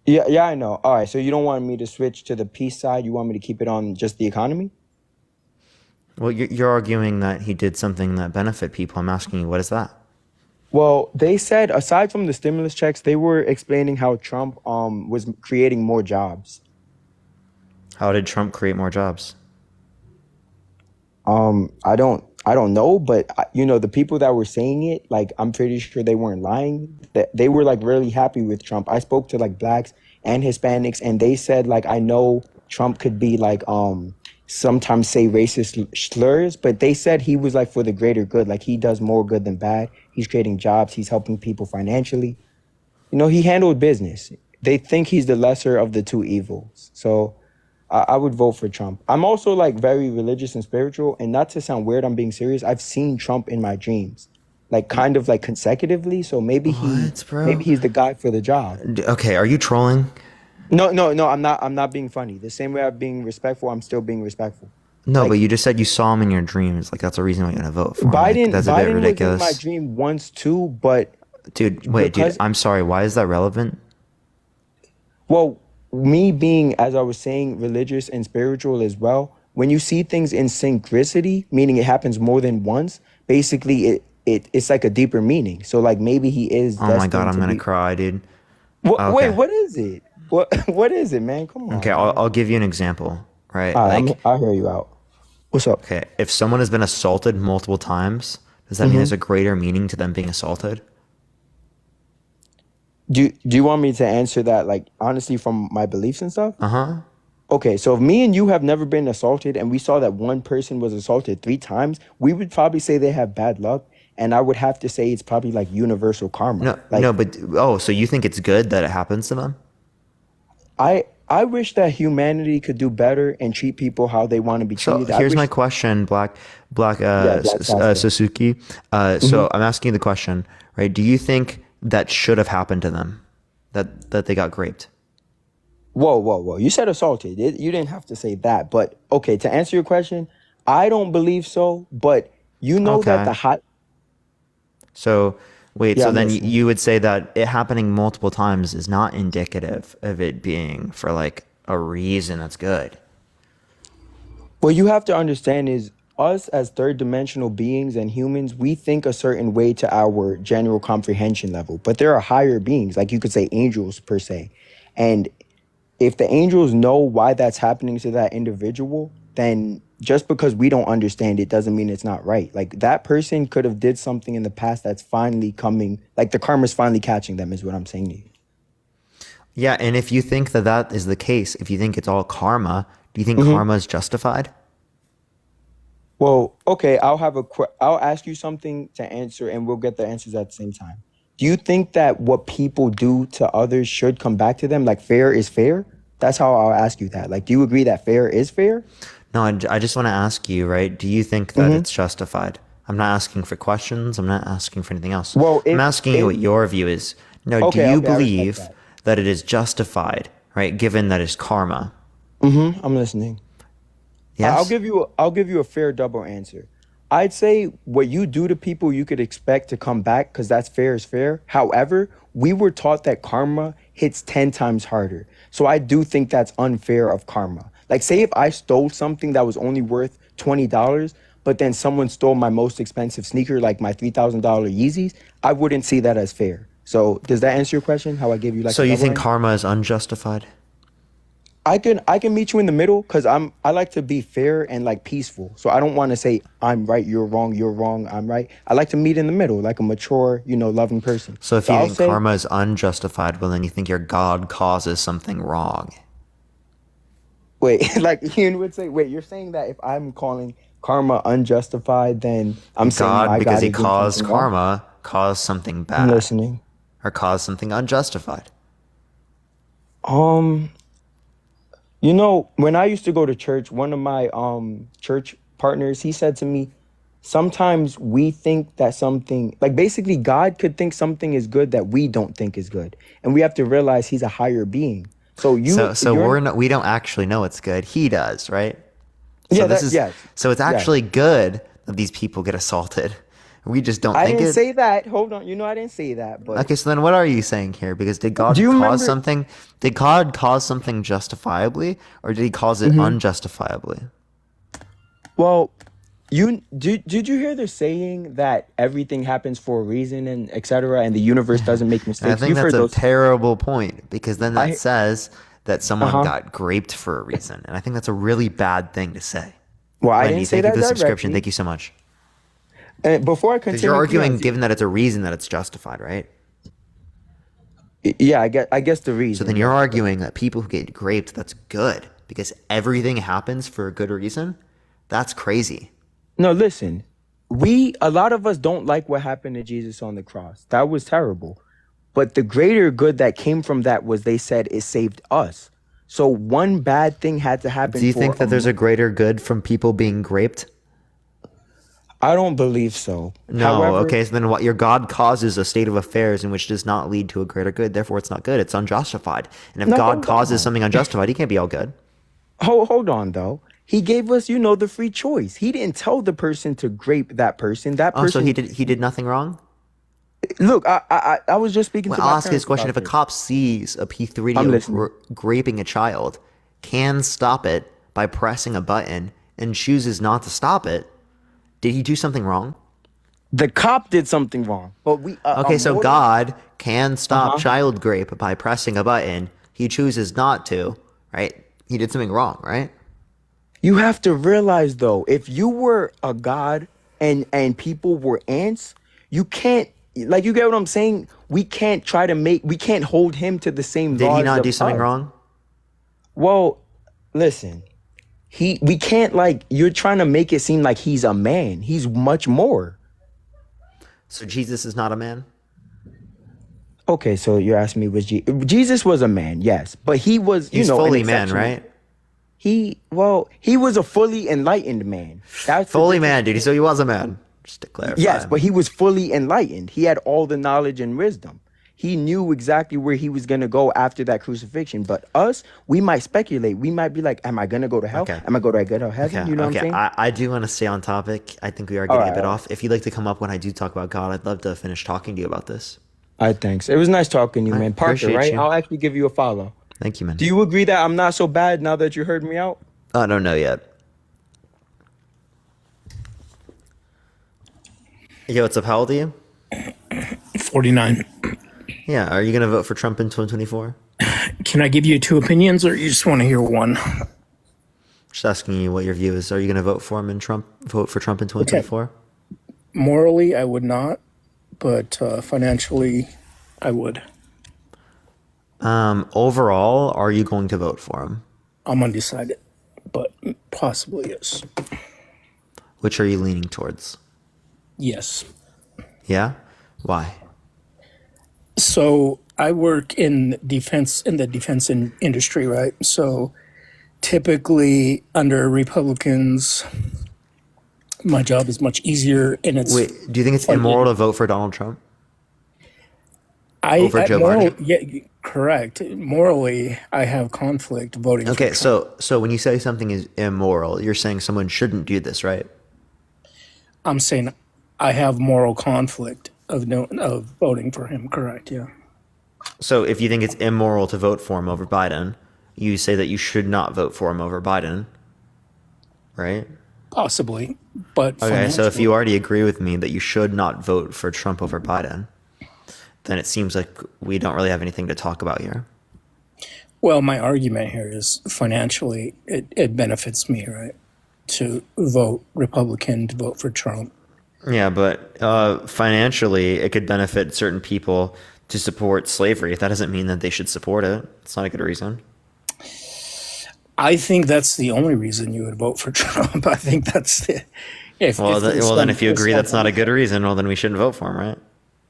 Yeah, I know. All right, so you don't want me to switch to the peace side. You want me to keep it on just the economy? Well, you're arguing that he did something that benefit people. I'm asking you, what is that? Well, they said aside from the stimulus checks, they were explaining how Trump was creating more jobs. How did Trump create more jobs? I don't know, but the people that were saying it, like I'm pretty sure they weren't lying. That they were like really happy with Trump. I spoke to like blacks and Hispanics, and they said like I know Trump could be like sometimes say racist slurs, but they said he was like for the greater good. Like he does more good than bad. He's creating jobs. He's helping people financially. He handled business. They think he's the lesser of the two evils. So I would vote for Trump. I'm also like very religious and spiritual, and not to sound weird, I'm being serious. I've seen Trump in my dreams, like kind of like consecutively. So maybe he's the guy for the job. Okay, are you trolling? No, I'm not being funny. The same way I'm being respectful, I'm still being respectful. No, but you just said you saw him in your dreams. Like that's a reason why you're gonna vote for him. Biden, Like, that's a bit Biden ridiculous. was in my dream once too, but Dude, wait, because- I'm sorry. Why is that relevant? well, me being, as I was saying, religious and spiritual as well, when you see things in synchronicity, meaning it happens more than once, basically it's like a deeper meaning. So like maybe he is. Oh my god, destined I'm to gonna be- cry, dude. Wait, Okay. what is it? What is it, man? Come on. Okay, I'll give you an example. Right, All right, like I'll hear you out. What's up? okay, if someone has been assaulted multiple times, does that mean there's a greater meaning to them being assaulted? Do you want me to answer that like honestly from my beliefs and stuff? Uh-huh. Okay, so if me and you have never been assaulted and we saw that one person was assaulted 3 times, we would probably say they have bad luck, and I would have to say it's probably like universal karma. So you think it's good that it happens to them? I wish that humanity could do better and treat people how they want to be So treated. here's my question, Black Sasuke. Suzuki. So I'm asking you the question, right? Do you think that should have happened to them, that they got raped? Whoa. You said assaulted. You didn't have to say that. But okay, to answer your question, I don't believe so. But you know that Okay. the hot. So wait, Yeah, so I'm then listening. you would say that it happening multiple times is not indicative of it being for like a reason that's good. What you have to understand is us as third dimensional beings and humans, we think a certain way to our general comprehension level. But there are higher beings, like you could say angels per se. And if the angels know why that's happening to that individual, then just because we don't understand it doesn't mean it's not right. Like that person could have did something in the past that's finally coming, like the karma's finally catching them is what I'm saying to you. Yeah, and if you think that that is the case, if you think it's all karma, do you think karma is justified? Well, okay, I'll ask you something to answer and we'll get the answers at the same time. Do you think that what people do to others should come back to them? Like fair is fair? That's how I'll ask you that. Like, do you agree that fair is fair? No, I just want to ask you, right? Do you think that it's justified? I'm not asking for questions. I'm not asking for anything else. Well, I'm asking you what your view is. No, do Okay, you okay, I respect believe that it is justified, right? Given that it's karma. I'm listening. Yes. I'll give you a fair double answer. I'd say what you do to people, you could expect to come back because that's fair is fair. However, we were taught that karma hits 10 times harder. So I do think that's unfair of karma. Like, say if I stole something that was only worth $20, but then someone stole my most expensive sneaker, like my $3,000 Yeezys, I wouldn't see that as fair. So does that answer your question? How I gave you like? So a you double think answer? karma is unjustified? I can meet you in the middle because I like to be fair and like peaceful. So I don't want to say I'm right, you're wrong, I'm right. I like to meet in the middle, like a mature, loving person. So if you I'll think say, karma is unjustified, well, then you think your God causes something wrong. wait, like Ian would say, wait, you're saying that if I'm calling karma unjustified, then I'm saying God, my because God he is doing caused something wrong? karma, caused something I'm bad, listening. or caused something unjustified. When I used to go to church, one of my church partners, he said to me, sometimes we think that something, like basically God could think something is good that we don't think is good. And we have to realize he's a higher being. So We don't actually know it's good. He does, right? Yeah, yes. So it's actually good that these people get assaulted. We just don't I think didn't it. say that. Hold on. I didn't say that. But Okay, so then what are you saying here? Because did God cause something? Did God cause something justifiably, or did he cause it unjustifiably? Well, did you hear the saying that everything happens for a reason and etc. and the universe doesn't make mistakes? And I think You've that's heard a those. terrible point, because then that says that someone Uh-huh. got graped for a reason, and I think that's a really bad thing to say. Well, I Wendy, didn't say thank that you for the subscription. directly. Thank you so much. And before I Because continue, you're arguing, Keon, given that it's a reason, that it's justified, right? yeah, I guess the reason. So then you're arguing that people who get graped, that's good, because everything happens for a good reason? That's crazy. No, listen. A lot of us don't like what happened to Jesus on the cross. That was terrible. But the greater good that came from that was they said it saved us. So one bad thing had to happen. Do you think that there's a greater good from people being graped? I don't believe so. No, However, okay, so then what? Your God causes a state of affairs in which does not lead to a greater good, therefore it's not good, it's unjustified. And if No, God hold causes on. something unjustified, he can't be all good. Hold on, though. He gave us, the free choice. He didn't tell the person to grape that person. That Oh, person. so he did nothing wrong? Look, I was just speaking Well, to I'll my ask you this parents question. about If a this. cop sees a P3 I'm listening. graping a child, can stop it by pressing a button, and chooses not to stop it, did he do something wrong? The cop did something wrong. But Okay, so God can stop Uh-huh. child grape by pressing a button. He chooses not to, right? He did something wrong, right? You have to realize, though, if you were a god and people were ants, you can't, like, you get what I'm saying? We can't hold him to the same Did laws he not of do something us. wrong? Well, listen, we can't, like, you're trying to make it seem like he's a man. He's much more. So Jesus is not a man? Okay, so you're asking me, Jesus was a man, yes, but he was, He's an fully man, exceptional- right? He was a fully enlightened man. That's the Fully difference. man, dude. So he was a man. Just to clarify. Yes, but he was fully enlightened. He had all the knowledge and wisdom. He knew exactly where he was going to go after that crucifixion. But us, we might speculate. We might be like, am I going to go to hell? Okay. Am I going to go to heaven? Okay, You know okay. what I'm saying? I do want to stay on topic. I think we are All getting right, a bit all off. If you'd like to come up when I do talk about God, I'd love to finish talking to you about this. All right, thanks. It was nice talking to you, I man. Parker, appreciate right? you. I'll actually give you a follow. Thank you, man. Do you agree that I'm not so bad now that you heard me out? I don't know yet. Yo, what's up? How old are you? 49. Yeah, are you going to vote for Trump in 2024? Can I give you two opinions, or you just want to hear one? Just asking you what your view is. Are you going to vote for him in vote for Trump in 2024? Morally, I would not, but financially, I would. Overall, are you going to vote for him? I'm undecided, but possibly yes. Which are you leaning towards? Yes. Yeah? Why? So I work in the defense industry, right? So typically under Republicans, my job is much easier, and it's Wait, do you think it's immoral to vote for Donald Trump? over Joe Biden? Yeah, correct. Morally, I have conflict voting. Okay, for Trump. so when you say something is immoral, you're saying someone shouldn't do this, right? I'm saying I have moral conflict of voting for him. Correct. Yeah. So if you think it's immoral to vote for him over Biden, you say that you should not vote for him over Biden, right? Possibly, but Okay, so if you already agree with me that you should not vote for Trump over Biden, then it seems like we don't really have anything to talk about here. well, my argument here is financially, it benefits me, right, to vote Republican, to vote for Trump. Yeah, but financially, it could benefit certain people to support slavery. That doesn't mean that they should support it. It's not a good reason. I think that's the only reason you would vote for Trump. I think that's the. Then if you agree that's not a good reason, well, then we shouldn't vote for him, right?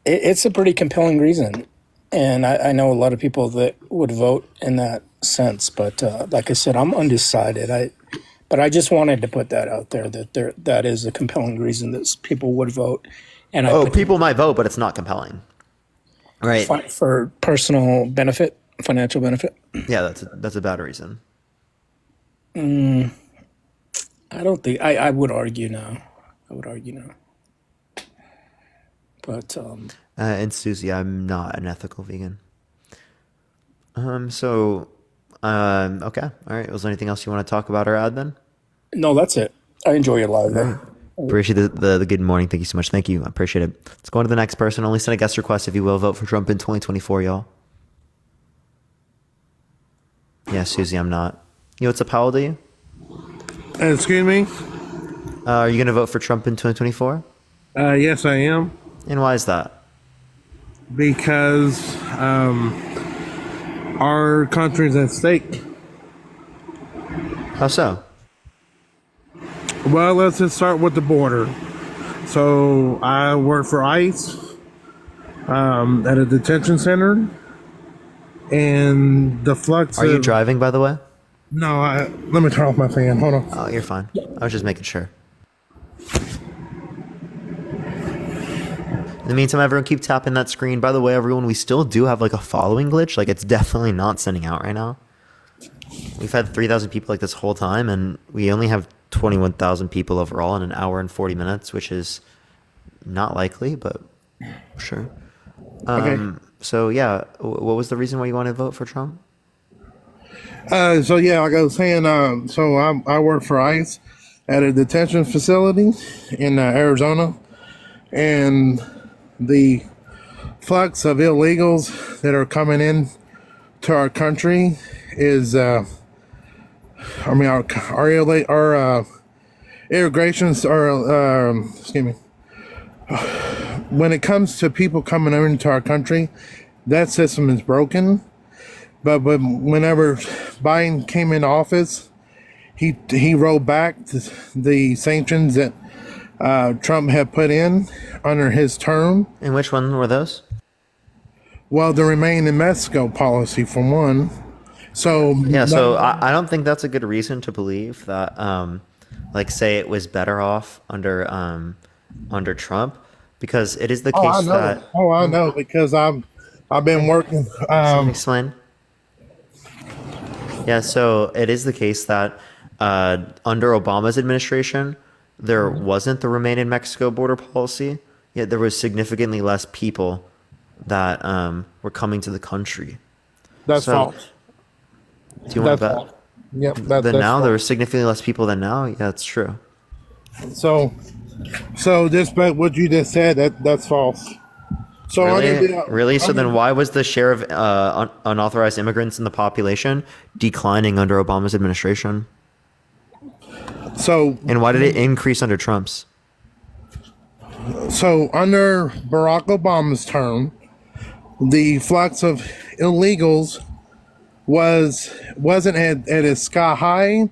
It's a pretty compelling reason, and I know a lot of people that would vote in that sense. But like I said, I'm undecided. But I just wanted to put that out there that is a compelling reason that people would vote. And people might vote, but it's not compelling, right? For personal benefit, financial benefit. Yeah, that's a bad reason. I don't think I would argue no. But and Susie, I'm not an ethical vegan. Okay, all right. Was there anything else you want to talk about or add then? no, that's it. I enjoy your live. Right. Appreciate the good morning. Thank you so much. Thank you. I appreciate it. Let's go on to the next person. Only send a guest request if you will vote for Trump in 2024, y'all. Yeah, Susie, I'm not. What's up? How old are you? Excuse me? Are you going to vote for Trump in 2024? Yes, I am. And why is that? Because our country's at stake. How so? Well, let's just start with the border. So I work for ICE at a detention center. And the flux Are you driving, by the way? No, let me turn off my fan. Hold on. Oh, you're fine. I was just making sure. In the meantime, everyone keep tapping that screen. By the way, everyone, we still do have like a following glitch. Like it's definitely not sending out right now. We've had 3,000 people like this whole time, and we only have 21,000 people overall in an hour and 40 minutes, which is not likely, but sure. Okay. So yeah, what was the reason why you wanted to vote for Trump? So yeah, like I was saying, I work for ICE at a detention facility in Arizona, and the flux of illegals that are coming in to our country is, our immigrations are, excuse me. When it comes to people coming into our country, that system is broken. But whenever Biden came into office, he rolled back the sanctions that Trump had put in under his term. And which one were those? Well, the Remain in Mexico policy, for one. So yeah, so I don't think that's a good reason to believe that, say it was better off under Trump, because it is the case that. Oh, I know, because I've been working. Explain. Yeah, so it is the case that under Obama's administration, there wasn't the Remain in Mexico border policy, yet there was significantly less people that were coming to the country. That's false. Do you want to bet? False. Yep. Then now there were significantly less people than now. Yeah, that's true. So just bet what you just said. That's false. So really? So then why was the share of unauthorized immigrants in the population declining under Obama's administration? And why did it increase under Trump's? So under Barack Obama's term, the flux of illegals wasn't at a sky high,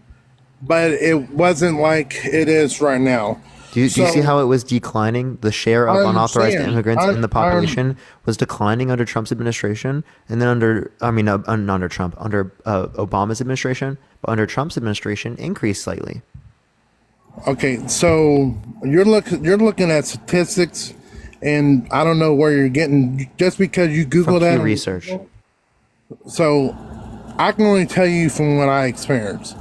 but it wasn't like it is right now. Do you see how it was declining? The share of unauthorized immigrants in the population was declining under Trump's administration, and then under Obama's administration, but under Trump's administration increased slightly. Okay, so you're looking at statistics and I don't know where you're getting just because you Google From that. Pew Research. So I can only tell you from what I experienced.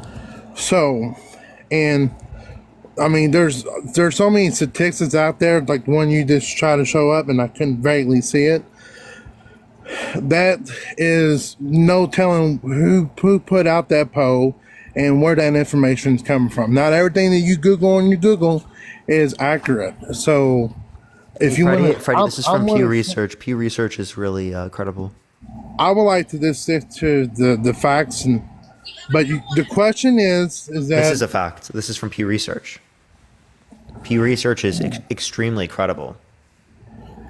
So, and I mean, there's so many statistics out there, like the one you just try to show up, and I couldn't vaguely see it. That is no telling who put out that poll and where that information is coming from. Not everything that you Google on your Google is accurate. So, if you want Freddie, this is from Pew Research. Pew Research is really credible. I would like to just stick to the facts, but the question is that This is a fact. This is from Pew Research. Pew Research is extremely credible.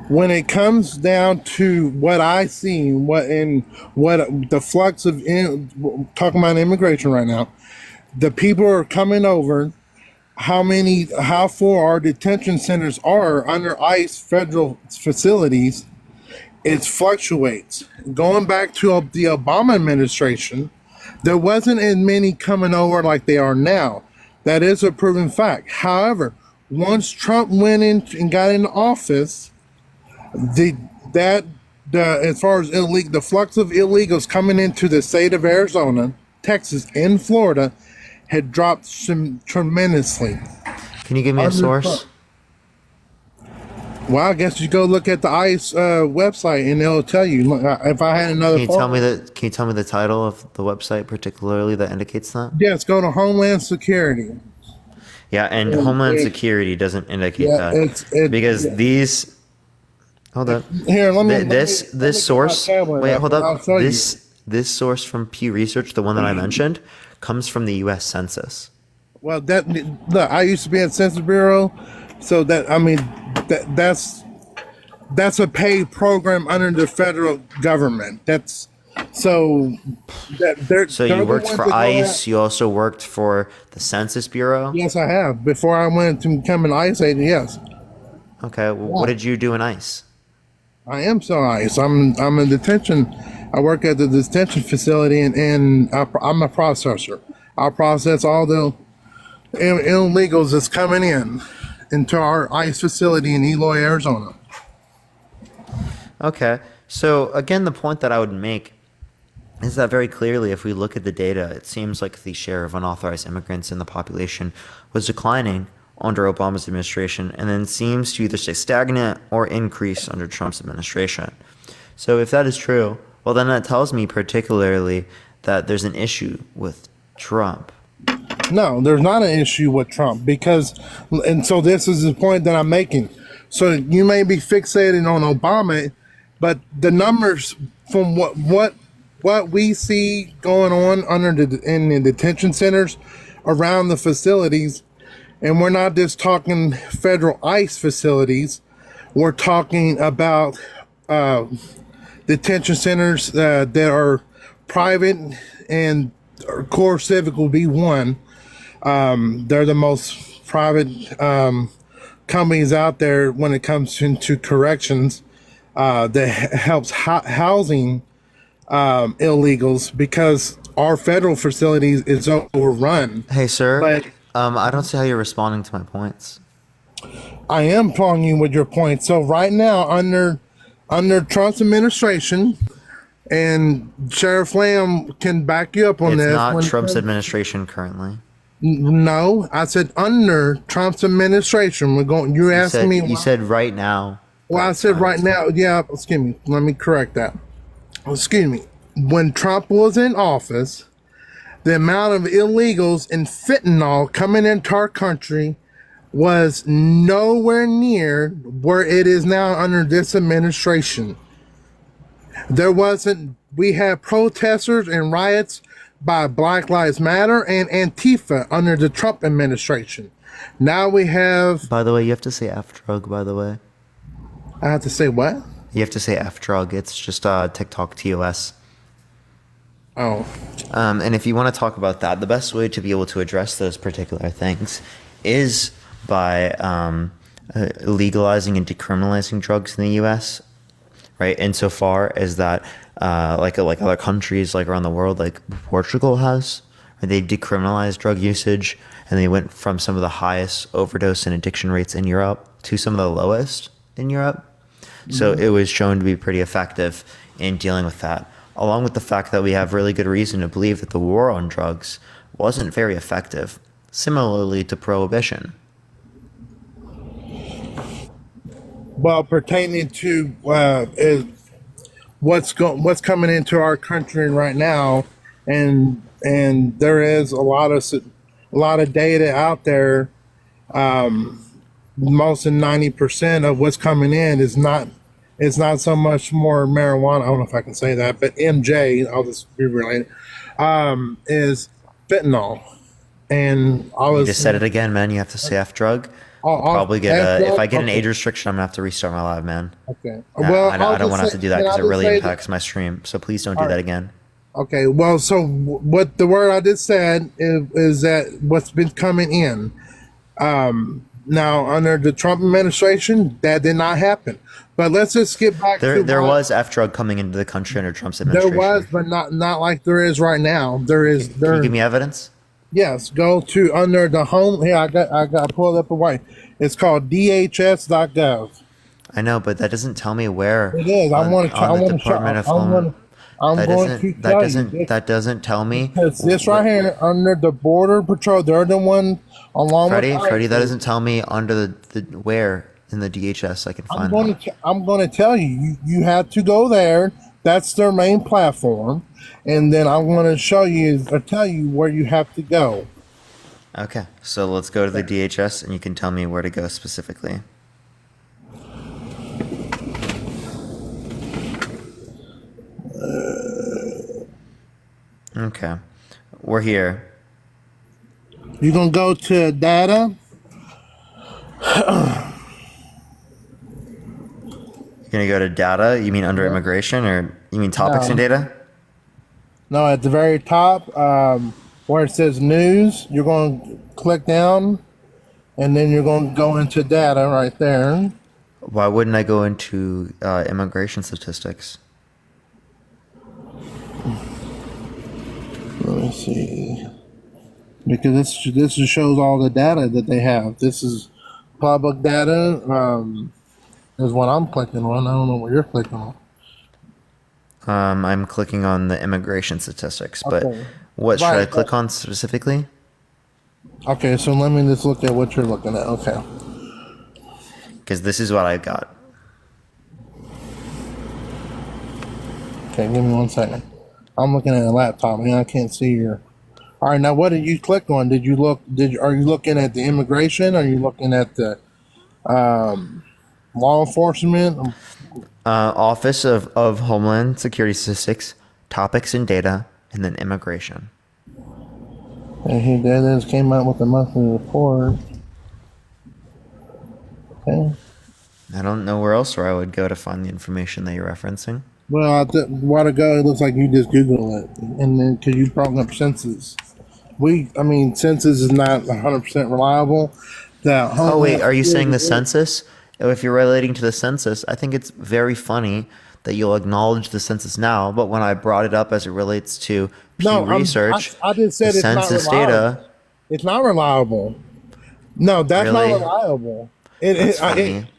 When it comes down to what I see, what the flux of talking about immigration right now, the people are coming over. How full our detention centers are under ICE federal facilities, it fluctuates. Going back to the Obama administration, there wasn't as many coming over like they are now. That is a proven fact. However, once Trump went in and got into office, as far as the flux of illegals coming into the state of Arizona, Texas, and Florida had dropped tremendously. Can you give me a source? Well, I guess you go look at the ICE website and it'll tell you. If I had another, Can you tell me the title of the website particularly that indicates that? Yes, go to Homeland Security. Yeah, and Homeland Security doesn't indicate that because these. Hold on. Here, This source. Wait, hold up. You. This source from Pew Research, the one that I mentioned, comes from the U.S. Census. Well, look, I used to be at Census Bureau, so that's a paid program under the federal government. So you worked for ICE. You also worked for the Census Bureau. Yes, I have. Before I went to become an ICE agent, yes. Okay. Well, what did you do in ICE? I am so ICE. I'm in detention. I work at the detention facility, and I'm a processor. I process all the illegals that's coming into our ICE facility in Eloy, Arizona. Okay. So again, the point that I would make is that very clearly, if we look at the data, it seems like the share of unauthorized immigrants in the population was declining under Obama's administration, and then seems to either stay stagnant or increase under Trump's administration. So if that is true, well, then that tells me particularly that there's an issue with Trump. No, there's not an issue with Trump and so this is the point that I'm making. So you may be fixated on Obama, but the numbers from what we see going on in the detention centers around the facilities, and we're not just talking federal ICE facilities, we're talking about detention centers that are private, and Core Civic will be one. They're the most private companies out there when it comes into corrections that helps housing illegals, because our federal facilities is overrun. Hey, sir. I don't see how you're responding to my points. I am following you with your points. So right now, under Trump's administration, and Sheriff Lamb can back you up on this. It's not Trump's administration currently. No, I said under Trump's administration. You asked me. You said right now. Well, I said right now. Yeah, excuse me. Let me correct that. Excuse me. When Trump was in office, the amount of illegals and fentanyl coming into our country was nowhere near where it is now under this administration. We had protesters and riots by Black Lives Matter and Antifa under the Trump administration. Now we have... By the way, you have to say F-drug, by the way. I have to say what? You have to say F-drug. It's just TikTok TOS. Oh. And if you want to talk about that, the best way to be able to address those particular things is by legalizing and decriminalizing drugs in the U.S., right? Insofar as that, like other countries like around the world, like Portugal has, right? They've decriminalized drug usage, and they went from some of the highest overdose and addiction rates in Europe to some of the lowest in Europe. So it was shown to be pretty effective in dealing with that, along with the fact that we have really good reason to believe that the war on drugs wasn't very effective, similarly to prohibition. Well, pertaining to is what's coming into our country right now, and there is a lot of data out there. Most than 90% of what's coming in is not. It's not so much more marijuana. I don't know if I can say that, but MJ, I'll just be related, is fentanyl, and all You this. just said it again, man. You have to say F drug. Probably get if I get an age restriction, I'm gonna have to restart my live, man. Okay. Well, I I'll don't want to just have to do say- that can I because it just really say impacts my stream. So please don't do that again. Okay, well, so what the word I just said is that what's been coming in. Now, under the Trump administration, that did not happen. But let's just get back to There why- was F drug coming into the country under Trump's There administration. was, but not like there is right now. There is. Can you give me evidence? Yes, go to under the home. Here, I got pulled up away. It's called DHS.gov. I know, but that doesn't tell me where. It is. I want to. I on the want to. Department of I'm Home. going. I'm That going doesn't. to That tell doesn't. you. That doesn't tell me. Because this right here under the Border Patrol, they're the one along Freddie, with. Freddie, that doesn't tell me under the where in the DHS I can find that. I'm going to tell you. You have to go there. That's their main platform, and then I'm going to show you or tell you where you have to go. Okay, so let's go to the DHS and you can tell me where to go specifically. Okay, we're here. You're going to go to data. You're gonna go to data? You mean under immigration, or you mean topics No. and data? No, at the very top, where it says news, you're going to click down, and then you're going to go into data right there. Why wouldn't I go into immigration statistics? Let me see. Because this just shows all the data that they have. This is public data. Is what I'm clicking on. I don't know what you're clicking on. I'm clicking on the immigration statistics, but Okay. what should I Right, click on specifically? Okay, so let me just look at what you're looking at. Okay. Because this is what I got. Okay, give me 1 second. I'm looking at a laptop and I can't see your. All right, now what did you click on? Are you looking at the immigration? Are you looking at the law enforcement? Office of Homeland Security Statistics, topics and data, and then immigration. And he did this, came out with a monthly report. Okay. I don't know where else I would go to find the information that you're referencing. Well, a while ago, it looks like you just Google it, and then because you brought up census, census is not 100% reliable. Oh wait, are you saying the census? If you're relating to the census, I think it's very funny that you'll acknowledge the census now, but when I brought it up as it relates to Pew Research, I just said the it's not census reliable. data. It's not reliable. No, that's Really? not reliable. That's funny.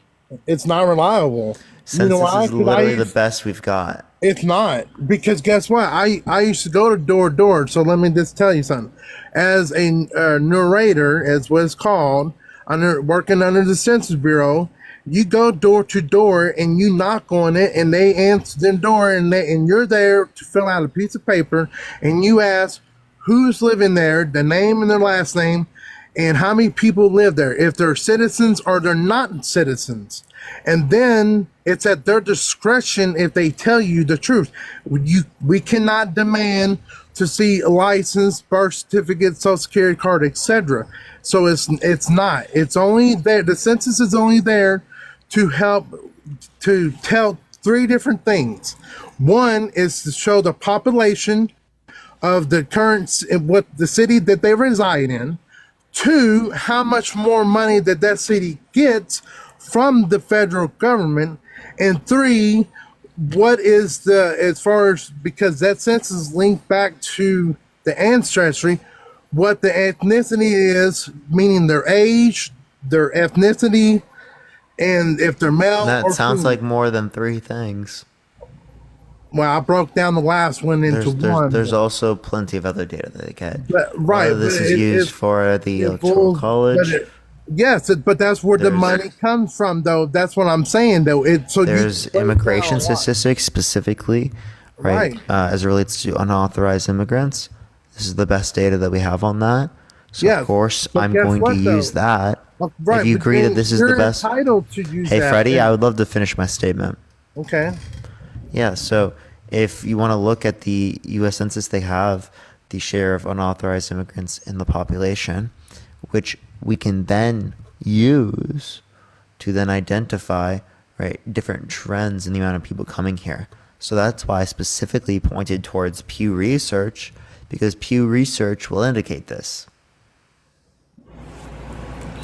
It's not reliable. Census you know why? is 'Cause literally the best we've got. It's not, because guess what? I used to go to door to door. So let me just tell you something. As a narrator, as what it's called, working under the Census Bureau, you go door to door and you knock on it, and they answer the door, and you're there to fill out a piece of paper, and you ask who's living there, the name and their last name, and how many people live there, if they're citizens or they're not citizens. And then it's at their discretion if they tell you the truth. We cannot demand to see a license, birth certificate, social security card, etc. So it's not. It's only there. The census is only there to help to tell three different things. One is to show the population of the current what the city that they reside in. Two, how much more money that city gets from the federal government. And three, what is the, as far as, because that census is linked back to the ancestry, what the ethnicity is, meaning their age, their ethnicity, And if they're male That or sounds female, like more than three things. well, I broke down the last one into one. There's also plenty of other data that they get. But, A right, lot of this but is it- used it- for the it electoral falls- college. but yes, but that's where the There's- money comes from, though. That's what I'm saying, though. There's immigration statistics specifically, right? Right. As it relates to unauthorized immigrants. This is the best data that we have on that. So Yes, of course, but I'm guess going what, to though? use that. Right, if you but agree then that this is the you're best. entitled to use Hey, that. Freddie, I would love to finish my statement. Okay. Yeah, so if you want to look at the U.S. Census, they have the share of unauthorized immigrants in the population, which we can then use to then identify, right, different trends in the amount of people coming here. So that's why I specifically pointed towards Pew Research, because Pew Research will indicate this.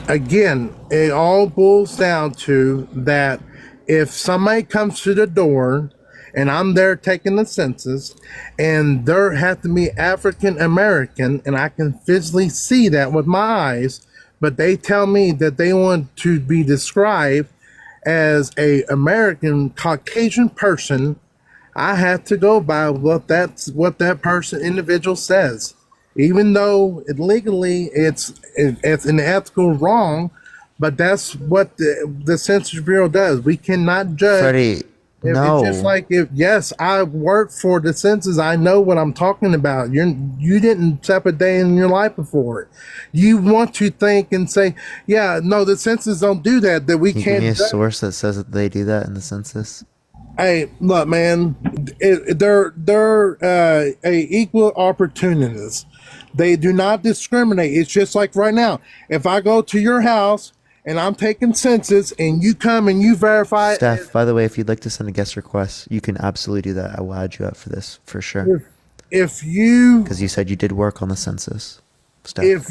Again, it all boils down to that if somebody comes to the door and I'm there taking the census and there have to be African American and I can physically see that with my eyes, but they tell me that they want to be described as a American Caucasian person, I have to go by what that person individual says. Even though legally it's an ethical wrong, but that's what the Census Bureau does. We cannot judge. Freddie, no. It's just like yes, I work for the census. I know what I'm talking about. You didn't step a day in your life before it. You want to think and say, yeah, no, the census don't do that. That we Can you can't. give me a judge. source that says that they do that in the census? Hey, look, man, they're equal opportunists. They do not discriminate. It's just like right now. If I go to your house and I'm taking census and you come and you verify, Steph, by the way, if you'd like to send a guest request, you can absolutely do that. I will add you up for this for sure. if you Because you said you did work on the census. Steph. if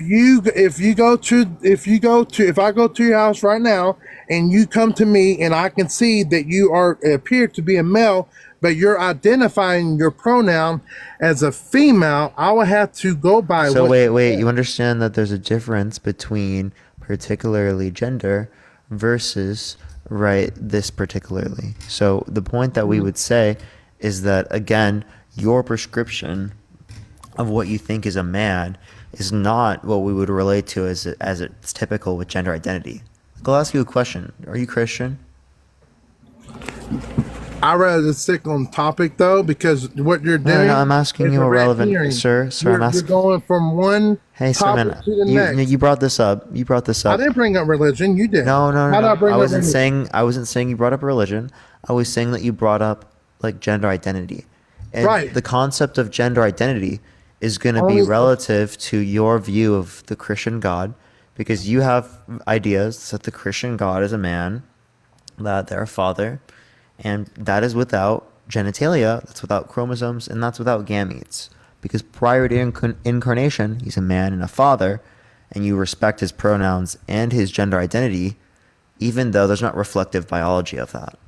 I go to your house right now and you come to me and I can see that you appear to be a male, but you're identifying your pronoun as a female, I will have to go by. So what wait. You understand that there's a difference between particularly gender versus right this particularly. So the point that we would say is that again, your prescription of what you think is a man is not what we would relate to as it's typical with gender identity. I'll ask you a question. Are you Christian? I rather stick on topic though, because what you're No, doing. no, I'm asking is you a red relevant, herring. sir. I'm You're asking. going from one Hey, sir, topic man, to the next. you brought this up. You brought this I up. didn't bring up religion. You did. No, How did I no. bring I up wasn't religion? saying you brought up religion. I was saying that you brought up like gender identity, and Right. the concept of gender identity is going to be Only- relative to your view of the Christian God, because you have ideas that the Christian God is a man, that they're a father, and that is without genitalia, that's without chromosomes, and that's without gametes. Because prior to incarnation, he's a man and a father, and you respect his pronouns and his gender identity, even though there's not reflective biology of that.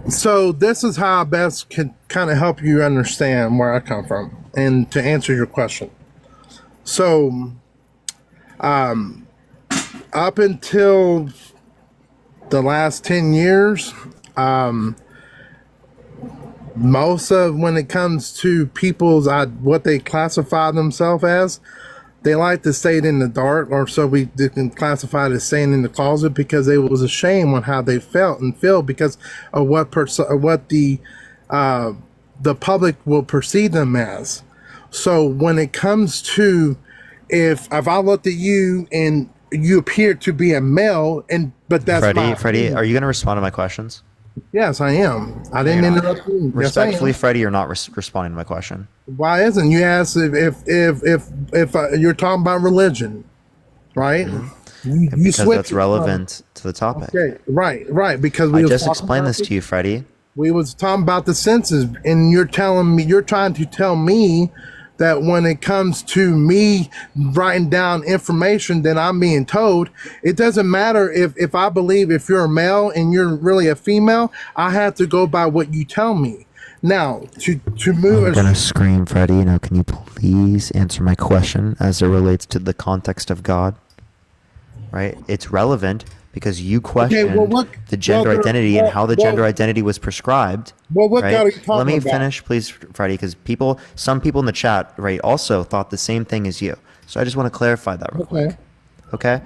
So this is how I best can kind of help you understand where I come from and to answer your question. So, up until the last 10 years, most of when it comes to people's what they classify themselves as, they like to stay in the dark, or so we can classify it as staying in the closet, because they was ashamed on how they felt and feel because of what the public will perceive them as. So when it comes to if I looked at you and you appear to be a male, but that's Freddie, are you going to respond to my questions? Yes, I am. I didn't interrupt you. Yes, I am. Respectfully, Freddie, you're not responding to my question. Why isn't you asked if you're talking about religion, right? You Because switched that's it relevant to the topic. Okay, right. Because I was just talking explained about this to you, Freddie. We was talking about the census, and you're trying to tell me that when it comes to me writing down information that I'm being told, it doesn't matter if I believe if you're a male and you're really a female, I have to go by what you tell me. Now, to move. I'm gonna scream, Freddie. Now, can you please answer my question as it relates to the context of God? Right? It's relevant because you questioned what? the gender Well, identity and how the gender identity was prescribed. Well, what right? God are you talking Let me about? finish, please, Freddie, because some people in the chat, right, also thought the same thing as you. So I just want to clarify that real quick. Okay?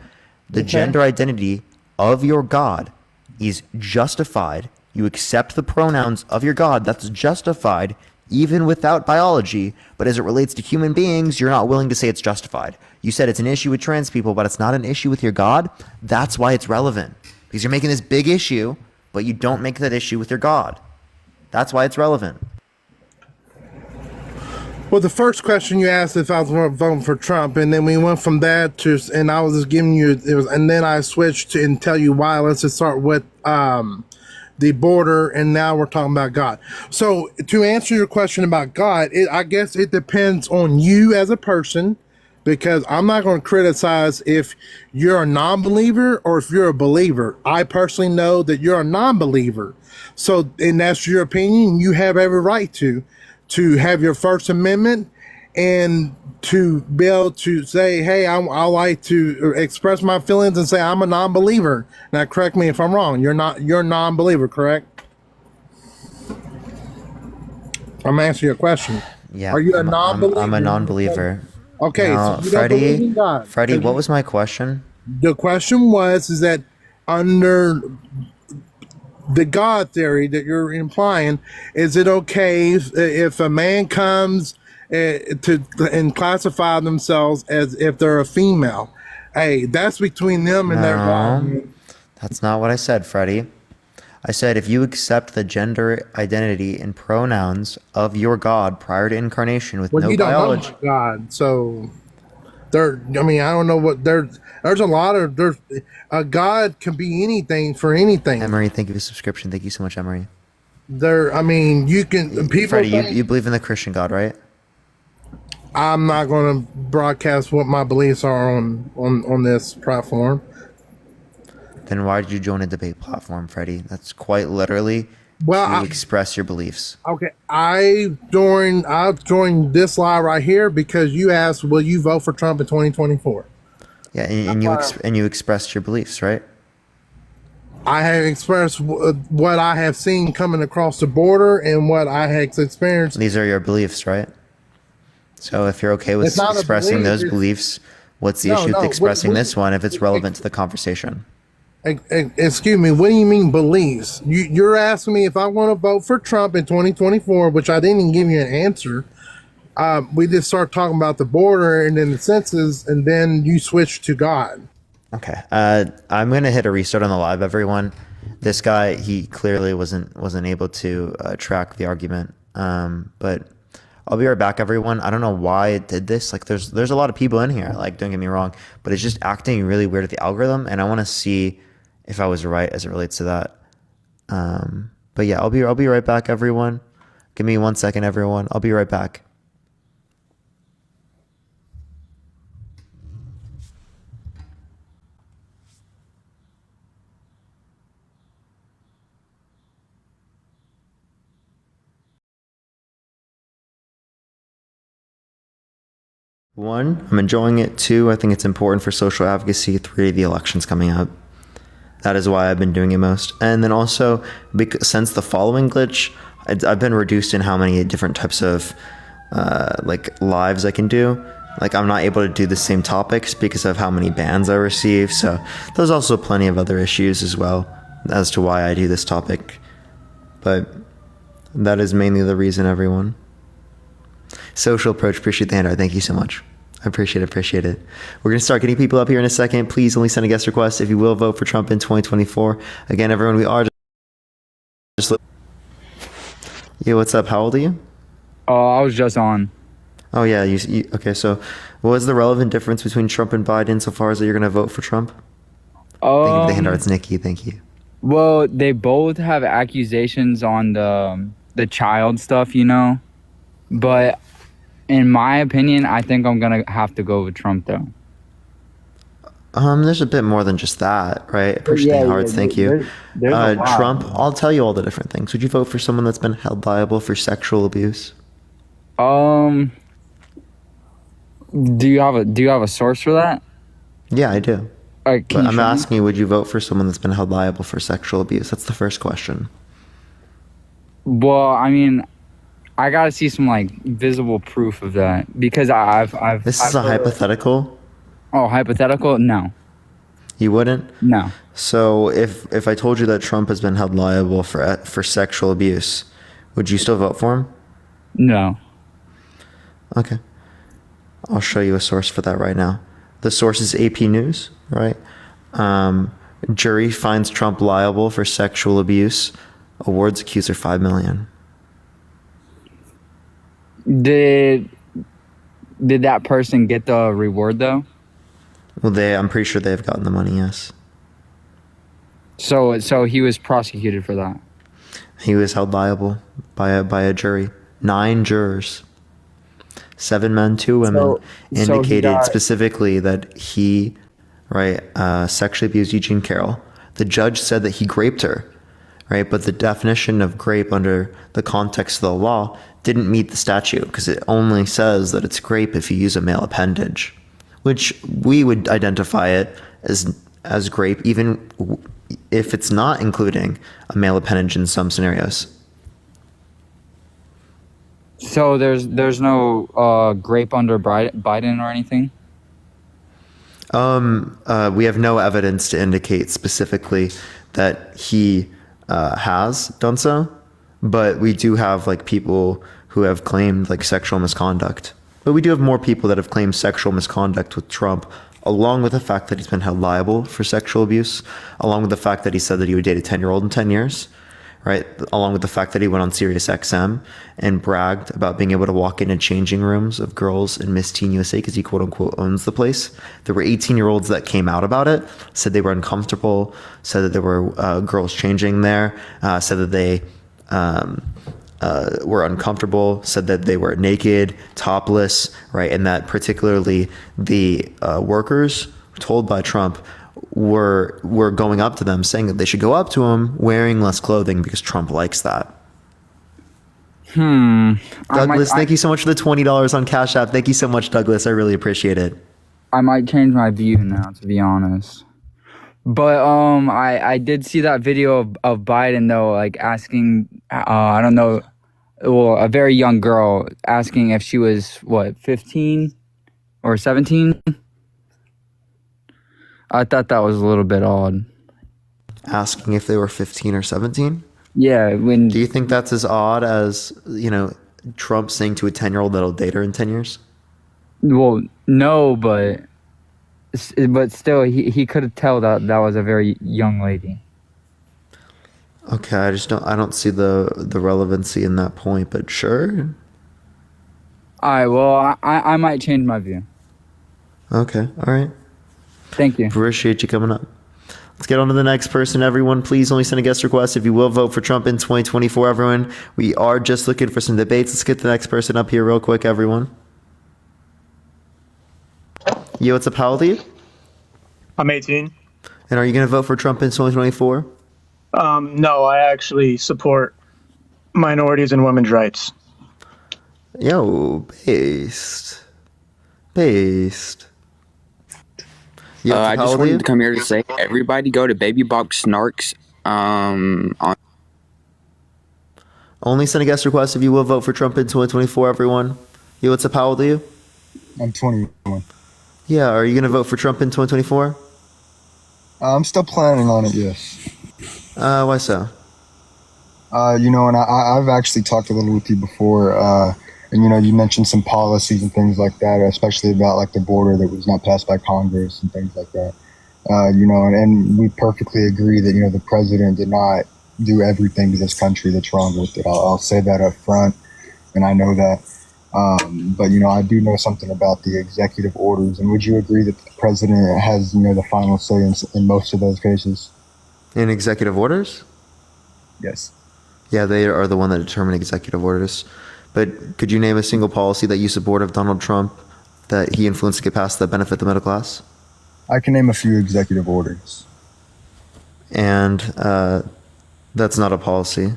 The gender identity of your God is justified. You accept the pronouns of your God. That's justified even without biology. But as it relates to human beings, you're not willing to say it's justified. You said it's an issue with trans people, but it's not an issue with your God. That's why it's relevant. Because you're making this big issue, but you don't make that issue with your God. That's why it's relevant. Well, the first question you asked if I was voting for Trump, and then we went from that to, and I was just giving you, and then I switched to and tell you why. Let's just start with the border, and now we're talking about God. So to answer your question about God, I guess it depends on you as a person, because I'm not going to criticize if you're a non-believer or if you're a believer. I personally know that you're a non-believer. So, and that's your opinion. You have every right to have your First Amendment and to be able to say, hey, I like to express my feelings and say I'm a non-believer. Now, correct me if I'm wrong. You're a non-believer, correct? I'm asking you a question. Yeah. Are you a non-believer? I'm a non-believer. Okay, Now, so you don't believe in God. Freddie, what was my question? The question is that under the God theory that you're implying, is it okay if a man comes and classify themselves as if they're a female? Hey, that's between them and their God. That's not what I said, Freddie. I said if you accept the gender identity and pronouns of your God prior to incarnation with no You don't biology. know God, so there. I mean, I don't know what there's a lot of God can be anything for anything. Emery, thank you for the subscription. Thank you so much, Emery. I mean, you can people. Freddie, think, you believe in the Christian God, right? I'm not going to broadcast what my beliefs are on this platform. Then why did you join a debate platform, Freddie? That's quite literally to express your beliefs. Okay, I've joined this live right here because you asked, will you vote for Trump in 2024? Yeah, and you expressed your beliefs, right? I have expressed what I have seen coming across the border and what I have experienced. These are your beliefs, right? So if you're okay with It's not a expressing belief, those it's- beliefs, what's the issue with what- expressing this one if it's relevant to the conversation? Excuse me, what do you mean beliefs? You're asking me if I want to vote for Trump in 2024, which I didn't even give you an answer. We just start talking about the border and then the census, and then you switch to God. Okay. I'm gonna hit a restart on the live, everyone. This guy, he clearly wasn't able to track the argument. But I'll be right back, everyone. I don't know why it did this. Like, there's a lot of people in here. Like, don't get me wrong, but it's just acting really weird with the algorithm, and I want to see if I was right as it relates to that. But yeah, I'll be right back, everyone. Give me 1 second, everyone. I'll be right back. One, I'm enjoying it. Two, I think it's important for social advocacy. Three, the election's coming up. That is why I've been doing it most. And then also, since the following glitch, I've been reduced in how many different types of like lives I can do. Like, I'm not able to do the same topics because of how many bans I receive. So there's also plenty of other issues as well as to why I do this topic. But that is mainly the reason, everyone. Social approach, appreciate the handout. Thank you so much. I appreciate it. We're going to start getting people up here in a second. Please only send a guest request if you will vote for Trump in 2024. Again, everyone, we are just... Yeah, what's up? How old are you? I was just on. Oh, yeah. You okay, so what was the relevant difference between Trump and Biden so far as that you're going to vote for Trump? Thank you for the handout. It's Nikki. Thank you. Well, they both have accusations on the child stuff, you know? But in my opinion, I think I'm going to have to go with Trump, though. There's a bit more than just that, right? Appreciate the hearts. Thank you. There's a lot. Trump, I'll tell you all the different things. Would you vote for someone that's been held liable for sexual abuse? Do you have a source for that? Yeah, I do. Can But you I'm show me? asking you, would you vote for someone that's been held liable for sexual abuse? That's the first question. Well, I mean, I gotta see some like visible proof of that because I've. This is I've a hypothetical. Oh, hypothetical? No, You wouldn't? no. So if I told you that Trump has been held liable for sexual abuse, would you still vote for him? No. Okay. I'll show you a source for that right now. The source is AP News, right? Jury finds Trump liable for sexual abuse. Awards accuser $5 million. Did that person get the reward though? Well, I'm pretty sure they've gotten the money. Yes. So he was prosecuted for that. He was held liable by a jury. 9 jurors. 7 men, 2 women So he indicated got- specifically that he, sexually abused Eugene Carroll. The judge said that he graped her, right? But the definition of grape under the context of the law didn't meet the statute because it only says that it's grape if you use a male appendage, which we would identify it as grape even if it's not including a male appendage in some scenarios. So there's no grape under Biden or anything. We have no evidence to indicate specifically that he has done so, but we do have like people who have claimed like sexual misconduct. But we do have more people that have claimed sexual misconduct with Trump, along with the fact that he's been held liable for sexual abuse, along with the fact that he said that he would date a 10-year-old in 10 years, right? Along with the fact that he went on Sirius XM and bragged about being able to walk into changing rooms of girls in Miss Teen USA because he quote unquote owns the place. There were 18-year-olds that came out about it, said they were uncomfortable, said that there were girls changing there, said that they were uncomfortable, said that they were naked, topless, right? And that particularly the workers told by Trump were going up to them saying that they should go up to him wearing less clothing because Trump likes that. Douglas, thank you so much for the $20 on Cash App. Thank you so much, Douglas. I really appreciate it. I might change my view now, to be honest. But I did see that video of Biden though, like asking, I don't know, well, a very young girl asking if she was 15 or 17. I thought that was a little bit odd. Asking if they were 15 or 17? Yeah. Do you think that's as odd as, Trump saying to a 10-year-old that'll date her in 10 years? Well, no, but still, he could tell that was a very young lady. Okay, I don't see the relevancy in that point, but sure. All right, well, I might change my view. Okay, all right. Thank you. Appreciate you coming up. Let's get on to the next person. Everyone, please only send a guest request if you will vote for Trump in 2024, everyone. We are just looking for some debates. Let's get the next person up here real quick, everyone. Yo, what's up? How old are you? I'm 18. And are you going to vote for Trump in 2024? No, I actually support minorities and women's rights. Yo, based. Yo, I how just old are wanted you? to come here to say everybody go to Baby Box Snarks. On Only send a guest request if you will vote for Trump in 2024, everyone. Yo, what's up? How old are you? I'm 21. Yeah, are you going to vote for Trump in 2024? I'm still planning on it, yes. Why so? And I've actually talked a little with you before, and you mentioned some policies and things like that, especially about like the border that was not passed by Congress and things like that. And we perfectly agree that, the president did not do everything to this country that's wrong with it. I'll say that up front, and I know that. But I do know something about the executive orders. And would you agree that the president has, the final say in most of those cases? In executive orders? Yes. Yeah, they are the one that determine executive orders. But could you name a single policy that you support of Donald Trump that he influenced to get passed that benefit the middle class? I can name a few executive orders. And that's not a policy.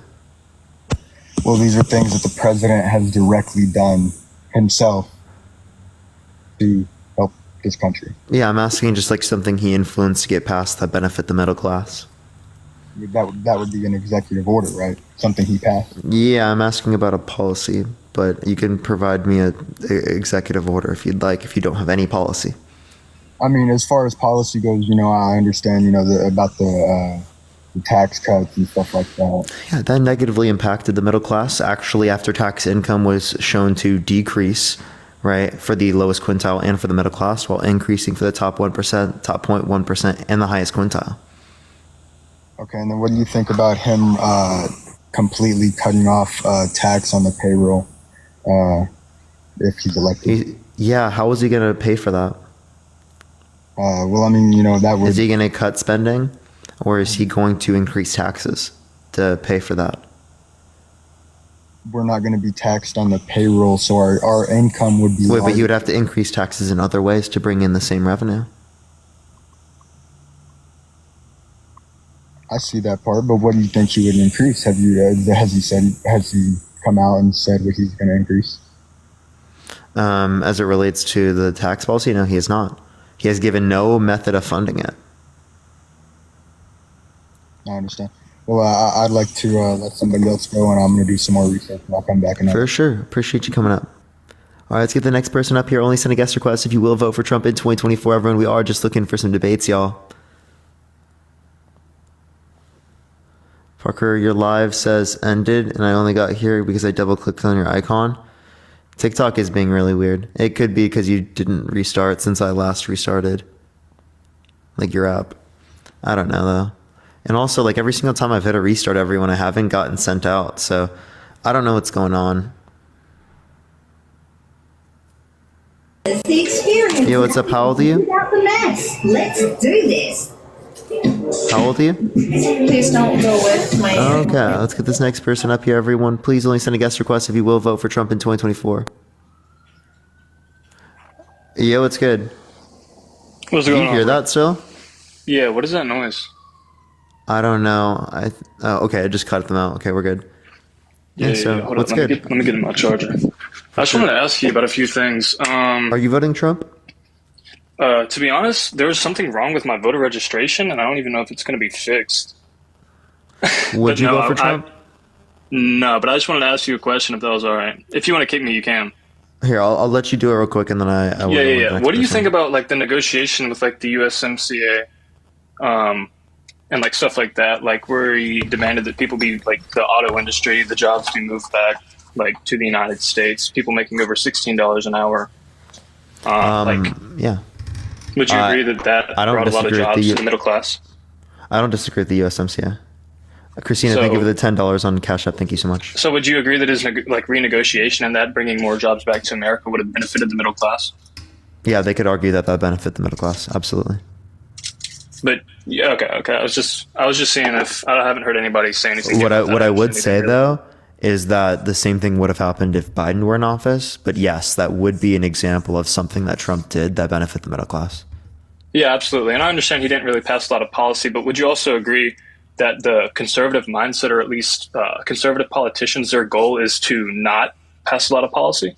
Well, these are things that the president has directly done himself to help his country. Yeah, I'm asking just like something he influenced to get passed that benefit the middle class. That would be an executive order, right? Something he passed. Yeah, I'm asking about a policy, but you can provide me a executive order if you'd like, if you don't have any policy. I mean, as far as policy goes, I understand, about the tax cuts and stuff like that. Yeah, that negatively impacted the middle class. Actually, after tax income was shown to decrease, right, for the lowest quintile and for the middle class, while increasing for the top 1%, top 0.1%, and the highest quintile. Okay, and then what do you think about him completely cutting off tax on the payroll if he's elected? Yeah, how is he going to pay for that? Well, I mean, that would... Is he going to cut spending, or is he going to increase taxes to pay for that? We're not going to be taxed on the payroll, so our income would be... Wait, but he would have to increase taxes in other ways to bring in the same revenue. I see that part, but what do you think he would increase? Has he come out and said what he's going to increase? As it relates to the tax policy, no, he has not. He has given no method of funding it. I understand. Well, I'd like to let somebody else go, and I'm going to do some more research, and I'll come back. For sure. Appreciate you coming up. All right, let's get the next person up here. Only send a guest request if you will vote for Trump in 2024. Everyone, we are just looking for some debates, y'all. Parker, your live says ended, and I only got here because I double-clicked on your icon. TikTok is being really weird. It could be because you didn't restart since I last restarted. Like your app. I don't know, though. And also, like, every single time I've hit a restart, everyone I haven't gotten sent out. So, I don't know what's going on. It's the experience. Yo, what's up? How old are you? Without the mess. Let's do this. How old are you? Please don't go with my... Okay, let's get this next person up here, everyone. Please only send a guest request if you will vote for Trump in 2024. Yo, what's good? What's Did going you on? hear that still? Yeah, what is that noise? I don't know. Okay, I just cut them out. Okay, we're good. So Hold what's up. good? Let me get my charger. I just wanted to ask you about a few things. Are you voting Trump? To be honest, there was something wrong with my voter registration, and I don't even know if it's going to be fixed. Would you vote for Trump? No, but I just wanted to ask you a question if that was all right. If you want to kick me, you can. Here, I'll let you do it real quick, and then I will. Yeah. What do you think about like the negotiation with like the USMCA, and like stuff like that, like where he demanded that people be like the auto industry, the jobs be moved back like to the United States, people making over $16 an hour. Yeah. Would you agree that I don't brought a lot of disagree with jobs to the middle class? I don't disagree with the USMCA. Christina, thank you for the $10 on Cash App. Thank you so much. So would you agree that his like renegotiation and that bringing more jobs back to America would have benefited the middle class? Yeah, they could argue that benefit the middle class. Absolutely. But yeah, okay. I was just seeing if I haven't heard anybody say anything. What I would say though is that the same thing would have happened if Biden were in office. But yes, that would be an example of something that Trump did that benefit the middle class. Yeah, absolutely. And I understand he didn't really pass a lot of policy, but would you also agree that the conservative mindset, or at least conservative politicians, their goal is to not pass a lot of policy?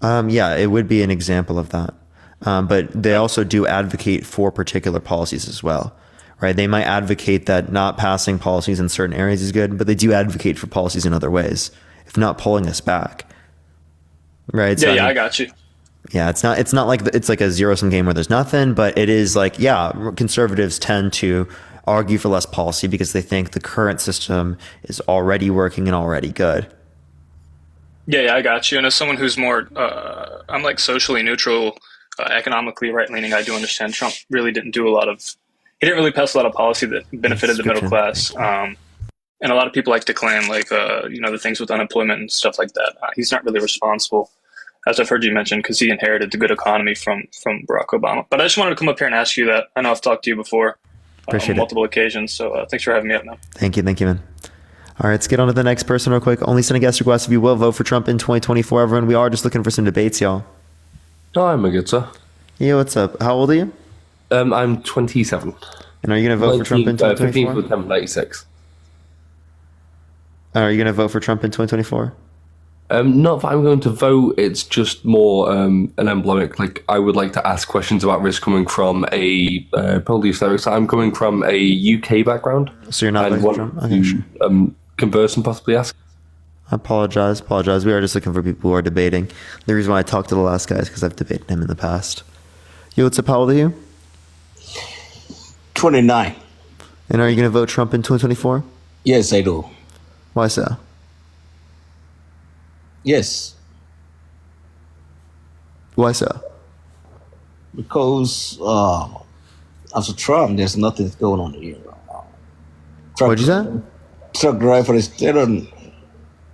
Yeah, it would be an example of that. But they also do advocate for particular policies as well, right? They might advocate that not passing policies in certain areas is good, but they do advocate for policies in other ways, if not pulling us back, right? So, I got you. Yeah, it's not like it's like a zero-sum game where there's nothing, but it is like, yeah, conservatives tend to argue for less policy because they think the current system is already working and already good. Yeah, I got you. And as someone who's more, I'm like socially neutral, economically right-leaning, I do understand Trump really didn't do he didn't really pass a lot of policy that benefited the middle class. And a lot of people like to claim the things with unemployment and stuff like that. He's not really responsible, as I've heard you mention, because he inherited the good economy from Barack Obama. But I just wanted to come up here and ask you that. I know I've talked to you before on multiple occasions, so thanks for having me up now. Thank you, man. All right, let's get on to the next person real quick. Only send a guest request if you will vote for Trump in 2024. Everyone, we are just looking for some debates, y'all. Hi, Magutta. Yeah, what's up? How old are you? I'm 27. And are you going to vote for Trump in 2024? 15th of 86. Are you going to vote for Trump in 2024? Not that I'm going to vote. It's just more an emblemic. Like, I would like to ask questions about risk coming from a probably so I'm coming from a UK background. So you're not and voting want for Trump? Okay, sure. to converse and possibly ask. I apologize. We are just looking for people who are debating. The reason why I talked to the last guy is because I've debated him in the past. Yo, what's up? How old are you? 29. And are you going to vote Trump in 2024? Yes, I do. Why so? Yes, Why so? because after Trump, there's nothing going on here. What'd you say? Truck drivers, they don't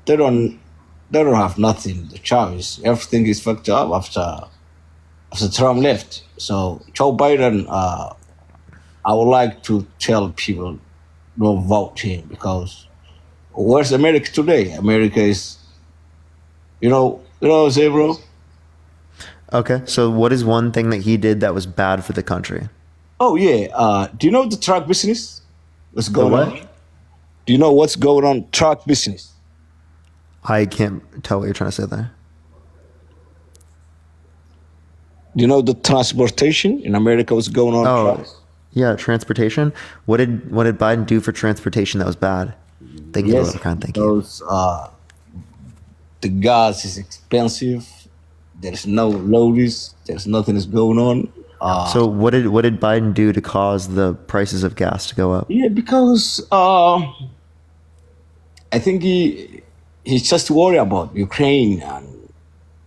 have nothing. The choice, everything is fucked up after Trump left. So Joe Biden, I would like to tell people don't vote him because where's America today? America is, you know what I'm saying, bro? Okay, so what is one thing that he did that was bad for the country? Oh yeah, do you know the truck business? What's going what? on? Do you know what's going on truck business? I can't tell what you're trying to say there. Do you know the transportation in America? What's going on? Oh, trucks? yeah, transportation. What did Biden do for transportation that was bad? Thank you, Yes, Leprechaun. Thank you. those the gas is expensive. There's no loads. There's nothing is going on. So what did Biden do to cause the prices of gas to go up? Yeah, because I think he's just worried about Ukraine and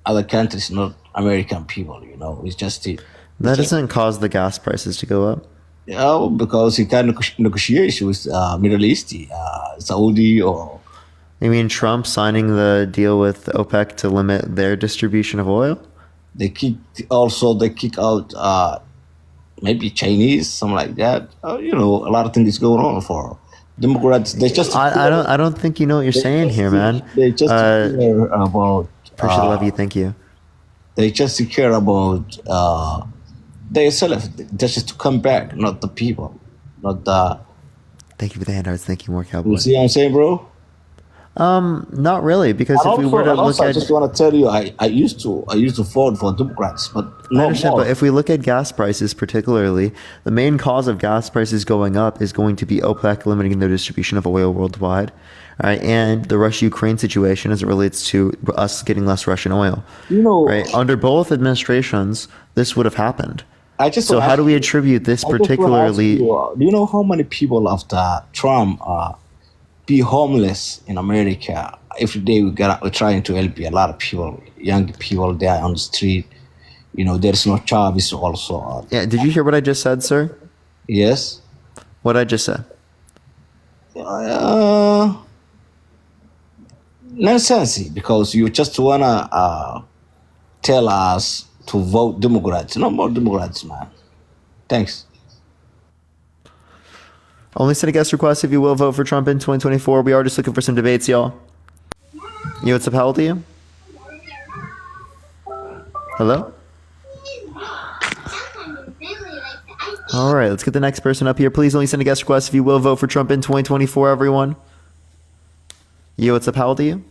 other countries, not American people. You know, it's just That doesn't cause the gas prices to go up. because he can negotiate with Middle East, Saudi or. You mean Trump signing the deal with OPEC to limit their distribution of oil? They kick out maybe Chinese, something like that. You know, a lot of things going on for Democrats. They just I don't think you know what you're saying here, man. They just care about. Appreciate the love you. Thank you. They just care about themselves. Just to come back, not the people, not the. Thank you for the handouts. Thank you, more You cowboy. see what I'm saying, bro? Not really, because if we were to look I at, just want to tell you, I used to vote for Democrats, but I no understand, more. but if we look at gas prices particularly, the main cause of gas prices going up is going to be OPEC limiting their distribution of oil worldwide, all right, and the Russia-Ukraine situation as it relates to us getting less Russian oil. You know, right? Under both administrations, this would have happened. just So wanna how ask do we you- attribute this I just wanna ask particularly? you, do you know how many people after Trump be homeless in America? Every day we're trying to help a lot of people, young people there on the street. You know, there's no job. Is also Yeah, did you hear what I just said, sir? yes. What I just said? Nonsense, because you just wanna tell us to vote Democrats. No more Democrats, man. Thanks. Only send a guest request if you will vote for Trump in 2024. We are just looking for some debates, y'all. You, what's up? How old are you? Hello? All right, let's get the next person up here. Please only send a guest request if you will vote for Trump in 2024, everyone. You, what's up? How old are you?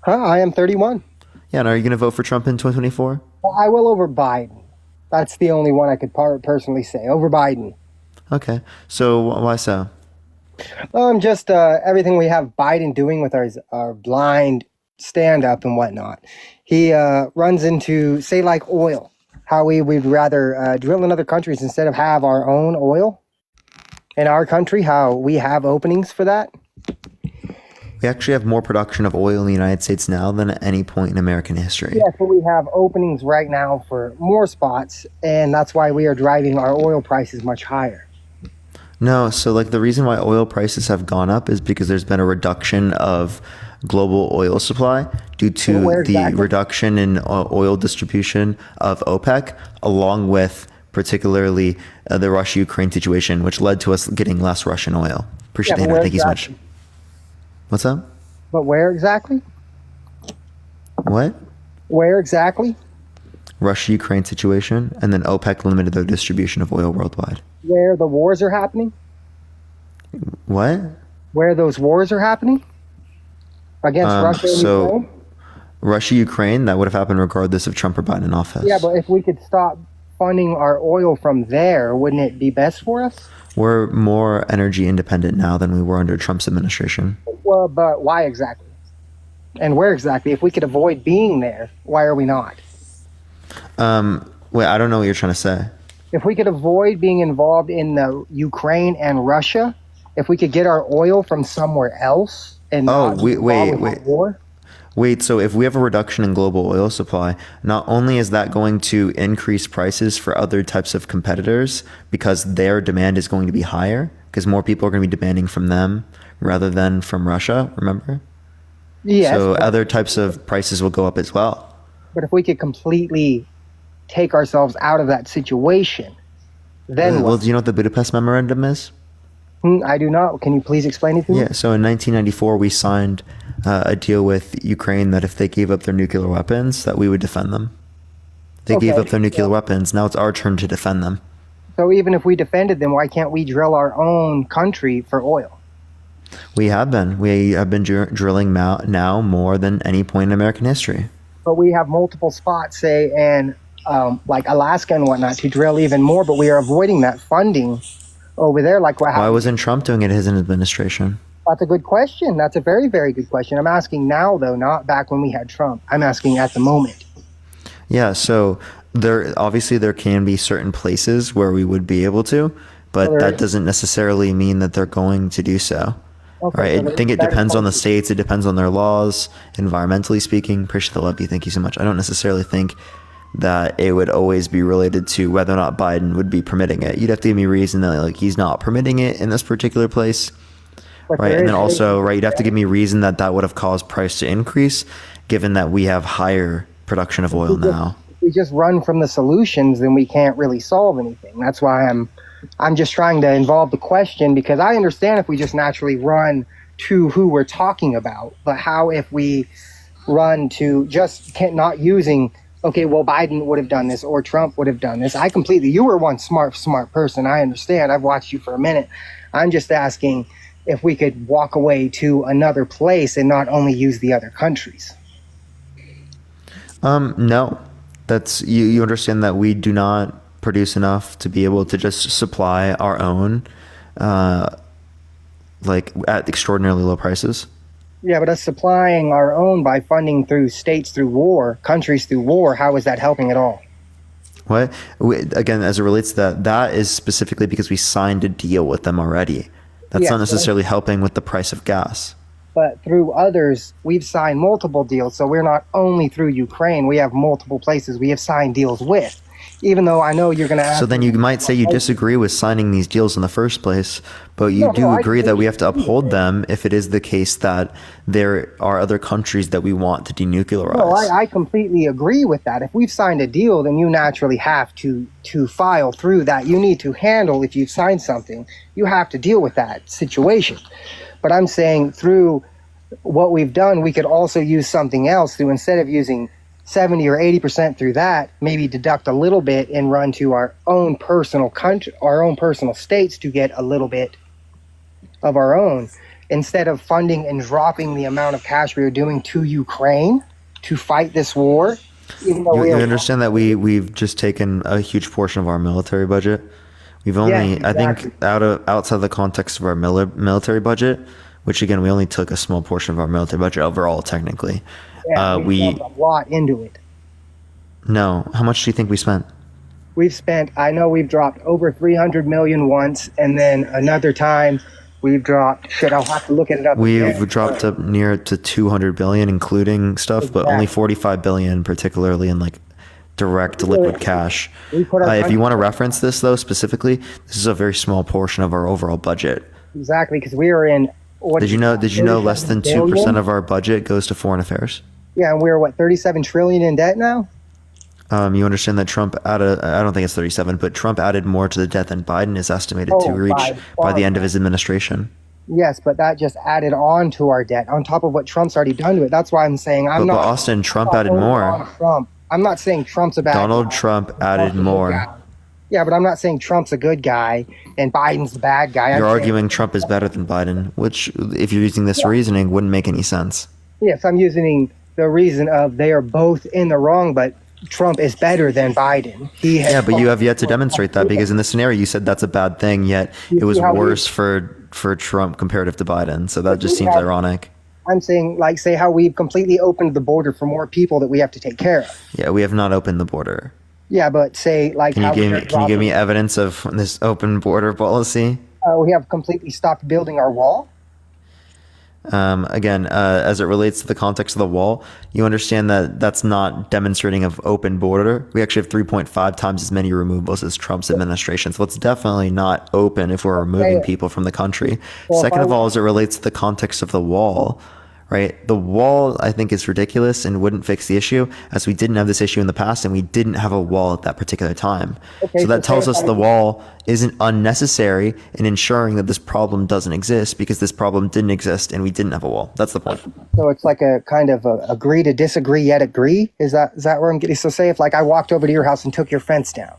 I am 31. Yeah, and are you going to vote for Trump in 2024? I will over Biden. That's the only one I could personally say. Over Biden. Okay, so why so? Just everything we have Biden doing with our blind stand-up and whatnot. He runs into, say, like oil. How we would rather drill in other countries instead of have our own oil in our country. How we have openings for that. We actually have more production of oil in the United States now than at any point in American history. Yes, but we have openings right now for more spots, and that's why we are driving our oil prices much higher. No, so like the reason why oil prices have gone up is because there's been a reduction of global oil supply due to Where the exactly? reduction in oil distribution of OPEC, along with particularly the Russia-Ukraine situation, which led to us getting less Russian oil. Appreciate Yeah, the but hand. where Thank you so much. exactly? What's up? But where exactly? What? Where exactly? Russia-Ukraine situation, and then OPEC limited their distribution of oil worldwide. Where the wars are happening? What? Where those wars are happening? Against Russia and So Ukraine? Russia, Ukraine, that would have happened regardless of Trump or Biden in office. Yeah, but if we could stop funding our oil from there, wouldn't it be best for us? We're more energy independent now than we were under Trump's administration. Well, but why exactly? And where exactly? If we could avoid being there, why are we not? Wait, I don't know what you're trying to say. If we could avoid being involved in the Ukraine and Russia, if we could get our oil from somewhere else and not be involved with the war. Wait, so if we have a reduction in global oil supply, not only is that going to increase prices for other types of competitors because their demand is going to be higher, because more people are going to be demanding from them rather than from Russia, remember? Yes. So other types of prices will go up as well. But if we could completely take ourselves out of that situation, then Well, what? do you know what the Budapest Memorandum is? I do not. Can you please explain it to me? Yeah, so in 1994, we signed a deal with Ukraine that if they gave up their nuclear weapons, that we would defend them. They gave Okay. up their nuclear weapons. Now it's our turn to defend them. So even if we defended them, why can't we drill our own country for oil? We have been. We have been drilling now more than any point in American history. But we have multiple spots, say, in like Alaska and whatnot, to drill even more, but we are avoiding that funding over there. Like what Why happened? wasn't Trump doing it in his administration? That's a good question. That's a very, very good question. I'm asking now, though, not back when we had Trump. I'm asking at the moment. Yeah, so there can be certain places where we would be able to, but Well, there that is. doesn't necessarily mean that they're going to do so. Okay, Right? so I think it that is depends on the fine. states. It depends on their laws, environmentally speaking. Appreciate the love you. Thank you so much. I don't necessarily think that it would always be related to whether or not Biden would be permitting it. You'd have to give me a reason that like he's not permitting it in this particular place. But Right. there And is then a- also, right, you'd have to give me a reason that that would have caused price to increase, given that we have higher production of oil now. If we just run from the solutions, then we can't really solve anything. That's why I'm just trying to involve the question, because I understand if we just naturally run to who we're talking about, but how if we run to just not using, okay, well, Biden would have done this or Trump would have done this. You were one smart person. I understand. I've watched you for a minute. I'm just asking if we could walk away to another place and not only use the other countries. No, that's you understand that we do not produce enough to be able to just supply our own, like at extraordinarily low prices. Yeah, but us supplying our own by funding through states through war, countries through war, how is that helping at all? What? Again, as it relates to that, that is specifically because we signed a deal with them already. That's Yeah, not so- necessarily helping with the price of gas. But through others, we've signed multiple deals. So we're not only through Ukraine, we have multiple places we have signed deals with. Even though I know you're going to ask. So then you might say you disagree with signing these deals in the first place, but you No, do no, I agree that we have to agree with uphold them if it is the case that there are other countries that we want to denuclearize. No, I completely agree with that. If we've signed a deal, then you naturally have to file through that. You need to handle, if you've signed something, you have to deal with that situation. But I'm saying through what we've done, we could also use something else through, instead of using 70 or 80% through that, maybe deduct a little bit and run to our own personal country, our own personal states to get a little bit of our own, instead of funding and dropping the amount of cash we are doing to Ukraine to fight this war. Even though You we are understand that we've just taken a huge portion of our military budget. We've only, Yeah, I think, exactly. outside the context of our military budget, which again we only took a small portion of our military budget overall, technically. we dumped a lot into it. No, how much do you think we spent? We've spent, I know we've dropped over 300 million once, and then another time we've dropped, I'll have to look it up. We've again. dropped up near to 200 billion, including stuff, but only 45 billion, particularly in like direct liquid cash. We put our If you want to country- reference this though, specifically, this is a very small portion of our overall budget. Exactly, because we are in, what Did you know less than 2% of our budget goes to foreign affairs? Yeah, and we're 37 trillion in debt now? You understand that Trump added, I don't think it's 37, but Trump added more to the debt than Biden is estimated to Oh, reach by by the far. end of his administration. Yes, but that just added on to our debt, on top of what Trump's already done to it. That's why I'm saying But Austin, Trump not added only more. on Trump. I'm not saying Trump's a bad Donald guy. Trump added more. Yeah, but I'm not saying Trump's a good guy and Biden's the bad guy. I'm You're saying- arguing Trump is better than Biden, which, if you're using this reasoning, wouldn't make any sense. Yes, I'm using the reason of they are both in the wrong, but Trump is better than Biden. He has Yeah, but you have yet to demonstrate that, because in this scenario you said that's a bad thing, yet it was worse for Trump comparative to Biden. So that just seems ironic. I'm saying, like, say how we've completely opened the border for more people that we have to take care of. Yeah, we have not opened the border. Yeah, but say like Can how you give me evidence of this open border policy? we have completely stopped building our wall. Again, as it relates to the context of the wall, you understand that that's not demonstrating of open border. We actually have 3.5 times as many removals as Trump's administration. So it's definitely not open if we're removing people from the country. Well, Second of all, as it relates to the context of the wall, right? The wall, I think, is ridiculous and wouldn't fix the issue, as we didn't have this issue in the past and we didn't have a wall at that particular time. Okay, so that so tells us the wall isn't unnecessary in ensuring that this problem doesn't exist, because this problem didn't exist and we didn't have a wall. That's the point. So it's like a kind of a agree to disagree yet agree. Is that where I'm getting? So say if like I walked over to your house and took your fence down.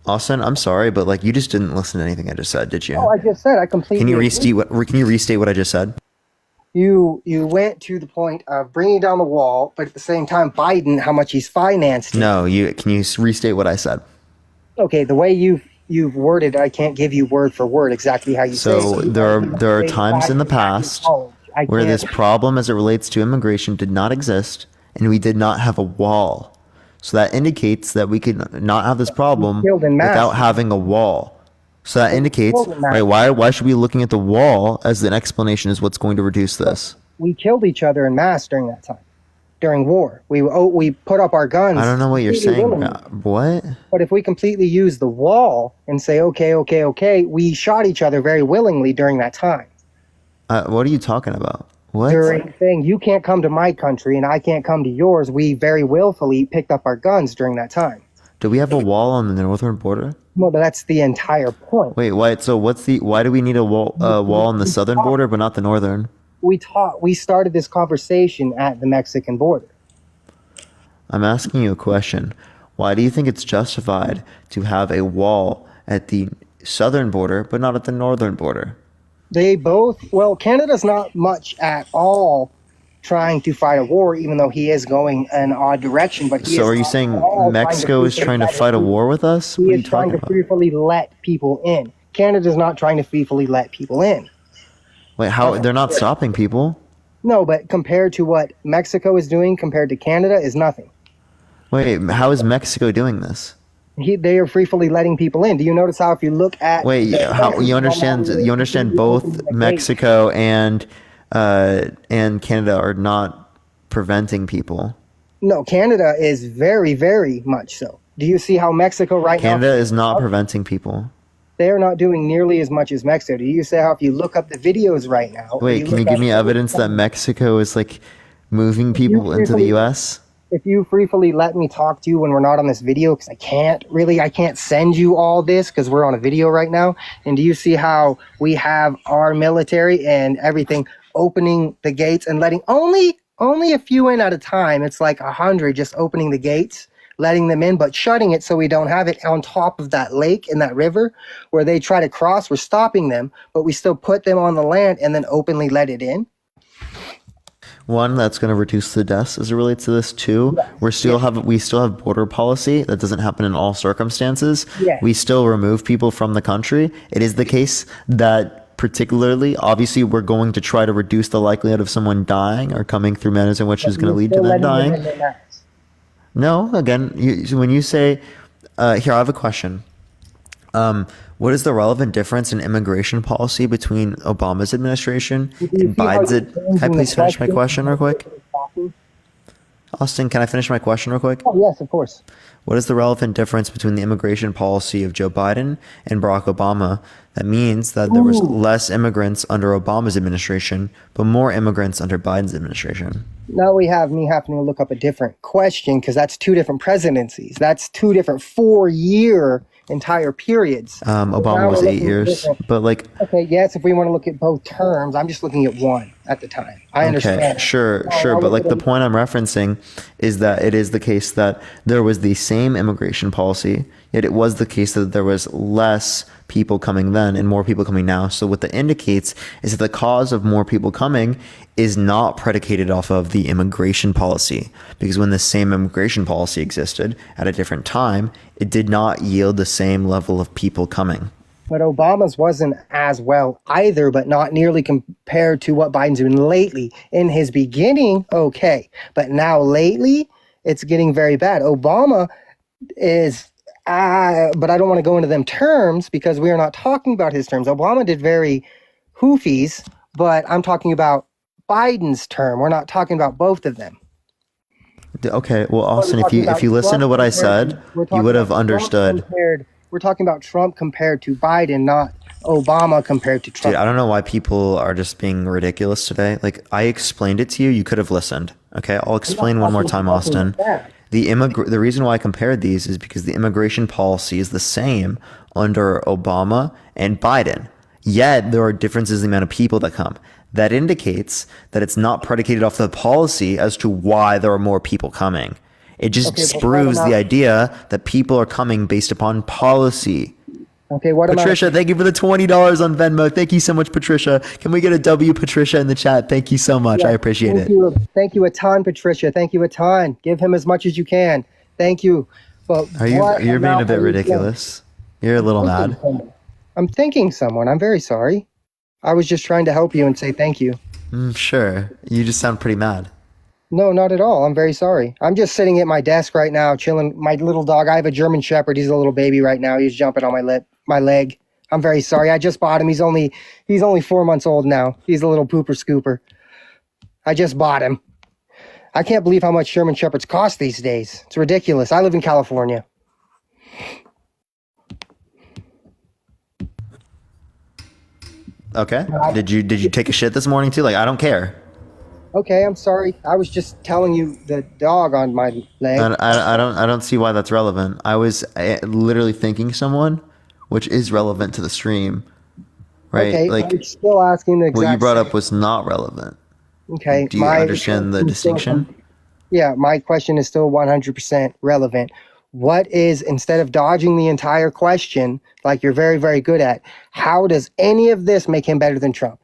Austin, I'm sorry, but like you just didn't listen to anything I just said, did you? Oh, I just said I completely. Can you agree. restate what I just said? You went to the point of bringing down the wall, but at the same time, Biden, how much he's financed. No, can you restate what I said? Okay, the way you've worded, I can't give you word for word exactly how you say it. So there are times in the past where this problem as it relates to immigration did not exist and we did not have a wall. So that indicates that we could not have this problem without having a wall. So that indicates, right, why should we be looking at the wall as an explanation as what's going to reduce this? We killed each other en masse during that time, during war. We put up our guns. I don't know what you're saying. What? But if we completely use the wall and say, okay, we shot each other very willingly during that time. What are you talking about? What? During saying you can't come to my country and I can't come to yours, we very willfully picked up our guns during that time. Do we have a wall on the northern border? Well, that's the entire point. Wait, why? So why do we need a wall on the southern border but not the northern? We started this conversation at the Mexican border. I'm asking you a question. Why do you think it's justified to have a wall at the southern border but not at the northern border? Canada's not much at all trying to fight a war, even though he is going an odd direction. But so are you saying Mexico is trying to fight a war with us? He is trying to freely let people in. Canada's not trying to freely let people in. Wait, how? They're not stopping people. No, but compared to what Mexico is doing, compared to Canada, is nothing. Wait, how is Mexico doing this? They are freely letting people in. Do you notice how if you look at? Wait, how you understand both Mexico and Canada are not preventing people. No, Canada is very, very much so. Do you see how Mexico now? Canada is not preventing people. They are not doing nearly as much as Mexico. Do you see how if you look up the videos right now? Wait, can you give me evidence that Mexico is like moving people into the U.S.? If you freely let me talk to you when we're not on this video, because I can't send you all this because we're on a video right now. And do you see how we have our military and everything opening the gates and letting only a few in at a time? It's like 100 just opening the gates, letting them in, but shutting it so we don't have it on top of that lake and that river where they try to cross. We're stopping them, but we still put them on the land and then openly let it in. One, that's going to reduce the deaths as it relates to this. Two, we still have border policy that doesn't happen in all circumstances. Yeah. We still remove people from the country. It is the case that particularly, obviously, we're going to try to reduce the likelihood of someone dying or coming through manners in which is going to lead to them dying. No, again, when you say, here, I have a question. What is the relevant difference in immigration policy between Obama's administration and Biden's? Can I please finish my question real quick? Austin, can I finish my question real quick? Oh, yes, of course. What is the relevant difference between the immigration policy of Joe Biden and Barack Obama that means that there was less immigrants under Obama's administration, but more immigrants under Biden's administration? Now we have me having to look up a different question because that's two different presidencies. That's two different 4-year entire periods. Obama was 8 years, but like. Okay, yes, if we want to look at both terms, I'm just looking at one at the time. I understand. Okay, sure, but like the point I'm referencing is that it is the case that there was the same immigration policy, yet it was the case that there was less people coming then and more people coming now. So what that indicates is that the cause of more people coming is not predicated off of the immigration policy, because when the same immigration policy existed at a different time, it did not yield the same level of people coming. But Obama's wasn't as well either, but not nearly compared to what Biden's doing lately. In his beginning, okay. But now lately, it's getting very bad. Obama is, but I don't want to go into them terms because we are not talking about his terms. Obama did very hoofies, but I'm talking about Biden's term. We're not talking about both of them. Okay, well, Austin, if you listen to what I said, you would have understood. We're talking about Trump compared to Biden, not Obama compared to Trump. Dude, I don't know why people are just being ridiculous today. Like, I explained it to you. You could have listened. Okay, I'll explain one more time, Austin. The reason why I compared these is because the immigration policy is the same under Obama and Biden. Yet, there are differences in the amount of people that come. That indicates that it's not predicated off the policy as to why there are more people coming. It just proves the idea that people are coming based upon policy. Okay, what about Patricia, thank you for the $20 on Venmo. Thank you so much, Patricia. Can we get a W, Patricia, in the chat? Thank you so much. I appreciate it. Thank you a ton, Patricia. Thank you a ton. Give him as much as you can. Thank you. But You're being a bit ridiculous. You're a little mad. I'm thanking someone. I'm very sorry. I was just trying to help you and say thank you. Sure. You just sound pretty mad. No, not at all. I'm very sorry. I'm just sitting at my desk right now, chilling. My little dog, I have a German Shepherd. He's a little baby right now. He's jumping on my leg. I'm very sorry. I just bought him. He's only 4 months old now. He's a little pooper scooper. I just bought him. I can't believe how much German Shepherds cost these days. It's ridiculous. I live in California. Okay. Did you take a shit this morning too? Like, I don't care. Okay, I'm sorry. I was just telling you the dog on my leg. I don't see why that's relevant. I was literally thanking someone, which is relevant to the stream, right? Okay, like, I'm still asking the exact what you brought same. up was not relevant. Okay, Do you understand the distinction? Yeah, my question is still 100% relevant. What is, instead of dodging the entire question, like you're very, very good at, how does any of this make him better than Trump?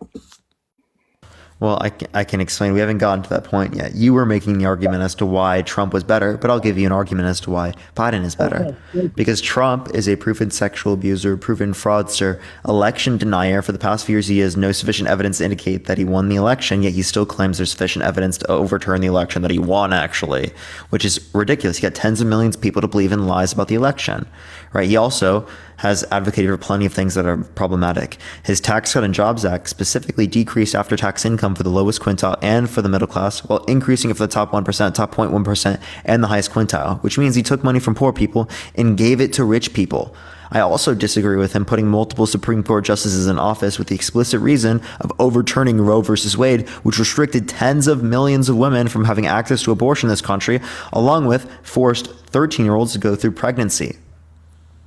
Well, I can explain. We haven't gotten to that point yet. You were making the argument as to why Trump was better, but I'll give you an argument as to why Biden is better. Because Trump is a proven sexual abuser, proven fraudster, election denier. For the past few years, he has no sufficient evidence to indicate that he won the election, yet he still claims there's sufficient evidence to overturn the election that he won, actually, which is ridiculous. He got tens of millions of people to believe in lies about the election, right? He also has advocated for plenty of things that are problematic. His Tax Cut and Jobs Act specifically decreased after-tax income for the lowest quintile and for the middle class, while increasing it for the top 1%, top 0.1%, and the highest quintile, which means he took money from poor people and gave it to rich people. I also disagree with him putting multiple Supreme Court justices in office with the explicit reason of overturning Roe versus Wade, which restricted tens of millions of women from having access to abortion in this country, along with forced 13-year-olds to go through pregnancy.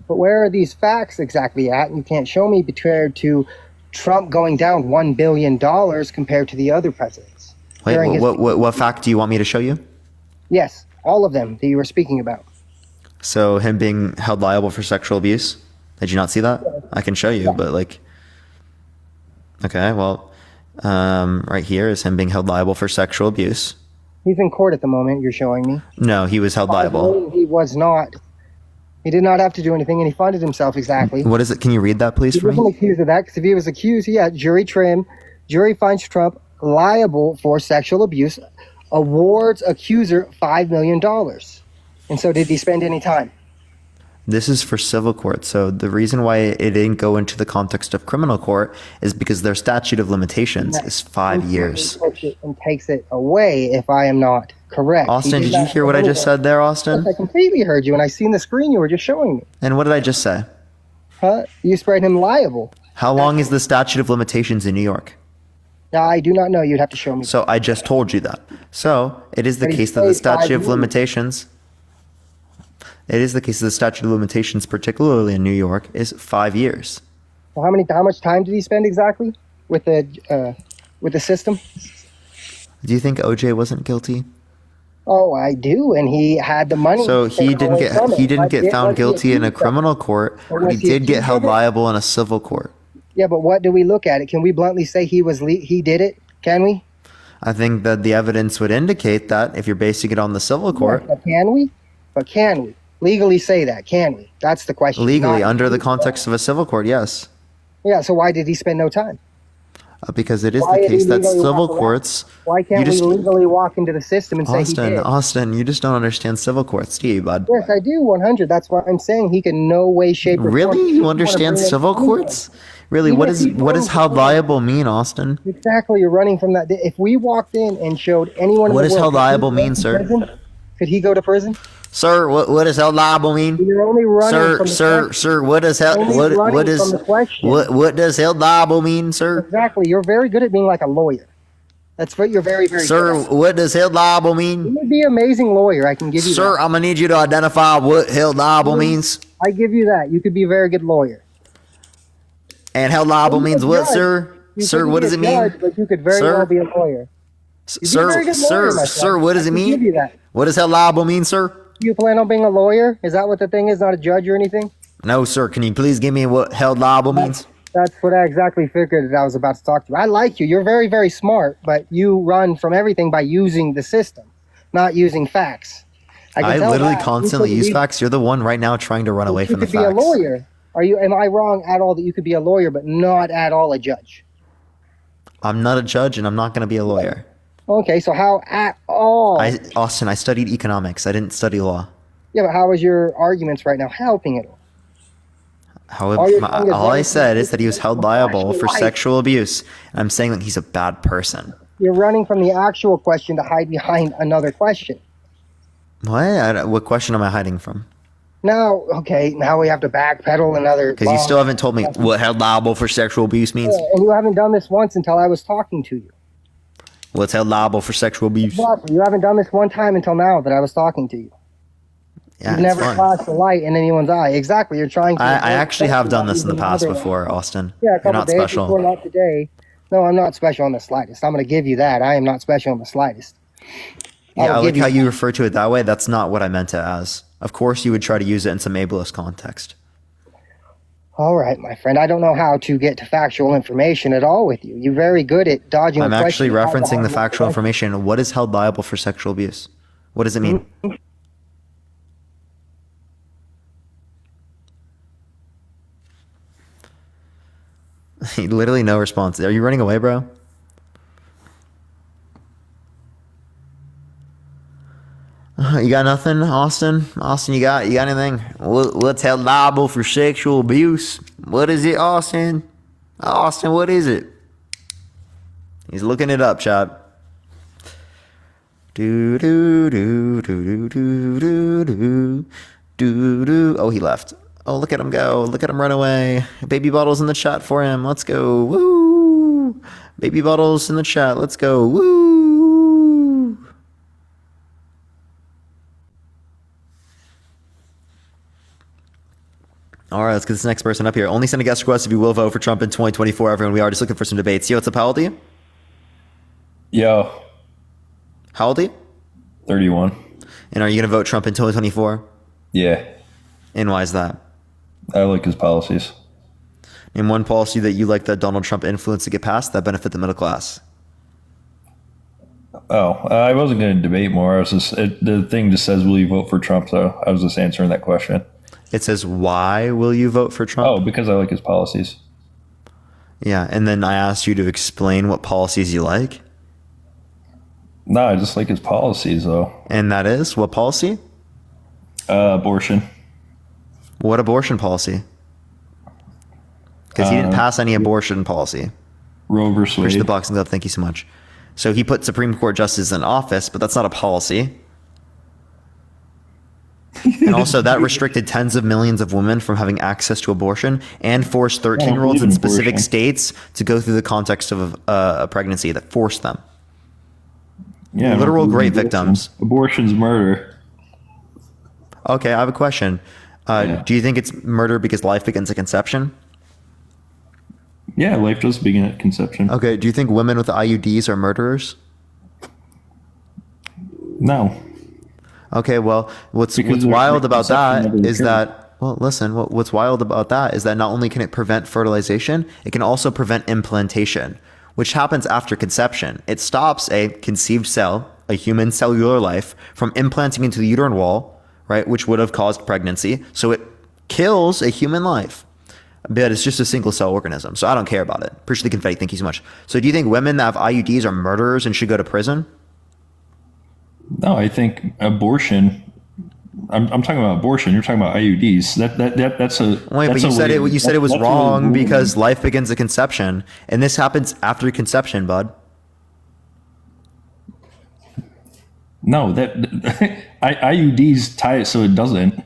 But where are these facts exactly at? And you can't show me compared to Trump going down $1 billion compared to the other presidents. Wait, what fact do you want me to show you? Yes, all of them that you were speaking about. So him being held liable for sexual abuse? Did you not see that? I can show you, but like, okay, well, right here is him being held liable for sexual abuse. He's in court at the moment, you're showing me. No, he was held liable. He was not. He did not have to do anything, and he funded himself exactly. What is it? Can you read that, please, He for me? wasn't accused of that, because if he was accused, jury trim. Jury finds Trump liable for sexual abuse, awards accuser $5 million. And so did he spend any time? This is for civil court. So the reason why it didn't go into the context of criminal court is because their statute of limitations is 5 years. And takes it away if I am not correct. Austin, did you hear what I just said there, Austin? Yes, I completely heard you, and I seen the screen you were just showing me. And what did I just say? Huh? You spread him liable. How long is the statute of limitations in New York? I do not know. You'd have to show me. So I just told you that. So it is the case that the statute of limitations, particularly in New York, is 5 years. Well, how much time did he spend exactly with the system? Do you think OJ wasn't guilty? Oh, I do, and he had the money. So he taken away from he him. didn't But get found was he guilty in a accused of it? criminal court, Or but he was he did get accused held of it? liable in a civil court. Yeah, but what do we look at it? Can we bluntly say he did it? Can we? I think that the evidence would indicate that if you're basing it on the civil court, Yes, but can we? But can we legally say that? Can we? That's the question. legally Not- under the context of a civil court, yes. Yeah. So why did he spend no time? Because it is Why the did he case that legally civil walk around? courts. Why you can't just, we legally walk into the system and say he did? Austin, you just don't understand civil courts, do you, bud? Yes, I do. 100. That's why I'm saying he can no way, shape, or form. Really? If You wanna understand bring in civil anyone. courts? Really? Even What if is he what does runs held for- liable mean, Austin? Exactly. You're running from that. If we walked in and showed anyone, What in the does held world, could he liable go mean, to sir? prison? Could he go to prison? Sir, what does held liable mean? You're only running from the Sir, what does held Only what running is from the question. what does held liable mean, sir? Exactly. You're very good at being like a lawyer. That's what you're very, very Sir, good at. what does held liable mean? You would be an amazing lawyer. I can give you Sir, that. I'm gonna need you to identify what held liable means. I give you that. You could be a very good lawyer. And held liable You means could what, judge. sir? You Sir, couldn't what be does a it mean? judge, but you could very Sir? well be a lawyer. You'd be a Sir, very good lawyer, my sir, friend. what does I it can give mean? you that. What does held liable mean, sir? You plan on being a lawyer? Is that what the thing is? Not a judge or anything? No, sir. Can you please give me what held liable means? That's what I exactly figured that I was about to talk to you. I like you. You're very, very smart, but you run from everything by using the system, not using facts. can I tell literally that. constantly You could use be- facts. You're the one right now trying to run away You from the could be a facts. lawyer. Am I wrong at all that you could be a lawyer, but not at all a judge? I'm not a judge, and I'm not going to be a lawyer. Okay, so how at all? Austin, I studied economics. I didn't study law. Yeah, but how is your arguments right now helping at all? However, All you're saying is all I running said from is that he was held liable for life. sexual abuse. And I'm saying that he's a bad person. You're running from the actual question to hide behind another question. What? What question am I hiding from? Now, okay, now we have to backpedal another. Because you still haven't told me what held liable for sexual abuse means. Yeah, and you haven't done this once until I was talking to you. What's held liable for sexual abuse? Exactly. You haven't done this one time until now that I was talking to you. Yeah, You've it's never fun. flashed a light in anyone's eye. Exactly. You're trying to. I actually have done this in the Using past other- before, Austin. Yeah, a You're couple not days special. before, not today. No, I'm not special in the slightest. I'm going to give you that. I am not special in the slightest. Yeah, I I'll like give how you- you refer to it that way. That's not what I meant it as. Of course, you would try to use it in some ableist context. All right, my friend. I don't know how to get to factual information at all with you. You're very good at dodging. I'm a actually question. referencing the factual information. What is held liable for sexual abuse? What does it mean? Literally no response. Are you running away, bro? You got nothing, Austin? Austin, you got anything? What's held liable for sexual abuse? What is it, Austin? Austin, what is it? He's looking it up, chap. Do do do do do do do do do do. Oh, he left. Oh, look at him go. Look at him run away. Baby Bottles in the chat for him. Let's go. Woo! Baby Bottles in the chat. Let's go. Woo! All right, let's get this next person up here. Only send a guest request if you will vote for Trump in 2024, everyone. We are just looking for some debates. Yo, what's up? How old are you? Yo, How old are you? 31. And are you going to vote Trump in 2024? Yeah, And why is that? I like his policies. Name one policy that you like that Donald Trump influenced to get passed that benefit the middle class. Oh, I wasn't going to debate more. I was just the thing just says, "Will you vote for Trump?" So I was just answering that question. It says, why will you vote for Trump? Oh, because I like his policies. Yeah, and then I asked you to explain what policies you like. No, I just like his policies, though. And that is? What policy? Abortion. What abortion policy? Because he didn't pass any abortion policy. Roe versus Push Wade. the boxing glove, thank you so much. So he put Supreme Court justices in office, but that's not a policy. And also, that restricted tens of millions of women from having access to abortion and forced 13-year-olds in believe in specific abortion. states to go through the context of a pregnancy that forced them. Yeah, I don't Literal believe in great abortion. victims. Abortion's murder. Okay, I have a question. Do you think it's murder because life begins at conception? Yeah, life does begin at conception. Okay, do you think women with IUDs are murderers? No. Okay, well, what's Because the wild about conception that never is occurred. that, well, listen, what's wild about that is that not only can it prevent fertilization, it can also prevent implantation, which happens after conception. It stops a conceived cell, a human cellular life, from implanting into the uterine wall, right, which would have caused pregnancy. So it kills a human life. But it's just a single cell organism, so I don't care about it. Appreciate the confetti, thank you so much. So do you think women that have IUDs are murderers and should go to prison? No, I think abortion. I'm talking about abortion. You're talking about IUDs. That's a. Wait, that's but you a said way- it. You said it was that's a way of wrong ruling because it. life begins at conception, and this happens after conception, bud. No, that IUDs tie it so it doesn't.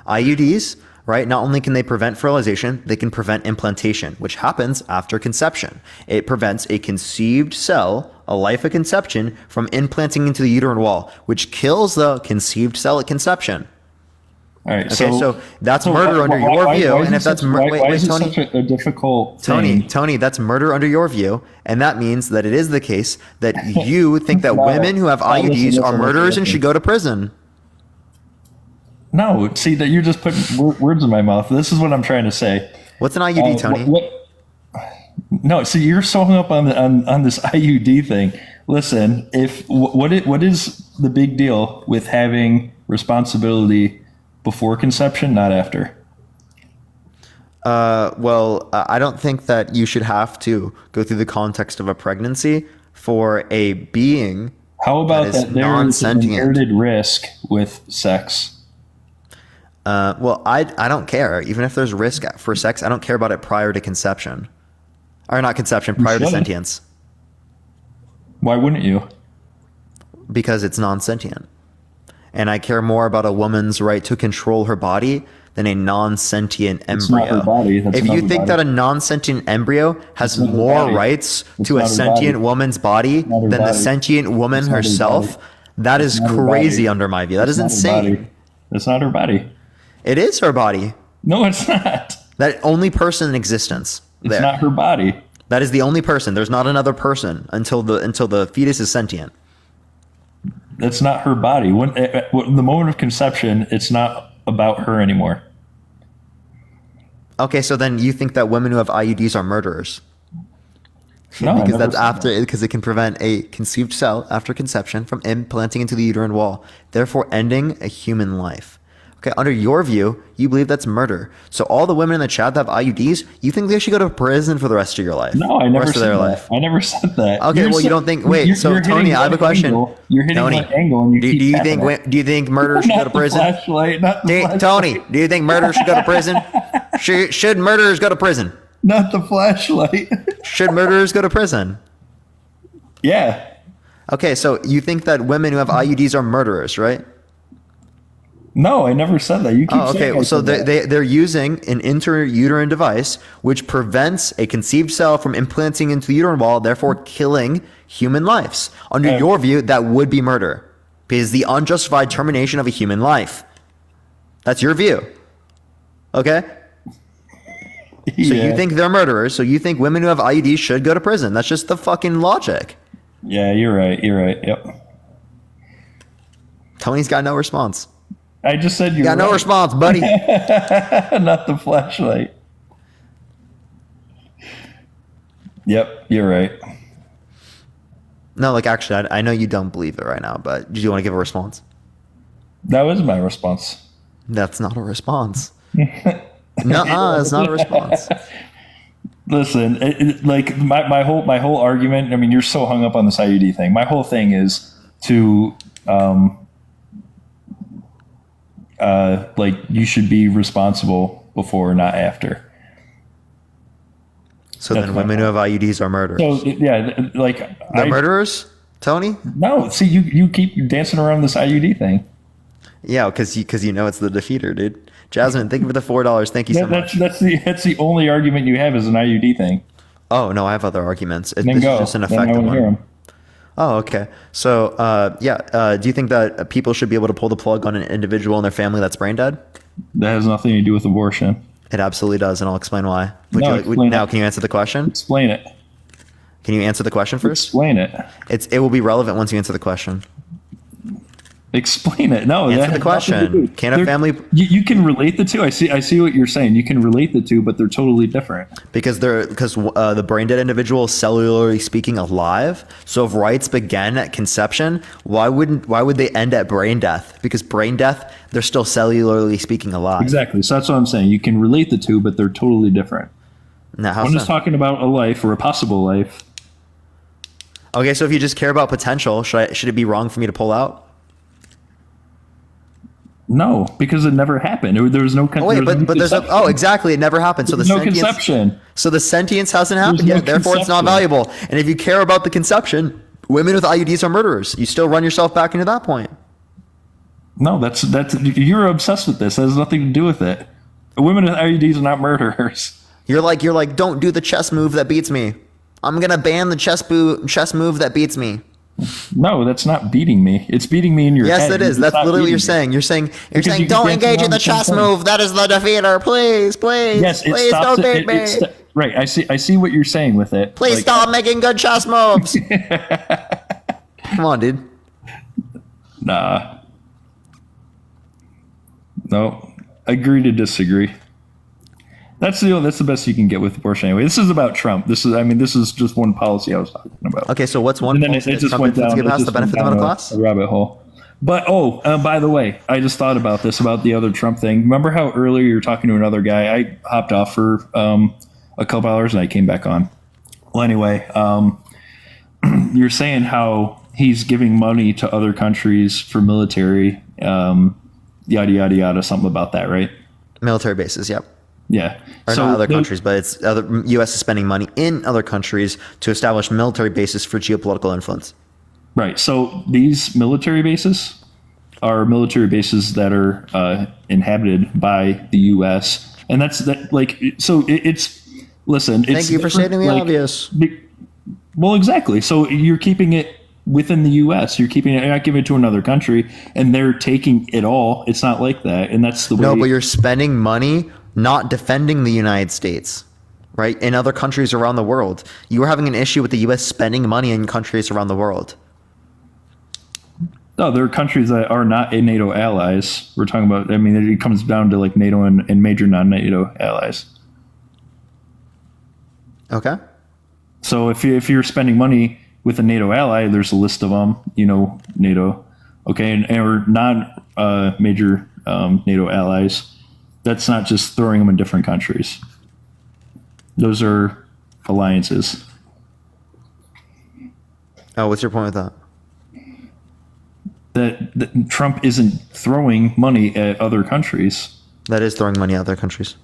IUDs, right? Not only can they prevent fertilization, they can prevent implantation, which happens after conception. It prevents a conceived cell, a life at conception, from implanting into the uterine wall, which kills the conceived cell at conception. All right. Okay, so that's murder under your view, and if that's why wait, is it Tony, such a difficult thing? Tony, that's murder under your view, and that means that it is the case that you think that No, women who have no, IUDs listen, are murderers and should go to prison. No, see that you're just putting words in my mouth. This is what I'm trying to say. What's an IUD, Tony? No, see, you're so hung up on this IUD thing. Listen, what is the big deal with having responsibility before conception, not after? Well, I don't think that you should have to go through the context of a pregnancy for a being. How about that is that there is an non-sentient. inherited risk with sex? Well, I don't care. Even if there's risk for sex, I don't care about it prior to conception. Or not conception, prior to shouldn't. sentience. Why wouldn't you? Because it's non-sentient. And I care more about a woman's right to control her body than a non-sentient It's not embryo. her body. That's If you another think body. that a non-sentient embryo has not her more body. rights It's to a not her sentient body. woman's body not her than the body. sentient woman It's not her herself, body. that It's is not her crazy body. under my view. That is It's not her insane. body. That's not her body. It is her body. No, it's not. That only person in existence. It's there. not her body. That is the only person. There's not another person until the fetus is sentient. That's not her body. When the moment of conception, it's not about her anymore. Okay, so then you think that women who have IUDs are murderers? No, I because never that's said after because it can prevent a conceived cell after conception from implanting into the uterine wall, therefore ending a human life. Okay, under your view, you believe that's murder. So all the women in the chat that have IUDs, you think they should go to prison for the rest of your life? No, I never rest said of their that. life. I never said that. Okay, You're well, you so- don't think. Wait, you're- so you're Tony, hitting I have a one question. angle. You're hitting Tony, one angle, and you do keep you tapping think it. do you think murderers should go Not to the prison? flashlight, not the flashlight. Tony, do you think murderers should go to prison? Should murderers go to prison? Not the flashlight. Should murderers go to prison? Yeah. Okay, so you think that women who have IUDs are murderers, right? No, I never said that. You keep Oh, saying okay. I So said that. they're using an intrauterine device which prevents a conceived cell from implanting into the uterine wall, therefore killing human lives. Under your view, that would be murder because the unjustified termination of a human life. That's your view. Okay? So Yeah. you think they're murderers. So you think women who have IUDs should go to prison. That's just the fucking logic. Yeah, you're right. You're right. Yep. Tony's got no response. I just said you got no response, buddy. Not the flashlight. Yep, you're right. No, like actually, I know you don't believe it right now, but do you want to give a response? That was my response. That's not a response. No, it's not a response. Listen, like my whole argument. I mean, you're so hung up on this IUD thing. My whole thing is to like you should be responsible before, not after. So That's then my women who have IUDs are murderers. So yeah, like They're murderers, Tony? No, see, you keep dancing around this IUD thing. Yeah, because you know it's the defeater, dude. Jasmine, thank you for the $4. Thank you so much. That's the only argument you have is an IUD thing. Oh no, I have other arguments. Then This is go. just an Then I effective wanna hear one. 'em. Oh, okay. So, do you think that people should be able to pull the plug on an individual in their family that's brain dead? That has nothing to do with abortion. It absolutely does, and I'll explain why. No, explain now, it. can you answer the question? Explain it. Can you answer the question first? Explain it. It will be relevant once you answer the question. Explain it. No, Answer that the has nothing to question. do. Can a They're- family? You can relate the two. I see what you're saying. You can relate the two, but they're totally different. Because the brain dead individual is cellularly speaking alive. So if rights began at conception, why would they end at brain death? Because brain death, they're still cellularly speaking alive. Exactly. So that's what I'm saying. You can relate the two, but they're totally different. Now, how One is so? talking about a life or a possible life. Okay, so if you just care about potential, should it be wrong for me to pull out? No, because it never happened. There was no. Oh wait, there was but no there's a, conception. exactly, it never happened. So the There's no sentience, conception. So the sentience hasn't happened no yet. Therefore, it's not conception. valuable. And if you care about the conception, women with IUDs are murderers. You still run yourself back into that point. No, that's you're obsessed with this. That has nothing to do with it. Women with IUDs are not murderers. You're like, don't do the chess move that beats me. I'm gonna ban the chess move that beats me. No, that's not beating me. It's beating me in your Yes, head. it is. It's That's not literally what you're beating saying. You're saying Because you don't can dance engage in around the the same chess thing. move. That is the defeater. Please, me. Yes, it please stops don't it. beat me. Right, I see what you're saying with it. Please Like, stop making good chess moves. Come on, dude. Nah. No, agree to disagree. That's the best you can get with abortion anyway. This is about Trump. This is just one policy I was talking about. Okay, so what's one And then policy it that just Trump went influenced down. give It us just the benefit went of the middle down class? a rabbit hole. But by the way, I just thought about this about the other Trump thing. Remember how earlier you were talking to another guy? I hopped off for a couple hours and I came back on. Well, anyway, you're saying how he's giving money to other countries for military, yada yada yada, something about that, right? Military bases, yep. Yeah. Or So not other the- countries, but it's U.S. is spending money in other countries to establish military bases for geopolitical influence. Right. So these military bases are military bases that are inhabited by the U.S. And that's that. Like, so it's listen. It's Thank you for different, stating the like, obvious. Well, exactly. So you're keeping it within the U.S. You're not giving it to another country, and they're taking it all. It's not like that, and that's the way. No, but you're spending money not defending the United States, right? In other countries around the world. You are having an issue with the U.S. spending money in countries around the world. No, there are countries that are not NATO allies. We're talking about. I mean, it comes down to like NATO and major non-NATO allies. Okay. So if you're spending money with a NATO ally, there's a list of them. NATO, okay, and or non major NATO allies. That's not just throwing them in different countries. Those are alliances. Oh, what's your point with that? That Trump isn't throwing money at other countries. That is throwing money at other countries.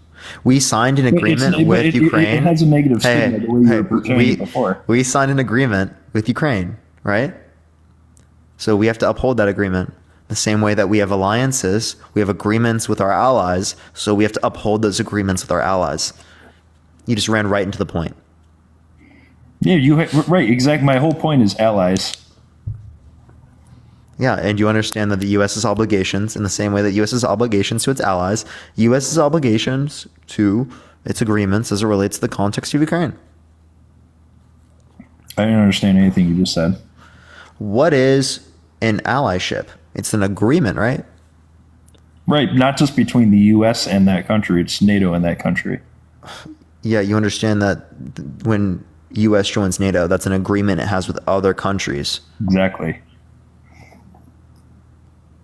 We signed an agreement with it Ukraine. has a negative stigma the way you were portraying it before. We signed an agreement with Ukraine, right? So we have to uphold that agreement. The same way that we have alliances, we have agreements with our allies, so we have to uphold those agreements with our allies. You just ran right into the point. Yeah, right. Exactly. My whole point is allies. Yeah, and you understand that the U.S.'s obligations, in the same way that U.S. has obligations to its allies, U.S.'s obligations to its agreements as it relates to the context of Ukraine. I didn't understand anything you just said. What is an allyship? It's an agreement, right? Right, not just between the U.S. and that country. It's NATO and that country. Yeah, you understand that when U.S. joins NATO, that's an agreement it has with other countries. Exactly.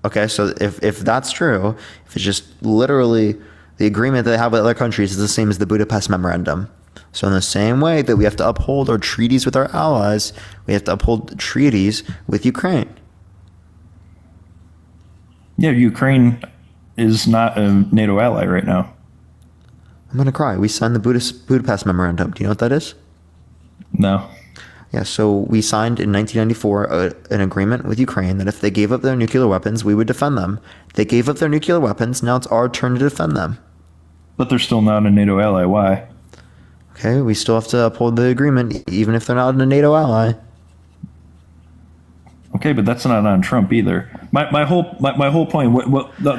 Okay, so if that's true, if it's just literally the agreement that they have with other countries is the same as the Budapest Memorandum. So in the same way that we have to uphold our treaties with our allies, we have to uphold the treaties with Ukraine. Yeah, Ukraine is not a NATO ally right now. I'm going to cry. We signed the Budapest Memorandum. Do you know what that is? No. Yeah, so we signed in 1994 an agreement with Ukraine that if they gave up their nuclear weapons, we would defend them. They gave up their nuclear weapons. Now it's our turn to defend them. But they're still not a NATO ally. Why? Okay, we still have to uphold the agreement, even if they're not a NATO ally. Okay, but that's not on Trump either. My whole point.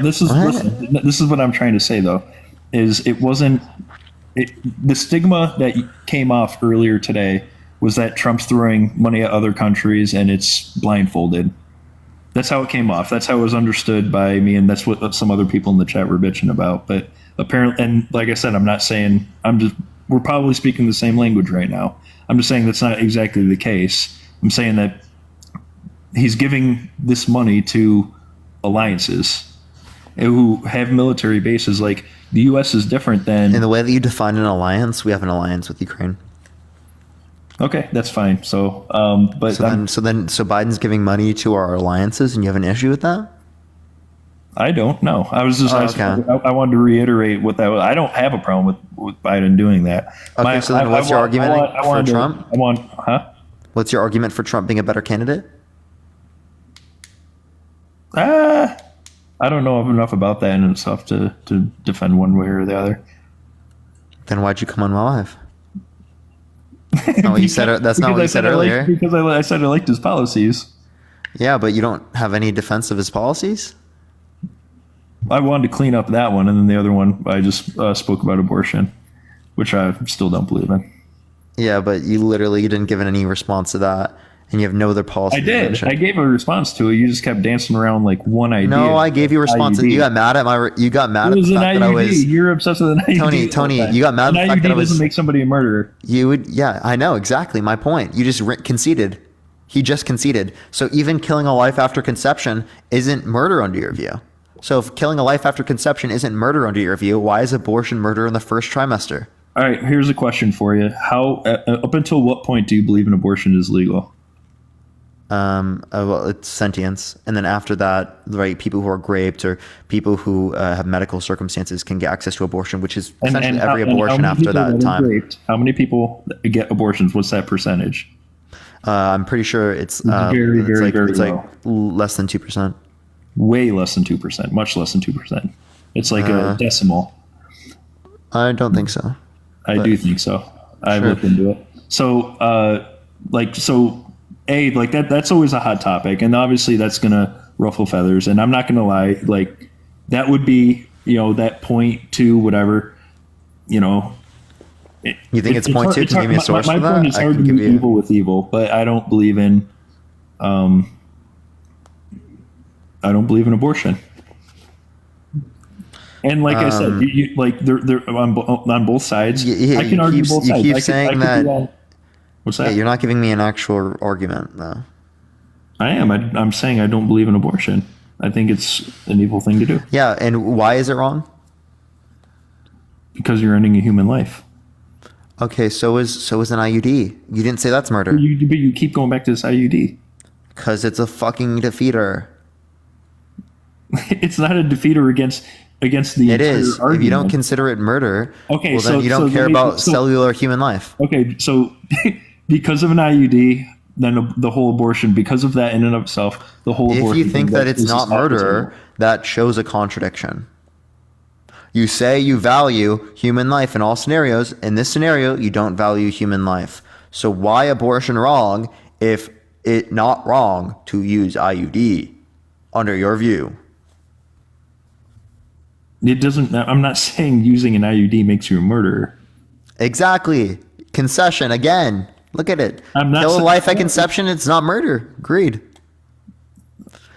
This is listen, this is what I'm trying to say though, is it wasn't the stigma that came off earlier today was that Trump's throwing money at other countries and it's blindfolded. That's how it came off. That's how it was understood by me, and that's what some other people in the chat were bitching about. But apparently, and like I said, I'm not saying we're probably speaking the same language right now. I'm just saying that's not exactly the case. I'm saying that he's giving this money to alliances who have military bases. Like the U.S. is different than In the way that you define an alliance, we have an alliance with Ukraine. Okay, that's fine. So, but So Biden's giving money to our alliances, and you have an issue with that? I don't know. I was just Oh, okay. I wanted to reiterate what that was. I don't have a problem with Biden doing that. Okay, so then what's your argument for Trump? Huh? What's your argument for Trump being a better candidate? I don't know enough about that in itself to defend one way or the other. Then why'd you come on my live? That's not what you said. That's not what you said earlier. Because I said I liked his policies. Yeah, but you don't have any defense of his policies? I wanted to clean up that one, and then the other one I just spoke about abortion, which I still don't believe in. Yeah, but you didn't give any response to that, and you have no other policy. I did. I gave a response to it. You just kept dancing around like one idea. No, I gave you a response, and you got mad at You got mad at the fact that I was. You're obsessed with an IUD. Tony, you got mad at the fact that I was. Doesn't make somebody a murderer. You would, yeah, I know exactly my point. You just conceded. He just conceded. So even killing a life after conception isn't murder under your view. So if killing a life after conception isn't murder under your view, why is abortion murder in the first trimester? All right, here's a question for you. How up until what point do you believe an abortion is legal? Well, it's sentience, and then after that, right, people who are raped or people who have medical circumstances can get access to abortion, which is essentially every abortion after that time. Raped, how many people get abortions? What's that percentage? I'm pretty sure it's very like less than 2%. Way less than 2%. Much less than 2%. It's like a decimal. I don't think so. I do think so. I've looked into it. So, that's always a hot topic, and obviously that's gonna ruffle feathers. And I'm not gonna lie, like that would be, that 0.2 whatever, You think it's 0.2? Can you give me a source for that? My point is hard to do evil with evil, but I don't believe in, abortion. And like I said, they're on both sides. I can argue both sides. You keep saying that. What's that? Yeah, you're not giving me an actual argument, though. I am. I'm saying I don't believe in abortion. I think it's an evil thing to do. Yeah, and why is it wrong? Because you're ending a human life. Okay, so is an IUD. You didn't say that's murder. But you keep going back to this IUD. Because it's a fucking defeater. It's not a defeater against the It is. argument. If you don't consider it murder, okay, well, then you don't care about cellular human life. Okay, so because of an IUD, then the whole abortion, because of that in and of itself, the whole abortion. If you think that it's not murder, that shows a contradiction. You say you value human life in all scenarios. In this scenario, you don't value human life. So why abortion wrong if it not wrong to use IUD under your view? It doesn't. I'm not saying using an IUD makes you a murderer. Exactly. Concession again. Look at it. Kill a life at conception. It's not murder. Agreed.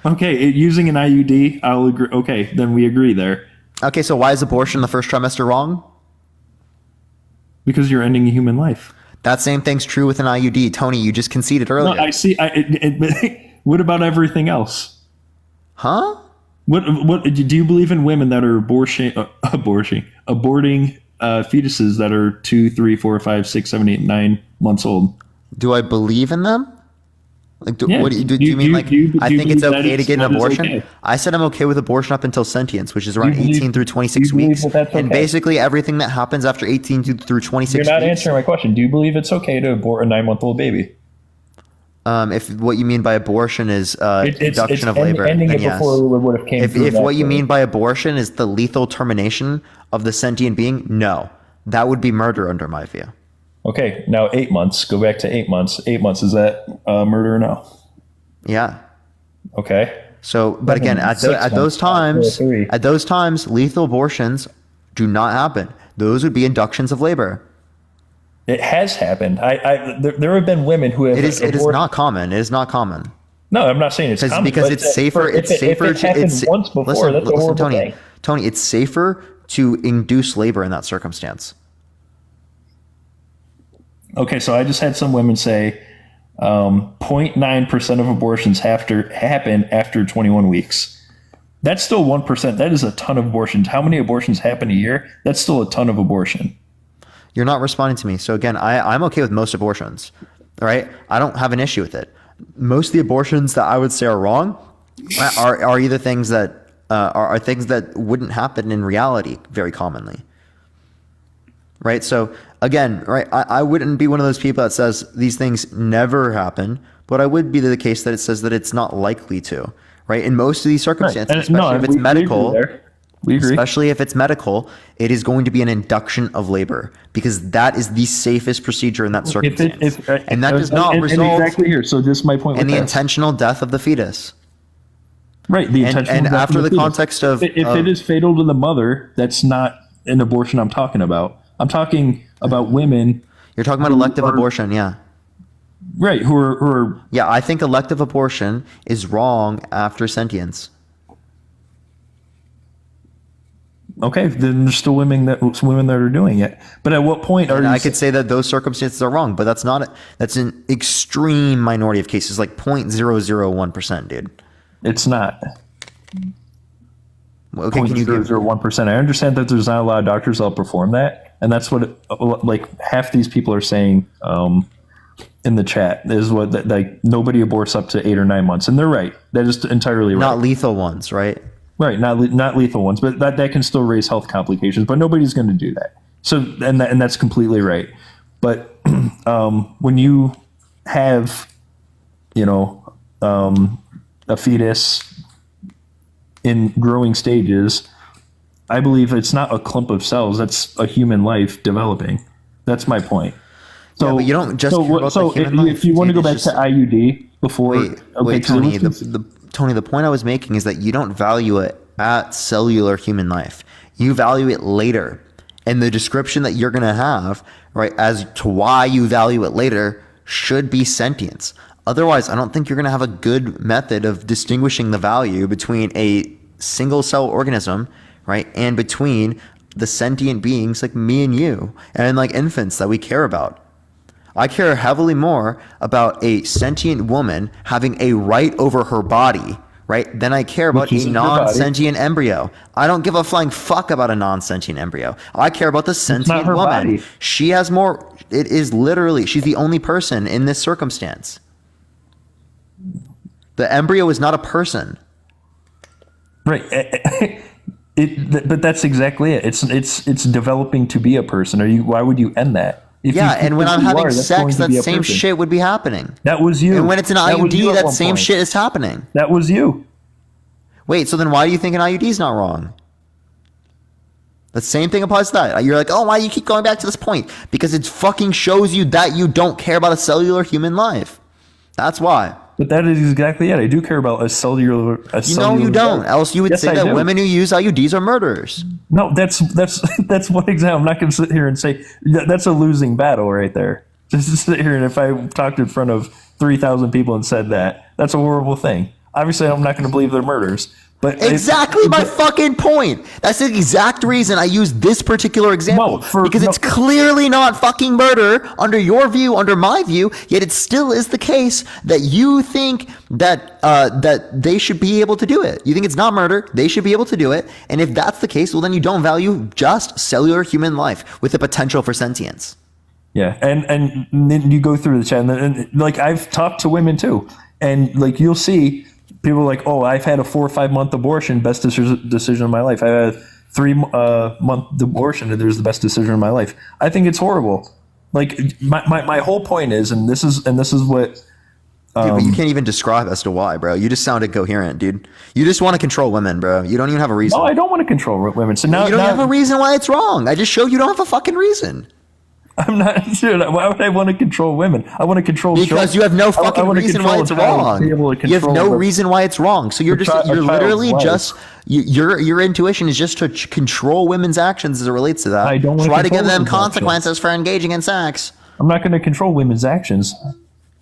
Okay, using an IUD, I'll agree. Okay, then we agree there. Okay, so why is abortion the first trimester wrong? Because you're ending a human life. That same thing's true with an IUD. Tony, you just conceded earlier. No, I see. What about everything else? Huh? What do you believe in women that are aborting fetuses that are 2, 3, 4, 5, 6, 7, 8, 9 months old? Do I believe in them? Like, do you mean I think it's okay to get an abortion? Okay. I said I'm okay with abortion up until sentience, which is around 18 through 26 weeks. And basically everything that happens after 18 through 26 weeks. You're not answering my question. Do you believe it's okay to abort a 9-month-old baby? If what you mean by abortion is induction of labor, ending then it yes. before it would have came If what you mean by abortion is the lethal termination of the sentient being, no. That would be murder under my view. Okay, now 8 months. Go back to 8 months. 8 months, is that murder or no? Yeah. Okay. So, but again, at those times, lethal abortions do not happen. Those would be inductions of labor. It has happened. There have been women who have. It is not common. It is not common. No, I'm not saying it's common, because but it's safer. if it happened once before, that's a horrible Tony. thing. Tony, it's safer to induce labor in that circumstance. Okay, so I just had some women say 0.9% of abortions happen after 21 weeks. That's still 1%. That is a ton of abortions. How many abortions happen a year? That's still a ton of abortion. You're not responding to me. So again, I'm okay with most abortions. All right, I don't have an issue with it. Most of the abortions that I would say are wrong are either things that are things that wouldn't happen in reality very commonly. Right. So again, right, I wouldn't be one of those people that says these things never happen, but I would be the case that it says that it's not likely to. Right. In most of these circumstances, especially if it's medical, we agree. Especially if it's medical, it is going to be an induction of labor because that is the safest procedure in that circumstance. And that does not result exactly here. So this is my point. in with the this. intentional death of the fetus. Right. The intentional and death of after the fetus. context of if it is fatal to the mother, that's not an abortion I'm talking about. I'm talking about women. You're talking about elective abortion, yeah. Right. Who are yeah, I think elective abortion is wrong after sentience. okay. Then there's still women that are doing it. But at what point are I could say that those circumstances are wrong, but that's an extreme minority of cases, like 0.001%, dude. It's not. Okay, can you give 0.001%? I understand that there's not a lot of doctors that'll perform that, and that's what like half these people are saying in the chat is what like nobody aborts up to 8 or 9 months, and they're right. That is entirely right. Not lethal ones, right? Right, not lethal ones, but that can still raise health complications. But nobody's going to do that. So and that's completely right. But when you have, a fetus in growing stages, I believe it's not a clump of cells. That's a human life developing. That's my point. So yeah, but you don't just care about the human life. If you want to go back to IUD before, wait, Tony. Tony, the point I was making is that you don't value it at cellular human life. You value it later. And the description that you're going to have, right, as to why you value it later should be sentience. Otherwise, I don't think you're going to have a good method of distinguishing the value between a single cell organism, right, and between the sentient beings like me and you and like infants that we care about. I care heavily more about a sentient woman having a right over her body, right, than I care about a non-sentient embryo. I don't give a flying fuck about a non-sentient embryo. I care about the sentient woman. Body. She has more. It is literally, she's the only person in this circumstance. The embryo is not a person. Right. But that's exactly it. It's developing to be a person. Why would you end that? And when I'm having sex, that same shit would be happening. That was you. And when it's an IUD, that same shit is happening. That was you. Wait, so then why do you think an IUD is not wrong? The same thing applies to that. You're like, oh, why do you keep going back to this point? Because it fucking shows you that you don't care about a cellular human life. That's why. But that is exactly it. I do care about a cellular. No, you don't. Else you would say that women who use IUDs are murderers. No, that's one example. I'm not going to sit here and say that's a losing battle right there. Just to sit here and if I talked in front of 3,000 people and said that's a horrible thing. Obviously, I'm not going to believe they're murderers. But exactly my fucking point. That's the exact reason I use this particular example. Because it's clearly not fucking murder under your view, under my view, yet it still is the case that you think that that they should be able to do it. You think it's not murder, they should be able to do it. And if that's the case, well then you don't value just cellular human life with the potential for sentience. Yeah, and then you go through the chat and like I've talked to women too. And like you'll see people are like, oh, I've had a 4 or 5 month abortion, best decision of my life. I had a 3 month abortion, and it was the best decision of my life. I think it's horrible. Like my whole point is, and this is what. Dude, but you can't even describe as to why, bro. You just sounded coherent, dude. You just want to control women, bro. You don't even have a reason. No, I don't want to control women. So now you don't have a reason why it's wrong. I just showed you don't have a fucking reason. I'm not sure. Why would I want to control women? I want to control because you have no fucking reason why it's wrong. You have no reason why it's wrong. So you're literally just your intuition is just to control women's actions as it relates to that. I don't want try to give them consequences for engaging in sex. I'm not going to control women's actions.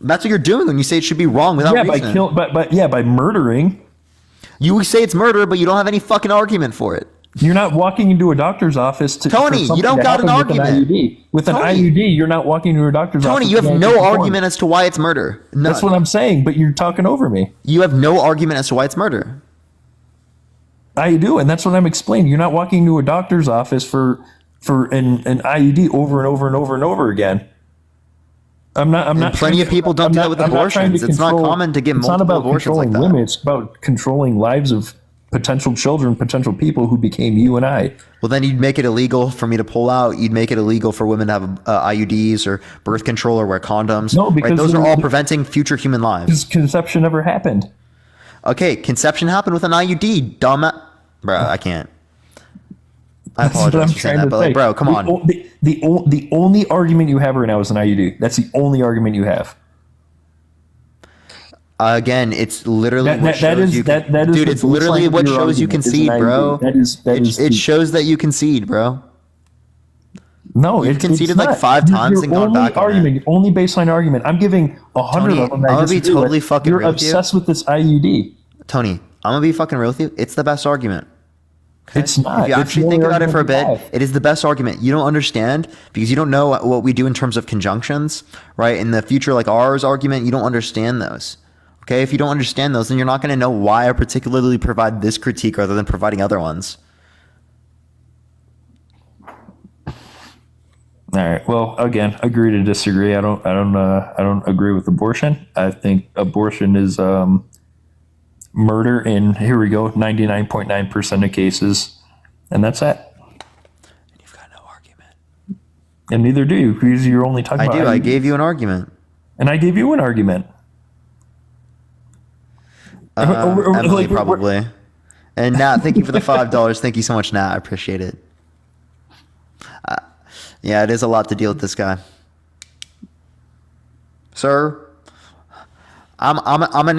That's what you're doing when you say it should be wrong without reason. By murdering. You say it's murder, but you don't have any fucking argument for it. You're not walking into a doctor's office to Tony, you don't got an argument. With an IUD, you're not walking into a doctor's office. Tony, you have no argument as to why it's murder. None. That's what I'm saying, but you're talking over me. You have no argument as to why it's murder. I do, and that's what I'm explaining. You're not walking into a doctor's office for an IUD over and over and over and over again. I'm not. Plenty of people don't do that with abortions. It's not common to get multiple abortions like that. It's not about controlling women. It's about controlling lives of potential children, potential people who became you and I. Well, then you'd make it illegal for me to pull out. You'd make it illegal for women to have IUDs or birth control or wear condoms. No, because those are all preventing future human lives. Because conception never happened. Okay, conception happened with an IUD, dumb. Bro, I can't. I apologize for saying that, but bro, come on. The only argument you have right now is an IUD. That's the only argument you have. Again, it's literally what shows you. Dude, it's literally what shows you concede, bro. It shows that you concede, bro. No, you conceded like 5 times and gone back on it. Only baseline argument. I'm giving 100 of them. I'm gonna be totally fucking real with you. You're obsessed with this IUD. Tony, I'm gonna be fucking real with you. It's the best argument. Okay? It's not. If you actually think about it for a bit, it is the best argument. You don't understand because you don't know what we do in terms of conjunctions, right? In the future, like ours argument, you don't understand those. Okay, if you don't understand those, then you're not going to know why I particularly provide this critique rather than providing other ones. All right. Well, again, agree to disagree. I don't agree with abortion. I think abortion is murder in, here we go, 99.9% of cases, and that's it. And you've got no argument. And neither do you, because you're only talking about. I gave you an argument. And I gave you an argument. Emily, probably. And Nat, thank you for the $5. Thank you so much, Nat. I appreciate it. Yeah, it is a lot to deal with this guy. Sir, I'm gonna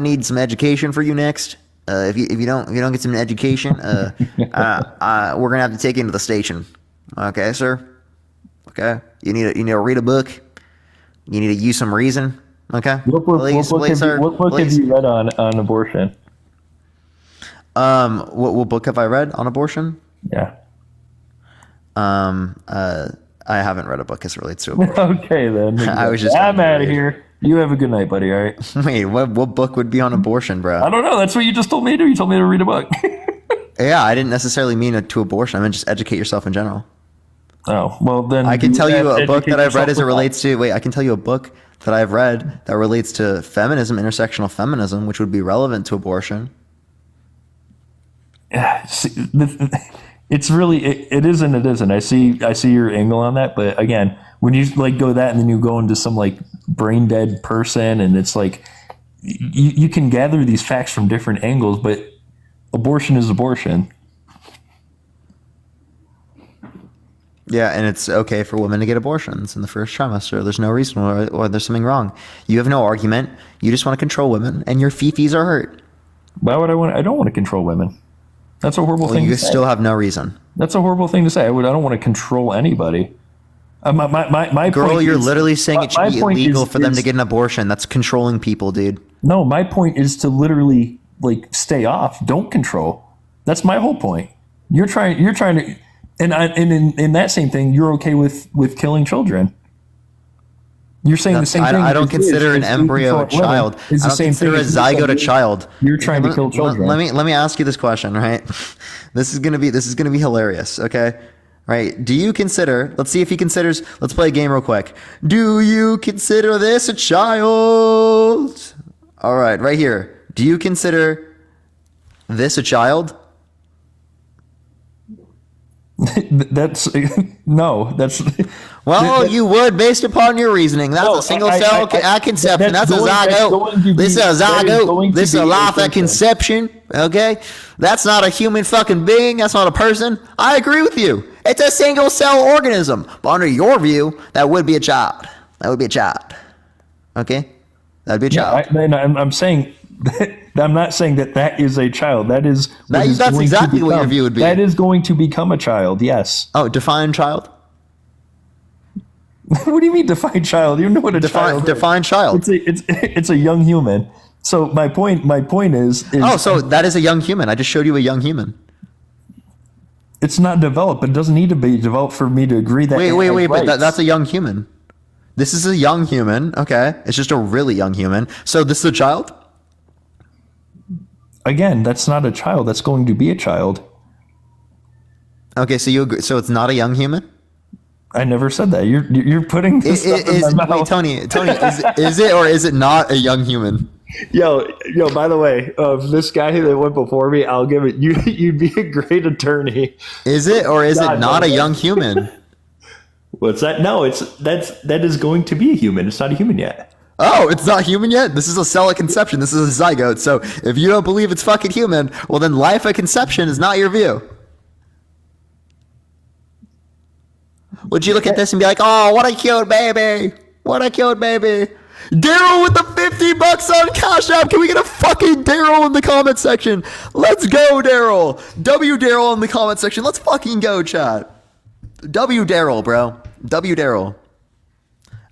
need some education for you next. If you don't get some education, we're gonna have to take you into the station. Okay, sir. Okay, you need to read a book. You need to use some reason. Okay. What book have you read on abortion? What book have I read on abortion? Yeah. I haven't read a book as it relates to abortion. Okay, then. I'm out of here. You have a good night, buddy. All right. Wait, what book would be on abortion, bro? I don't know. That's what you just told me to do. You told me to read a book. Yeah, I didn't necessarily mean to abortion. I meant just educate yourself in general. Oh, well then. I can tell you a book that I've read as it relates to. Wait, I can tell you a book that I've read that relates to feminism, intersectional feminism, which would be relevant to abortion. It's really it is and it isn't. I see your angle on that, but again, when you like go that and then you go into some like brain dead person, and it's like you can gather these facts from different angles, but abortion is abortion. Yeah, and it's okay for women to get abortions in the first trimester. There's no reason why there's something wrong. You have no argument. You just want to control women, and your fifis are hurt. Why would I want? I don't want to control women. That's a horrible thing to say. You still have no reason. That's a horrible thing to say. I don't want to control anybody. My girl, point you're is, literally saying it should be illegal for them to get an abortion. That's controlling people, dude. No, my point is to literally like stay off. Don't control. That's my whole point. You're trying to. And in that same thing, you're okay with killing children. You're saying the same thing. I don't consider an embryo a child. I don't consider a zygote a child. You're trying to kill children. Let me ask you this question, right? This is gonna be hilarious. Okay, right? Do you consider? Let's see if he considers. Let's play a game real quick. Do you consider this a child? All right here. Do you consider this a child? That's no. That's well, you would based upon your reasoning. That's a single cell at conception. That's a zygote. This is a zygote. This is a life at conception. Okay, that's not a human fucking being. That's not a person. I agree with you. It's a single cell organism. But under your view, that would be a child. That would be a child. Okay, that'd be a child. I'm saying. I'm not saying that is a child. That's exactly what your view would be. That is going to become a child. Yes. Oh, define child. What do you mean define child? You know what a child is. Define child. It's a young human. So my point is Oh, so that is a young human. I just showed you a young human. It's not developed. It doesn't need to be developed for me to agree that. Wait, but that's a young human. This is a young human. Okay, it's just a really young human. So this is a child. Again, that's not a child. That's going to be a child. Okay, so you agree, so it's not a young human. I never said that. You're putting this stuff in my mouth. Wait, Tony, is it or is it not a young human? Yo, by the way, this guy that went before me, I'll give it. You'd be a great attorney. Is it or is it not a young human? What's that? No, that is going to be a human. It's not a human yet. Oh, it's not human yet? This is a cell at conception. This is a zygote. So if you don't believe it's fucking human, well then life at conception is not your view. Would you look at this and be like, oh, what a cute baby. What a cute baby. Daryl with the $50 on Cash App. Can we get a fucking Daryl in the comment section? Let's go, Daryl. W Daryl in the comment section. Let's fucking go, chat. W Daryl, bro. W Daryl.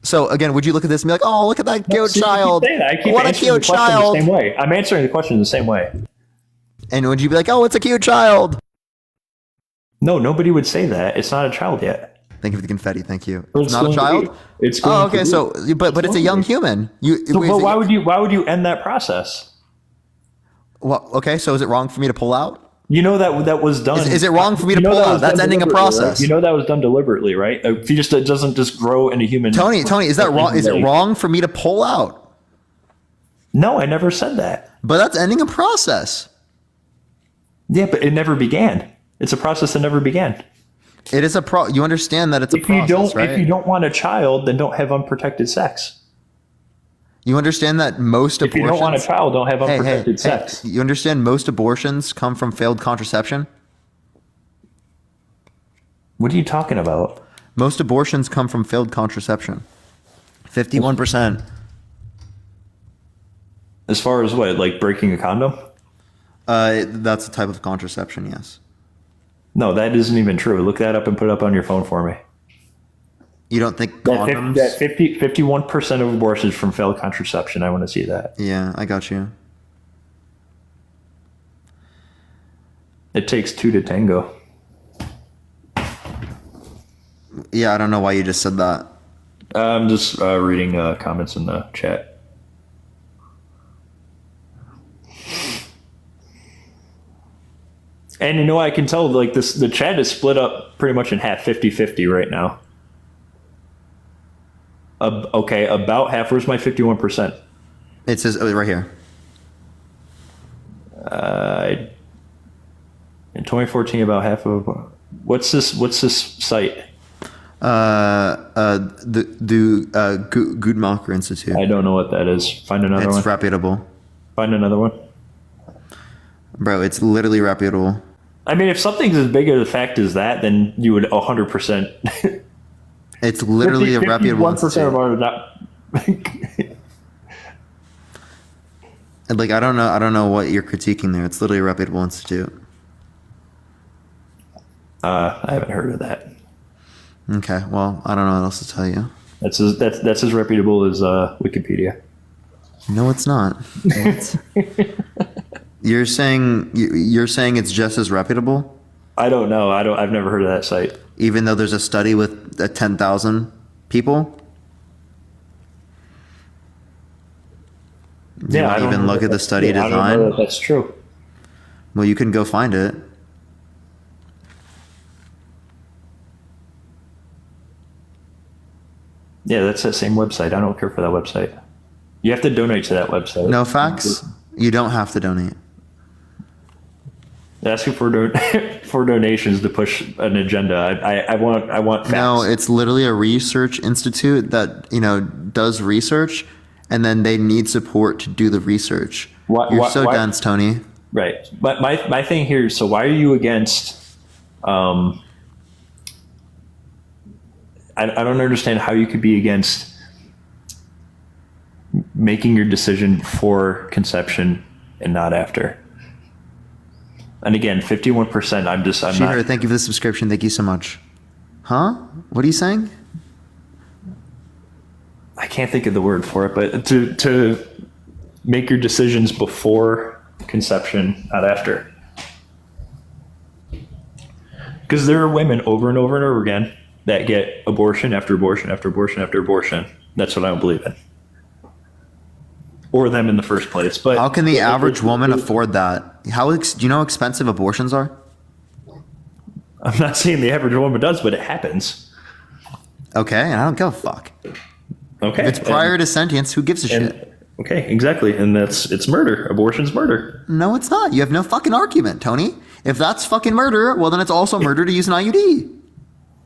So again, would you look at this and be like, "Oh, look at that cute child! What a cute child!" The same way. I'm answering the question the same way. And would you be like, "Oh, it's a cute child"? No, nobody would say that. It's not a child yet. Thank you for the confetti. Thank you. It's not a child. It's oh, okay. So, but it's a young human. But why would you end that process? Well, okay. So is it wrong for me to pull out? You know that was done. Is it wrong for me to pull out? That's ending a process. Right? You know that was done deliberately, right? If it doesn't just grow in a human. Tony, is that wrong? Is it wrong for me to pull out? No, I never said that. But that's ending a process. Yeah, but it never began. It's a process that never began. It is you understand that it's a process, right? If you don't want a child, then don't have unprotected sex. You understand that most abortions... If you don't want a child, don't have unprotected sex. You understand most abortions come from failed contraception? What are you talking about? Most abortions come from failed contraception. 51%. As far as what, like breaking a condom? That's a type of contraception, yes. No, that isn't even true. Look that up and put it up on your phone for me. You don't think condoms... That 51% of abortions from failed contraception. I want to see that. Yeah, I got you. It takes two to tango. Yeah, I don't know why you just said that. I'm just reading comments in the chat. And you know, I can tell like the chat is split up pretty much in half, 50-50 right now. Okay, about half. Where's my 51%? It says right here. In 2014, about half of what's this site? The Guttmacher Institute. I don't know what that is. Find another one. It's reputable. Find another one. Bro, it's literally reputable. I mean, if something's as big of a fact as that, then you would 100%. It's literally a reputable 51% of our not. Like I don't know what you're critiquing there. It's literally a reputable institute. I haven't heard of that. Okay, well, I don't know what else to tell you. That's as reputable as Wikipedia. No, it's not. You're saying it's just as reputable? I don't know. I've never heard of that site. Even though there's a study with 10,000 people? Yeah, I don't even look at the study design. I don't know that's true. Well, you can go find it. Yeah, that's that same website. I don't care for that website. You have to donate to that website. No facts? You don't have to donate. Asking for donations to push an agenda. I want facts. No, it's literally a research institute that does research, and then they need support to do the research. You're so dense, Tony. Right, but my thing here is, so why are you against? I don't understand how you could be against making your decision before conception and not after. And again, 51%. I'm Sheeher, thank you for the subscription. Thank you so much. Huh? What are you saying? I can't think of the word for it, but to make your decisions before conception, not after. Because there are women over and over and over again that get abortion after abortion after abortion after abortion. That's what I don't believe in. Or them in the first place. But how can the average woman afford that? Do you know how expensive abortions are? I'm not saying the average woman does, but it happens. Okay, and I don't give a fuck. Okay. If it's prior to sentience, who gives a shit? Okay, exactly. And it's murder. Abortion's murder. No, it's not. You have no fucking argument, Tony. If that's fucking murder, well, then it's also murder to use an IUD.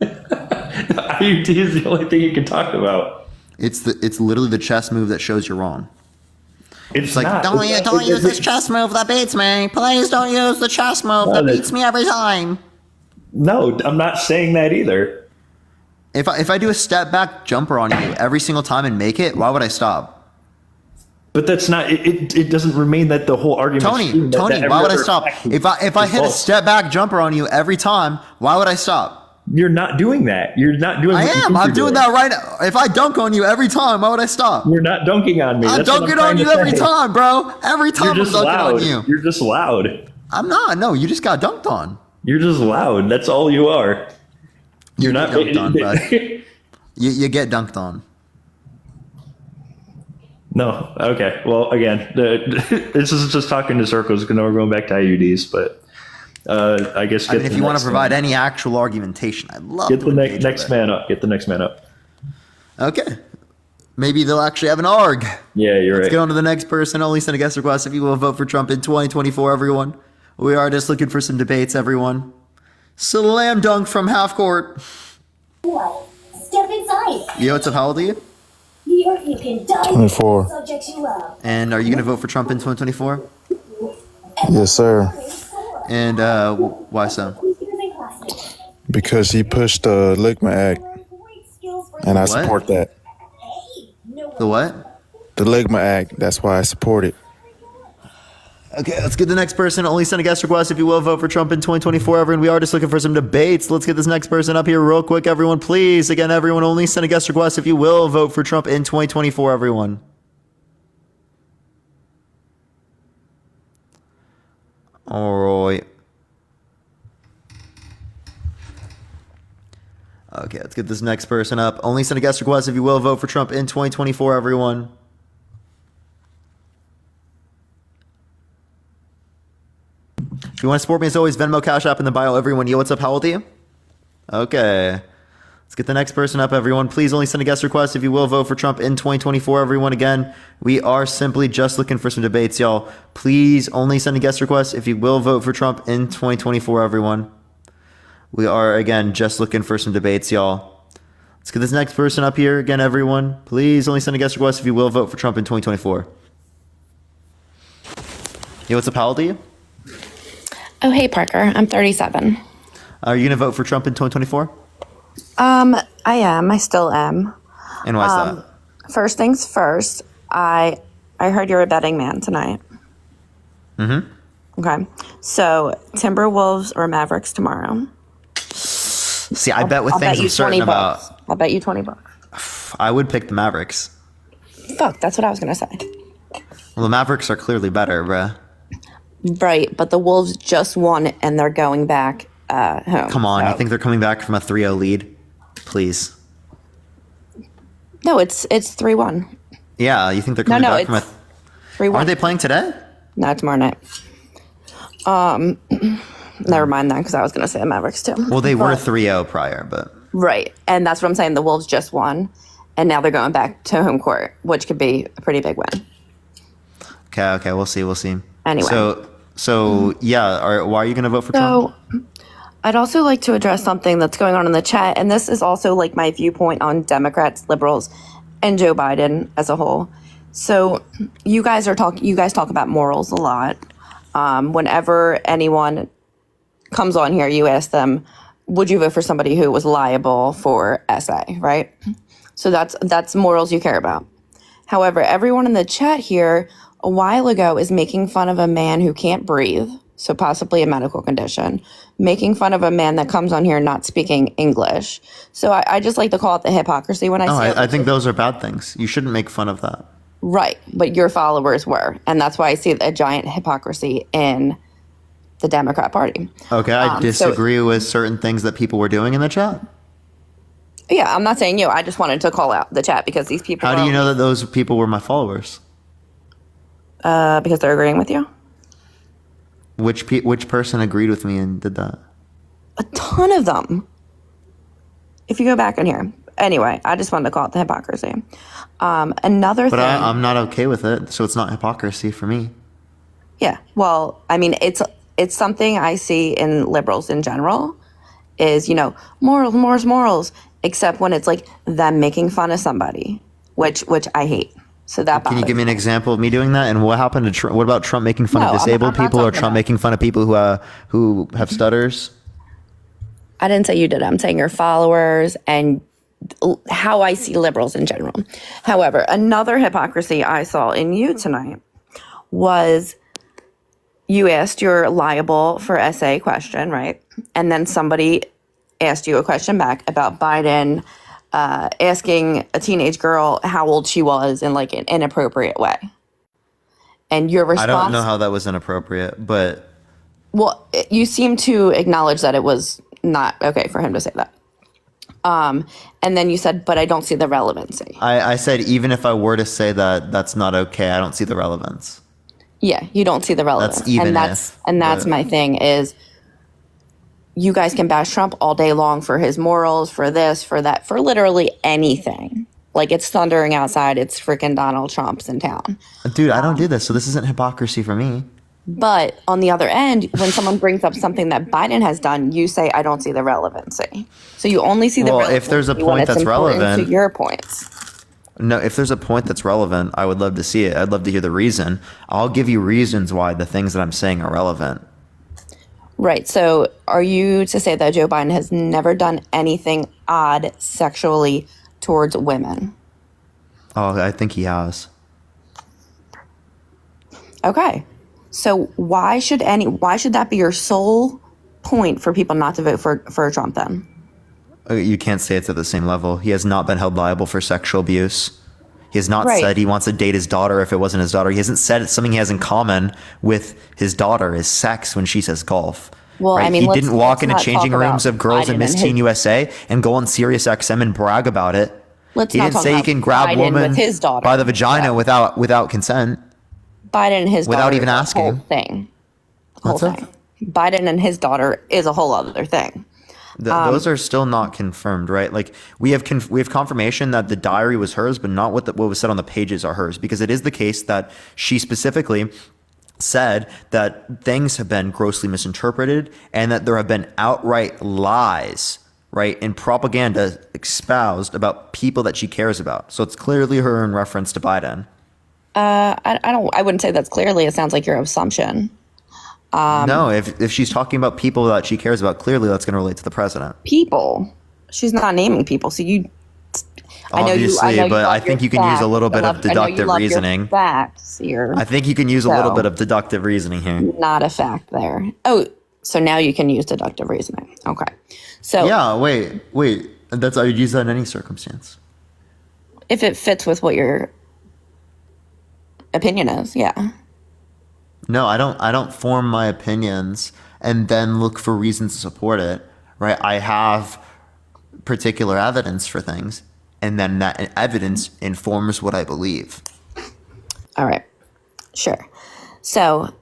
IUD is the only thing you can talk about. It's literally the chess move that shows you're wrong. It's like, not. don't use this chess move that beats me. Please don't use the chess move that beats me every time. No, I'm not saying that either. If I do a step back jumper on you every single time and make it, why would I stop? But that's not. It doesn't remain that the whole argument. Tony, why would I stop? If I hit a step back jumper on you every time, why would I stop? You're not doing that. You're not doing. I am. I'm doing that right now. If I dunk on you every time, why would I stop? You're not dunking on me. I'm dunking on you every time, bro. Every time I'm dunking on you. You're just loud. I'm not. No, you just got dunked on. You're just loud. That's all you are. You're not dunked on, bud. You get dunked on. No. Okay. Well, again, this is just talking in circles because we're going back to IUDs, but I guess. If you want to provide any actual argumentation, I'd love get to the next man up. Get the next man up. Okay. Maybe they'll actually have an arg. Yeah, you're right. Let's get on to the next person. Only send a guest request if you will vote for Trump in 2024, everyone. We are just looking for some debates, everyone. Slam dunk from half court. What? Step inside. Yo, what's up? How old are you? Here you can die. 24. Subject you love. And are you going to vote for Trump in 2024? Yes, sir. And why so? Because he pushed the Ligma Act, and I support that. The what? The Ligma Act. That's why I support it. Okay, let's get the next person. Only send a guest request if you will vote for Trump in 2024, everyone. We are just looking for some debates. Let's get this next person up here real quick, everyone. Please, again, everyone, only send a guest request if you will vote for Trump in 2024, everyone. All right. Okay, let's get this next person up. Only send a guest request if you will vote for Trump in 2024, everyone. If you want to support me, as always, Venmo, Cash App in the bio, everyone. Yo, what's up? How old are you? Okay. Let's get the next person up, everyone. Please only send a guest request if you will vote for Trump in 2024, everyone. Again, we are simply just looking for some debates, y'all. Please only send a guest request if you will vote for Trump in 2024, everyone. We are, again, just looking for some debates, y'all. Let's get this next person up here. Again, everyone. Please only send a guest request if you will vote for Trump in 2024. Yo, what's up? How old are you? Oh, hey, Parker. I'm 37. Are you going to vote for Trump in 2024? I am. I still am. And why is that? First things first, I heard you're a betting man tonight. Mm-hmm. Okay. So, Timberwolves or Mavericks tomorrow? See, I bet with I'll things bet you I'm certain 20 about, bucks. I'll bet you $20. I would pick the Mavericks. Fuck, that's what I was going to say. Well, the Mavericks are clearly better, bruh. Right, but the Wolves just won and they're going back home. Come on, so. you think they're coming back from a 3-0 lead? Please. No, it's 3-1. Yeah, you think they're coming back from a 3-1. Aren't they playing today? No, tomorrow night. Never mind that because I was going to say the Mavericks too. Well, they were 3-0 prior, but right, and that's what I'm saying. The Wolves just won, and now they're going back to home court, which could be a pretty big win. okay, we'll see. Anyway. So yeah, why are you going to vote for Trump? I'd also like to address something that's going on in the chat, and this is also like my viewpoint on Democrats, liberals, and Joe Biden as a whole. So you guys talk about morals a lot. Whenever anyone comes on here, you ask them, would you vote for somebody who was liable for SA, right? So that's morals you care about. However, everyone in the chat here a while ago is making fun of a man who can't breathe so possibly a medical condition, making fun of a man that comes on here not speaking English. So I just like to call it the hypocrisy when I No, see it. I think those are bad things. You shouldn't make fun of that. Right, but your followers were, and that's why I see a giant hypocrisy in the Democrat Party. Okay, I So disagree with certain things that people were doing in the chat. yeah, I'm not saying you. I just wanted to call out the chat because these people. How do you know that those people were my followers? Because they're agreeing with you. Which person agreed with me and did that? A ton of them. If you go back in here. Anyway, I just wanted to call it the hypocrisy. Another But thing. I'm not okay with it, so it's not hypocrisy for me. Yeah. Well, I mean, it's something I see in liberals in general is, morals, except when it's like them making fun of somebody, which I hate. So that Can you bothers give me an example of me doing that? And what happened to Trump? What about Trump making fun No, of I'm disabled not people, or talking Trump about- making fun of people who have stutters? I didn't say you did. I'm saying your followers and how I see liberals in general. However, another hypocrisy I saw in you tonight was you asked your liable for essay question, right? And then somebody asked you a question back about Biden asking a teenage girl how old she was in like an inappropriate way. And your response, I don't know how that was inappropriate, but well, you seem to acknowledge that it was not okay for him to say that. And then you said, but I don't see the relevancy. I said even if I were to say that that's not okay, I don't see the relevance. Yeah, you don't see the relevance. That's even and that's but- my thing is you guys can bash Trump all day long for his morals, for this, for that, for literally anything. Like it's thundering outside, it's freaking Donald Trump's in town. Dude, I don't do this, so this isn't hypocrisy for me. But on the other end, when someone brings up something that Biden has done, you say, I don't see the relevancy. So you only see the Well, relevancy if there's a when point it's that's important relevant- to your points. No, if there's a point that's relevant, I would love to see it. I'd love to hear the reason. I'll give you reasons why the things that I'm saying are relevant. Right. So are you to say that Joe Biden has never done anything odd sexually towards women? Oh, I think he has. Okay. So why should that be your sole point for people not to vote for Trump then? You can't say it's at the same level. He has not been held liable for sexual abuse. He has not Right. said he wants to date his daughter if it wasn't his daughter. He hasn't said it's something he has in common with his daughter is sex when she says golf. Well, I mean, he let's- didn't walk let's into not changing talk rooms about of girls in Biden Miss and Teen his- USA and go on Sirius XM and brag about it. Let's he not didn't talk say he about can grab Biden women with his daughter. by the vagina without consent. Biden and his Without daughter even is a asking. whole thing. Whole What's that? thing. Biden and his daughter is a whole other thing. Those are still not confirmed, right? Like we have confirmation that the diary was hers, but not what was said on the pages are hers, because it is the case that she specifically said that things have been grossly misinterpreted and that there have been outright lies, right, and propaganda espoused about people that she cares about. So it's clearly her in reference to Biden. I wouldn't say that's clearly. It sounds like your assumption. No, if she's talking about people that she cares about, clearly that's going to relate to the president. People. She's not naming people. So you. Obviously, but I think you can use a little bit of deductive reasoning. Facts here. I think you can use a little So- bit of deductive reasoning here. Not a fact there. Oh, so now you can use deductive reasoning. Okay. So Yeah, wait. That's I would use that in any circumstance. if it fits with what your opinion is, yeah. No, I don't form my opinions and then look for reasons to support it, right? I have particular evidence for things, and then that evidence informs what I believe. All right. Sure. So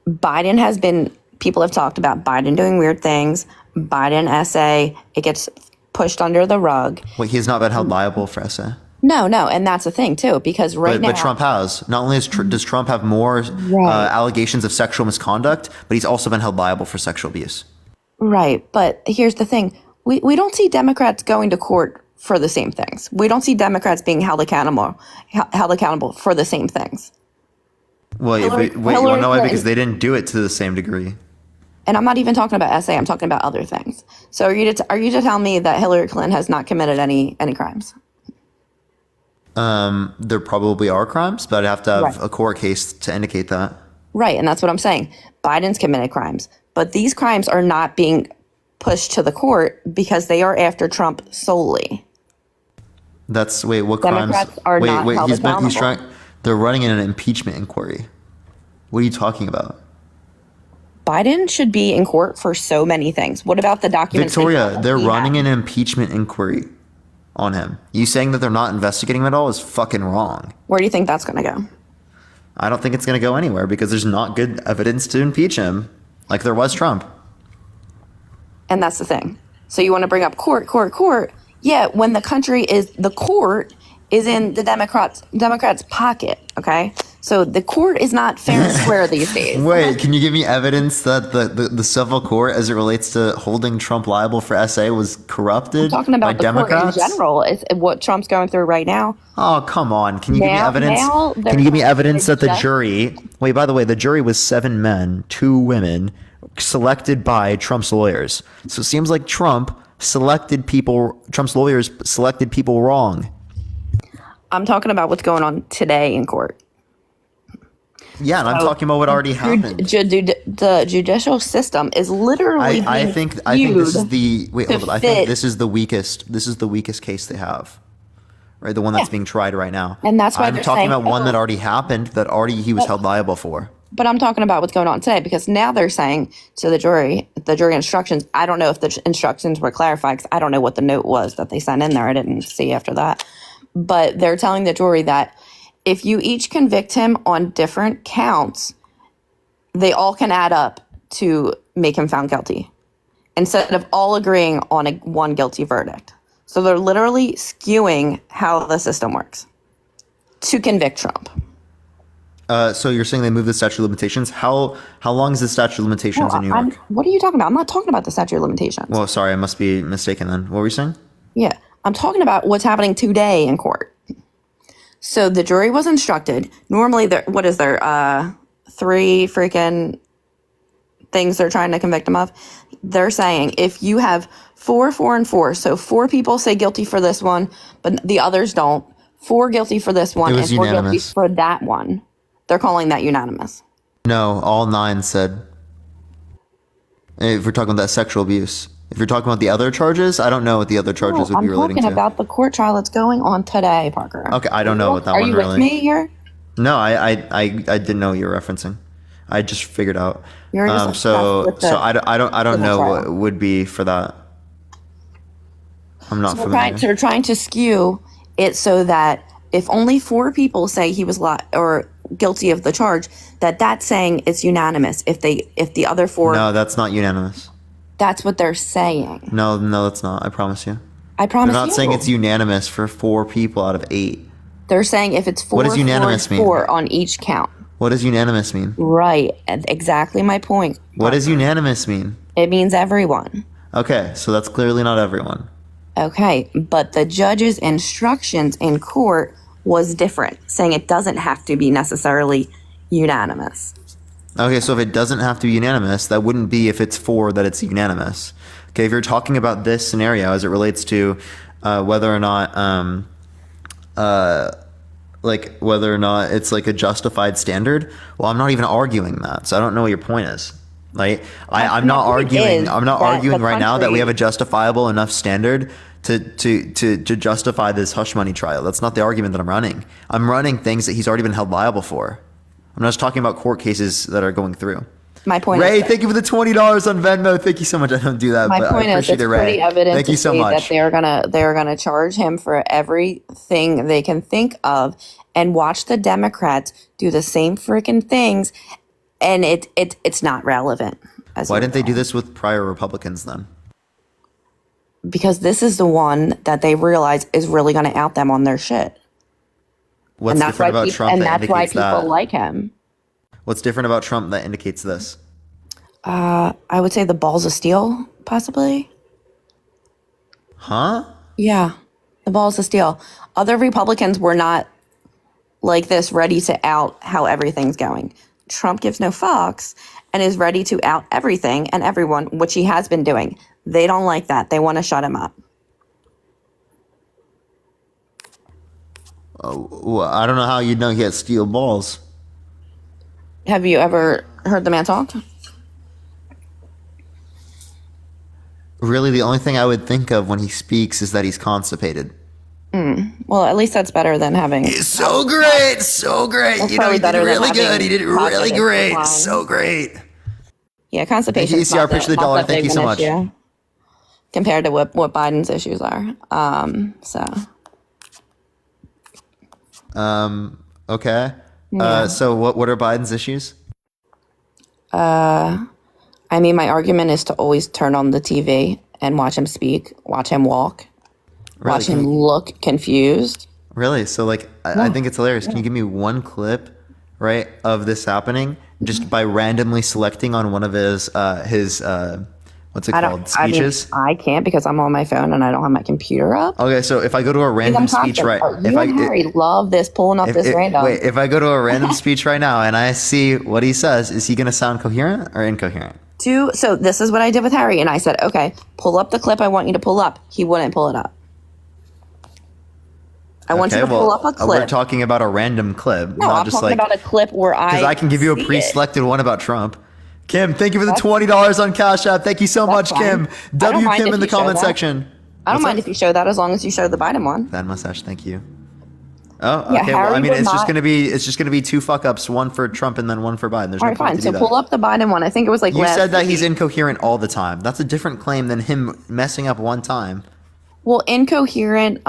Biden has been, people have talked about Biden doing weird things, Biden essay, it gets pushed under the rug. Wait, he has not been held liable for essay. No, and that's the thing too, because right now. But Trump has. Not only does Trump have more allegations of sexual misconduct, but he's also been held liable for sexual abuse. Right. But here's the thing. We don't see Democrats going to court for the same things. We don't see Democrats being held accountable for the same things. Well, Hillary you want to know why? Clinton- Because they didn't do it to the same degree. And I'm not even talking about essay. I'm talking about other things. So are you to tell me that Hillary Clinton has not committed any crimes? There probably are crimes, but I'd have to have Right. a court case to indicate that. Right, and that's what I'm saying. Biden's committed crimes, but these crimes are not being pushed to the court because they are after Trump solely. That's wait, what Democrats crimes? are Wait, not held he's accountable. trying. They're running in an impeachment inquiry. What are you talking about? Biden should be in court for so many things. What about the documents? Victoria, they're running an impeachment inquiry on him. You saying that they're not investigating him at all is fucking wrong. Where do you think that's going to go? I don't think it's going to go anywhere because there's not good evidence to impeach him like there was Trump. And that's the thing. So you want to bring up court. Yeah, when the court is in the Democrats' pocket, okay? So the court is not fair and square these days. Wait, can you give me evidence that the civil court, as it relates to holding Trump liable for SA, was corrupted I'm talking about by the Democrats? court in general. It's what Trump's going through right now. Oh, come on. Can you give me Now- evidence? now Can you give me they're- evidence that the just- jury... Wait, by the way, the jury was 7 men, 2 women, selected by Trump's lawyers. So it seems like Trump's lawyers selected people wrong. I'm talking about what's going on today in court. Yeah, and I'm talking about what already happened. The judicial system is literally I think this is the wait. to Hold on. I think fit- this is the weakest. This is the weakest case they have, right? The one that's being tried right now. And that's why I'm they're talking saying, about one oh. that already happened. That already he was held liable for. But I'm talking about what's going on today because now they're saying to the jury instructions. I don't know if the instructions were clarified because I don't know what the note was that they sent in there. I didn't see after that. But they're telling the jury that if you each convict him on different counts, they all can add up to make him found guilty instead of all agreeing on one guilty verdict. So they're literally skewing how the system works to convict Trump. So you're saying they moved the statute of limitations? How long is the statute of limitations in New York? What are you talking about? I'm not talking about the statute of limitations. Well, sorry, I must be mistaken then. What were you saying? Yeah, I'm talking about what's happening today in court. So the jury was instructed. Normally, what is there? 3 freaking things they're trying to convict him of. They're saying if you have 4, 4, and 4, so 4 people say guilty for this one, but the others don't. 4 guilty for this one It and was 4 guilty unanimous. for that one. They're calling that unanimous. No, all 9 said. If we're talking about that sexual abuse. If you're talking about the other charges, I don't know what the other charges would I'm be relating talking to. about the court trial that's going on today, Parker. Okay, I don't know what that Are one you really. with me here? No, I didn't know what you were referencing. I just figured out. You're just So obsessed with the I don't civil know trial. what would be for that. I'm not So familiar. they're trying to skew it so that if only 4 people say he was or guilty of the charge, that's saying it's unanimous. If the other 4, No, that's not unanimous. that's what they're saying. No, that's not. I promise you. I promise They're not you. saying it's unanimous for 4 people out of 8. They're saying if it's 4, What does unanimous 4, mean? 4 on each count. What does unanimous mean? Right. And exactly my point. What does unanimous mean? It means everyone. Okay, so that's clearly not everyone. Okay, but the judge's instructions in court was different, saying it doesn't have to be necessarily unanimous. Okay, so if it doesn't have to be unanimous, that wouldn't be if it's 4 that it's unanimous. Okay, if you're talking about this scenario as it relates to whether or not whether or not it's like a justified standard, well, I'm not even arguing that, so I don't know what your point is. Like, I'm not arguing. I'm not arguing right now that we have a justifiable enough standard to justify this hush money trial. That's not the argument that I'm running. I'm running things that he's already been held liable for. I'm not just talking about court cases that are going through. My point Ray, is, thank you for the $20 on Venmo. Thank you so much. I don't do that, my but point I is, appreciate it's it, Ray. pretty evident Thank to you so see that much. they're gonna charge him for everything they can think of, and watch the Democrats do the same freaking things, and it's not relevant. Why didn't they do this with prior Republicans then? Because this is the one that they realize is really going to out them on their shit. What's And that's different why about peop- Trump and that that's why indicates people that? like him. What's different about Trump that indicates this? I would say the balls of steel, possibly. Huh? Yeah, the balls of steel. Other Republicans were not like this, ready to out how everything's going. Trump gives no fucks and is ready to out everything and everyone, which he has been doing. They don't like that. They want to shut him up. Well, I don't know how you'd know he has steel balls. Have you ever heard the man talk? Really, the only thing I would think of when he speaks is that he's constipated. Well, at least that's better than having. So great, so great. That's You know, probably he did better than really good. having He did really cognitive great. decline. So great. Yeah, constipation. Thank you, ECR. Appreciate the dollar. Thank you so much. Compared to what Biden's issues are. Okay. Yeah. So what are Biden's issues? I mean, my argument is to always turn on the TV and watch him speak, watch him walk, Really? watch him look confused. Really? So like, I think it's hilarious. Can you give me one clip, right, of this happening just by randomly selecting on one of his what's it called, speeches? I can't because I'm on my phone and I don't have my computer up. Okay, so if I go to a random speech, right? You and Harry love this, pulling up this random. Wait, if I go to a random speech right now and I see what he says, is he going to sound coherent or incoherent? So this is what I did with Harry, and I said, okay, pull up the clip I want you to pull up. He wouldn't pull it up. I want you to pull up a clip. We're talking about a random clip, No, not I'm just talking like, about a clip where because I can give you a see it. pre-selected one about Trump. Kim, thank you for the $20 on Cash App. Thank you so much, fine. Kim. I don't W mind Kim if in the you show comment that. section. I don't mind if you show that as long as you show the Biden one. Van mustache, thank you. Oh, Yeah, okay. Well, I Harry mean, would it's just not- gonna be two fuck ups, one for Trump and then one for Biden. There's All no right, point fine. to So do pull that. up the Biden one. I think it was like You last said that week. he's incoherent all the time. That's a different claim than him messing up one time. Well, incoherent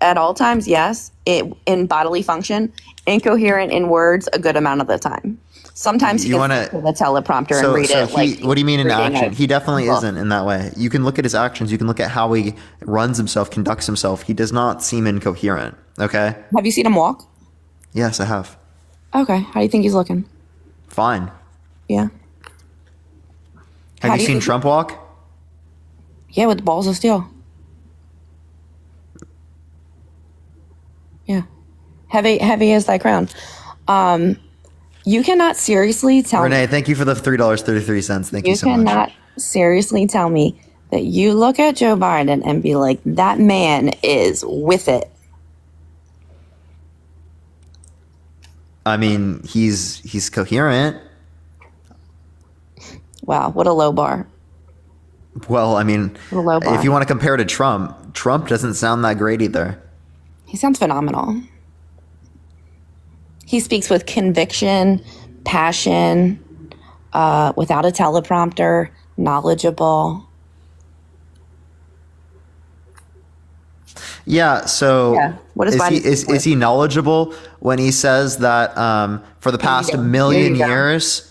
at all times, yes. In bodily function, incoherent in words a good amount of the time. Sometimes he You can wanna- stick to the teleprompter and read it. what do you mean in reading action? a He definitely book. isn't in that way. You can look at his actions. You can look at how he runs himself, conducts himself. He does not seem incoherent. Okay. Have you seen him walk? Yes, I have. Okay. How do you think he's looking? Fine. Yeah. Have How you do you seen think- Trump walk? Yeah, with balls of steel. Yeah. Heavy as thy crown. You cannot seriously tell me. Renee, thank you for the $3.33. Thank you You so much. cannot seriously tell me that you look at Joe Biden and be like, that man is with it. I mean, he's coherent. Wow, what a low bar. Well, I mean, What a low bar. if you want to compare to Trump, Trump doesn't sound that great either. He sounds phenomenal. He speaks with conviction, passion, without a teleprompter, knowledgeable. Yeah. So, Yeah. What is is he Biden- is he knowledgeable when he says that for the past go. million There you go. years?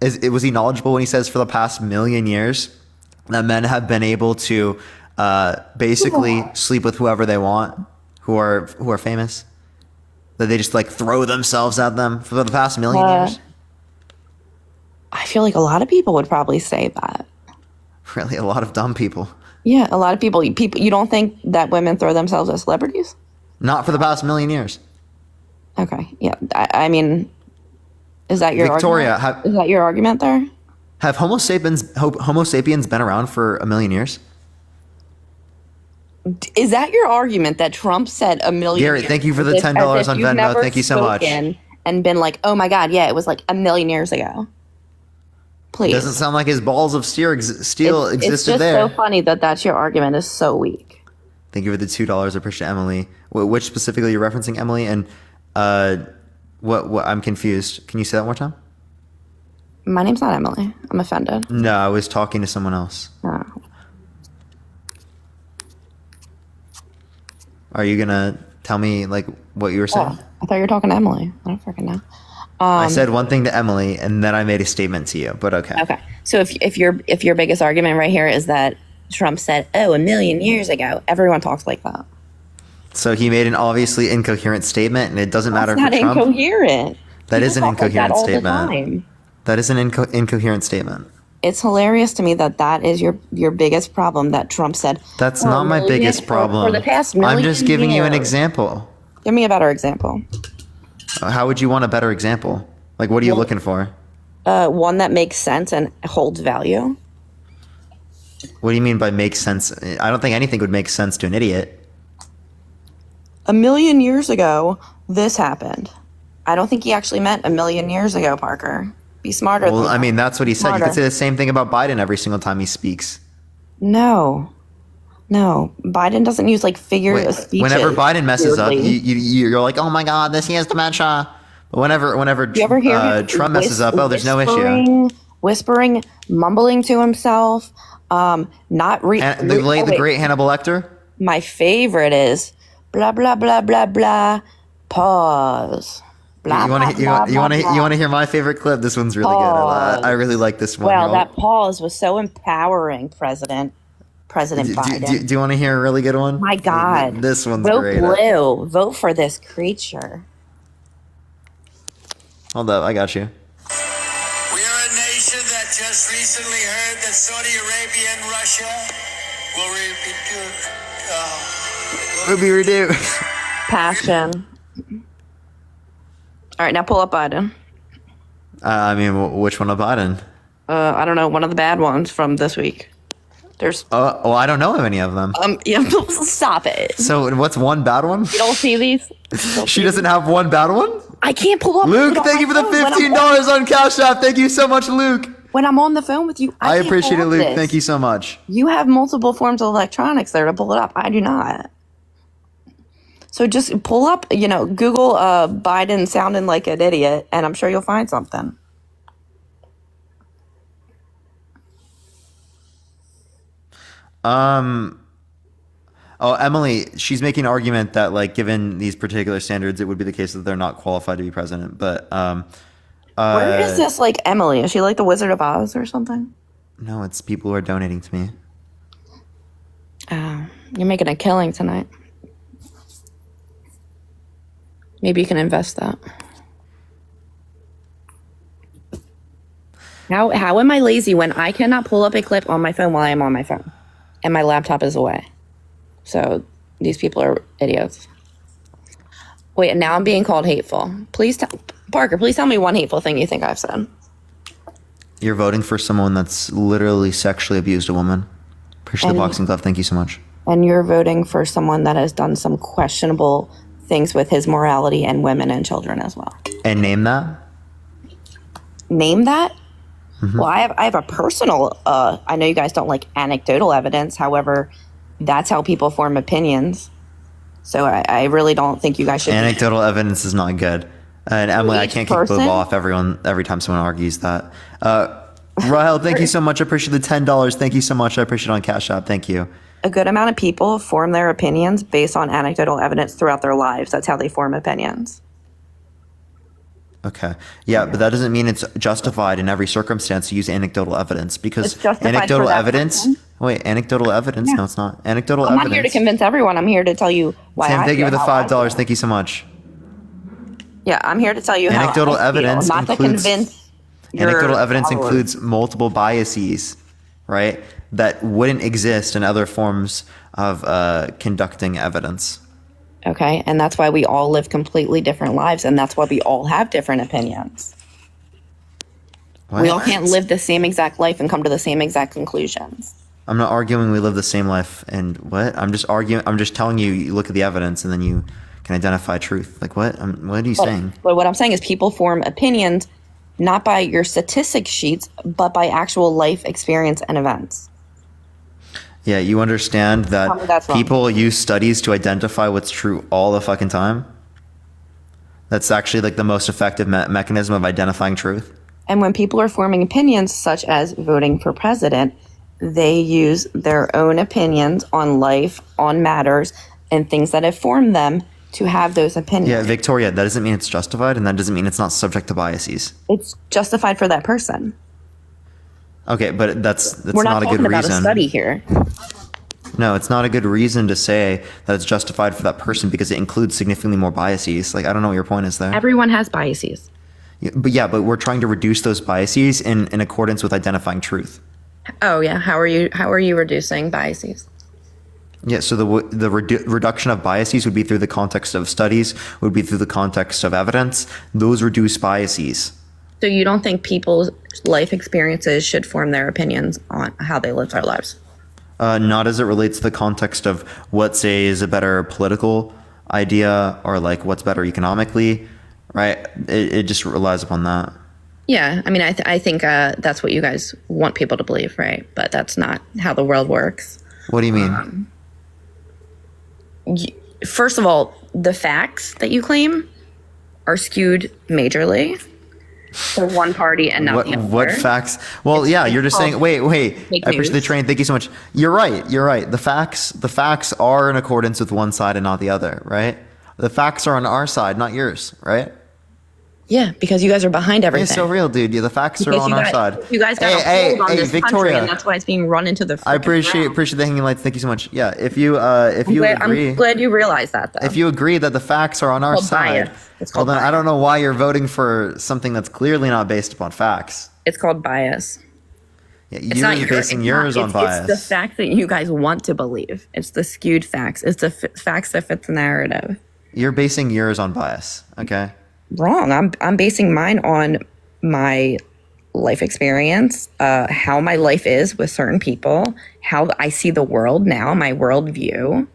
Was he knowledgeable when he says for the past million years that men have been able to basically sleep with whoever they want, who are famous? That they just like throw themselves at them for the past million years? I feel like a lot of people would probably say that. Really, a lot of dumb people. Yeah, a lot of people. You don't think that women throw themselves as celebrities? Not for the past million years. Okay, yeah. I mean, is that your Victoria, argument? Is that your argument there? Have Homo sapiens been around for a million years? Is that your argument that Trump said a million? Garrett, years, thank you for the as if- $10 as if on you've Venmo. never Thank you so much. spoken And been like, oh my God, yeah, it was like a million years ago. Please. Doesn't sound like his balls of steel It's existed just there. so funny that that's your argument is so weak. Thank you for the $2. I appreciate Emily. Which specifically you're referencing, Emily? And what? I'm confused. Can you say that one more time? My name's not Emily. I'm offended. No, I was talking to someone else. Oh. Are you gonna tell me like what you were saying? Oh, I thought you were talking to Emily. I don't freaking know. I said one thing to Emily, and then I made a statement to you. But okay. Okay. So if your biggest argument right here is that Trump said, "Oh, a million years ago," everyone talks like that. So he made an obviously incoherent statement, and it doesn't matter That's for not Trump. incoherent. That is an People talk like that incoherent all the statement. time. That is an incoherent statement. It's hilarious to me that is your biggest problem that Trump said. That's "Oh, not my million- biggest problem. For the past million I'm just giving you an years." example. Give me a better example. How would you want a better example? Like, what are you looking for? One that makes sense and holds value. What do you mean by make sense? I don't think anything would make sense to an idiot. A million years ago, this happened. I don't think he actually meant a million years ago, Parker. Be smarter Well, than I mean, that's what he said. You could Smarter. say the same thing about Biden every single time he speaks. No. No. Biden doesn't use like figure of speech. Whenever Biden messes up, weirdly. you're like, oh my God, he has dementia. But whenever You ever hear him Trump messes up, oh, there's no issue. Whispering, mumbling to himself, not reading. The great Hannibal Lecter? My favorite is blah blah blah blah blah. Pause. Blah, You blah, want blah, to blah, blah. hear my favorite clip? This one's really good. I really like this one. Well, y'all. that pause was so empowering, President Biden. Do you want to hear a really good one? My God. This one's Vote great. blue. Vote for this creature. Hold up, I got you. We are a nation that just recently heard that Saudi Arabia and Russia will Ruby redo. Passion. All right, now pull up Biden. I mean, which one of Biden? I don't know, one of the bad ones from this week. There's Well, I don't know of any of them. yeah, stop it. So what's one bad one? You don't see these? She doesn't have one bad one? I can't pull up. Luke, thank you for the $15 on Cash App. Thank you so much, Luke. When I'm on the phone with you, I can't appreciate pull it, up Luke. this. Thank you so much. You have multiple forms of electronics there to pull it up. I do not. So just pull up, Google Biden sounding like an idiot, and I'm sure you'll find something. Oh, Emily, she's making an argument that, like, given these particular standards, it would be the case that they're not qualified to be president. But Where is this, like, Emily? Is she like the Wizard of Oz or something? no, it's people who are donating to me. You're making a killing tonight. Maybe you can invest that. How am I lazy when I cannot pull up a clip on my phone while I am on my phone and my laptop is away? So these people are idiots. Wait, and now I'm being called hateful. Parker, please tell me one hateful thing you think I've said. You're voting for someone that's literally sexually abused a woman. Appreciate the And- boxing glove. Thank you so much. And you're voting for someone that has done some questionable things with his morality and women and children as well. And name that. Name that? Mhm. Well, I have a personal, I know you guys don't like anecdotal evidence. However, that's how people form opinions. So I really don't think you guys should. Anecdotal evidence is not good. And Emily, I Each can't kick person? Boob off every time someone argues that. Rahel, thank you so much. I appreciate the $10. Thank you so much. I appreciate it on Cash App. Thank you. A good amount of people form their opinions based on anecdotal evidence throughout their lives. That's how they form opinions. Okay. Yeah, but that doesn't mean it's justified in every circumstance to use anecdotal evidence because It's justified anecdotal for that evidence. person. Wait, anecdotal evidence? Yeah. No, it's not. Anecdotal I'm evidence. not here to convince everyone. I'm here to tell you why Sam, I thank you feel for the how I $5. feel. Thank you so much. Yeah, I'm here to tell you Anecdotal how I evidence feel, not includes- to convince your Anecdotal evidence followers. includes multiple biases, right? That wouldn't exist in other forms of conducting evidence. Okay, and that's why we all live completely different lives, and that's why we all have different opinions. We all can't live the same exact life and come to the same exact conclusions. I'm not arguing we live the same life and what? I'm just arguing. I'm just telling you, you look at the evidence and then you can identify truth. Like what? What are you saying? But what I'm saying is people form opinions not by your statistic sheets, but by actual life experience and events. Yeah, you understand Tell me that's that wrong. people use studies to identify what's true all the fucking time? That's actually like the most effective mechanism of identifying truth. And when people are forming opinions, such as voting for president, they use their own opinions on life, on matters, and things that have formed them to have those opinions. Yeah, Victoria, that doesn't mean it's justified, and that doesn't mean it's not subject to biases. It's justified for that person. Okay, but that's We're not not a talking good about reason. a study here. No, it's not a good reason to say that it's justified for that person because it includes significantly more biases. Like, I don't know what your point is there. Everyone has biases. But we're trying to reduce those biases in accordance with identifying truth. Oh yeah, how are you reducing biases? Yeah, so the reduction of biases would be through the context of studies, would be through the context of evidence. Those reduce biases. So you don't think people's life experiences should form their opinions on how they live their lives? Not as it relates to the context of what, say, is a better political idea or like what's better economically, right? It just relies upon that. Yeah, I mean, I think that's what you guys want people to believe, right? But that's not how the world works. What do you mean? First of all, the facts that you claim are skewed majorly to one party and not the other. What facts? Well, yeah, you're just saying. Wait. Fake I appreciate the news. train. Thank you so much. You're right. The facts are in accordance with one side and not the other, right? The facts are on our side, not yours, right? Yeah, because you guys are behind everything. It's so real, dude. Yeah, the facts are Because on our side. You guys got a hold on this country, and that's why it's being run into the. I appreciate the hanging lights. Thank you so much. Yeah, if you agree, I'm glad you realize that, though. if you agree that the facts are on our called side, bias. It's well called then I don't know why you're voting for something that's clearly not based upon facts. It's called bias. Yeah, It's not you're your- basing it's yours not- on it's- bias. It's the fact that you guys want to believe. It's the skewed facts. It's the facts that fit the narrative. You're basing yours on bias. Okay. Wrong. I'm basing mine on my life experience, how my life is with certain people, how I see the world now, my worldview,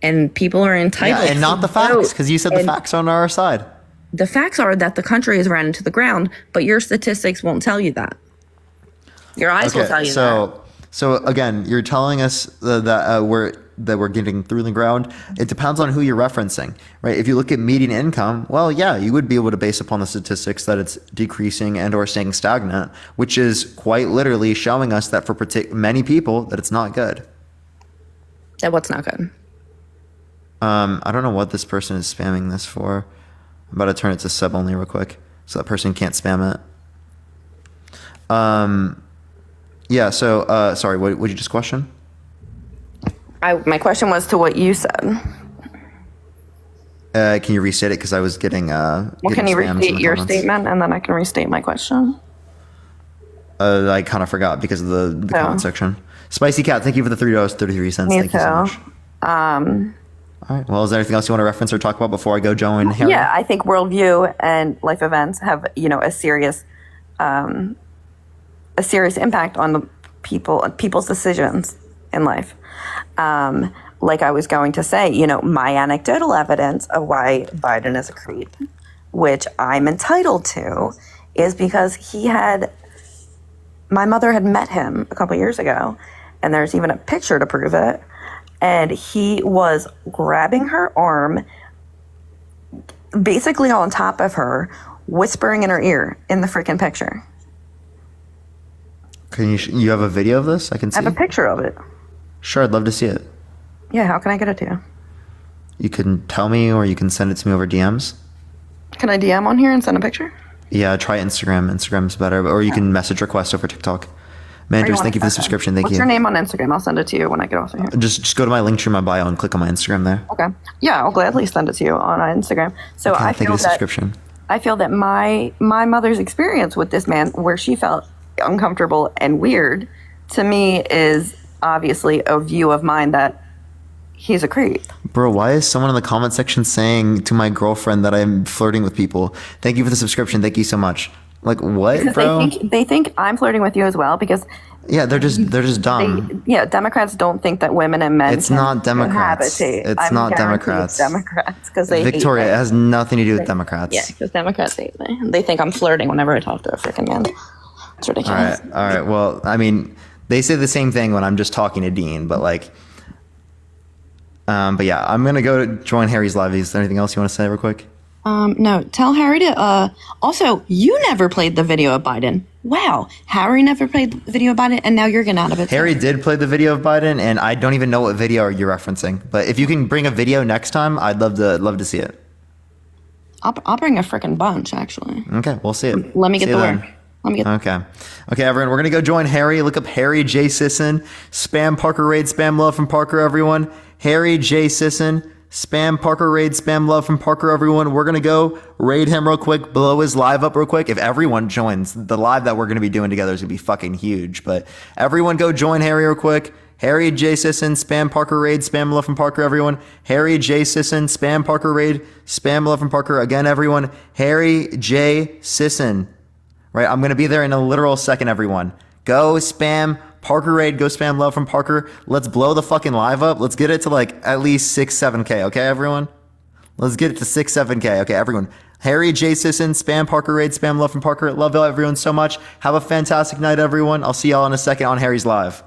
and people are entitled. Yeah, and not to the facts, vote. because you said the And facts are on our side. The facts are that the country is ran into the ground, but your statistics won't tell you that. Your eyes will tell you that. So again, you're telling us that we're getting through the ground. It depends on who you're referencing, right? If you look at median income, well, yeah, you would be able to base upon the statistics that it's decreasing and or staying stagnant, which is quite literally showing us that for many people that it's not good. That what's not good? I don't know what this person is spamming this for. I'm about to turn it to sub only real quick so that person can't spam it. Yeah, so sorry, what would you just question? My question was to what you said. Can you restate it? Because I was getting. Well, getting can you spams in restate the your comments. statement and then I can restate my question? I kind of forgot because of the comment section. Spicy Cat, thank you for the $3.33. Me Thank you so much. All right. Well, is there anything else you want to reference or talk about before I go join Harry? Yeah, I think worldview and life events have, a serious impact on the people's decisions in life. Like I was going to say, my anecdotal evidence of why Biden is a creep, which I'm entitled to, is because my mother had met him a couple years ago, and there's even a picture to prove it. And he was grabbing her arm, basically on top of her, whispering in her ear in the freaking picture. Can you have a video of this? I can see. I have a picture of it. Sure, I'd love to see it. Yeah, how can I get it to you? You can tell me, or you can send it to me over DMs. Can I DM on here and send a picture? Yeah, try Instagram. Instagram's better, or you can message request over TikTok. Manders, thank you for the subscription. Thank What's you. your name on Instagram? I'll send it to you when I get off of here. Just go to my link through my bio and click on my Instagram there. Okay. Yeah, I'll gladly send it to you on Instagram. So Okay, I thank you feel for the that subscription. I feel that my mother's experience with this man, where she felt uncomfortable and weird, to me is obviously a view of mine that he's a creep. Bro, why is someone in the comment section saying to my girlfriend that I'm flirting with people? Thank you for the subscription. Thank you so much. Like what, Because bro? they think I'm flirting with you as well, because Yeah, they're just dumb. Democrats don't think that women and men It's can not Democrats. cohabitate. It's I'm not guaranteed Democrats. It's Democrats, because they Victoria, hate it has nothing to do with Democrats. Yeah, because Democrats hate me. They think I'm flirting whenever I talk to a freaking man. It's All ridiculous. right, all right. Well, I mean, they say the same thing when I'm just talking to Dean, but like, but yeah, I'm gonna go to join Harry's live. Is there anything else you want to say real quick? No, tell Harry to, also, you never played the video of Biden. Wow, Harry never played the video of Biden, and now you're getting out of it. Harry did play the video of Biden, and I don't even know what video you're referencing. But if you can bring a video next time, I'd love to see it. I'll bring a freaking bunch, actually. Okay, we'll see it. Let me get See the you work. then. Let me get Okay, everyone, we're gonna go join Harry. Look up Harry J Sisson. Spam Parker raid, spam love from Parker, everyone. Harry J Sisson. Spam Parker raid, spam love from Parker, everyone. We're gonna go raid him real quick, blow his live up real quick. If everyone joins, the live that we're gonna be doing together is gonna be fucking huge. But everyone go join Harry real quick. Harry J Sisson, spam Parker raid, spam love from Parker, everyone. Harry J Sisson, spam Parker raid, spam love from Parker. Again, everyone. Harry J Sisson. Right, I'm gonna be there in a literal second, everyone. Go spam Parker raid, go spam love from Parker. Let's blow the fucking live up. Let's get it to like at least 6-7K, okay, everyone? Let's get it to 6, 7K. Okay, everyone. Harry, J. Sisson, spam Parker Raid, spam Love from Parker. Love everyone so much. Have a fantastic night, everyone. I'll see y'all in a second on Harry's Live.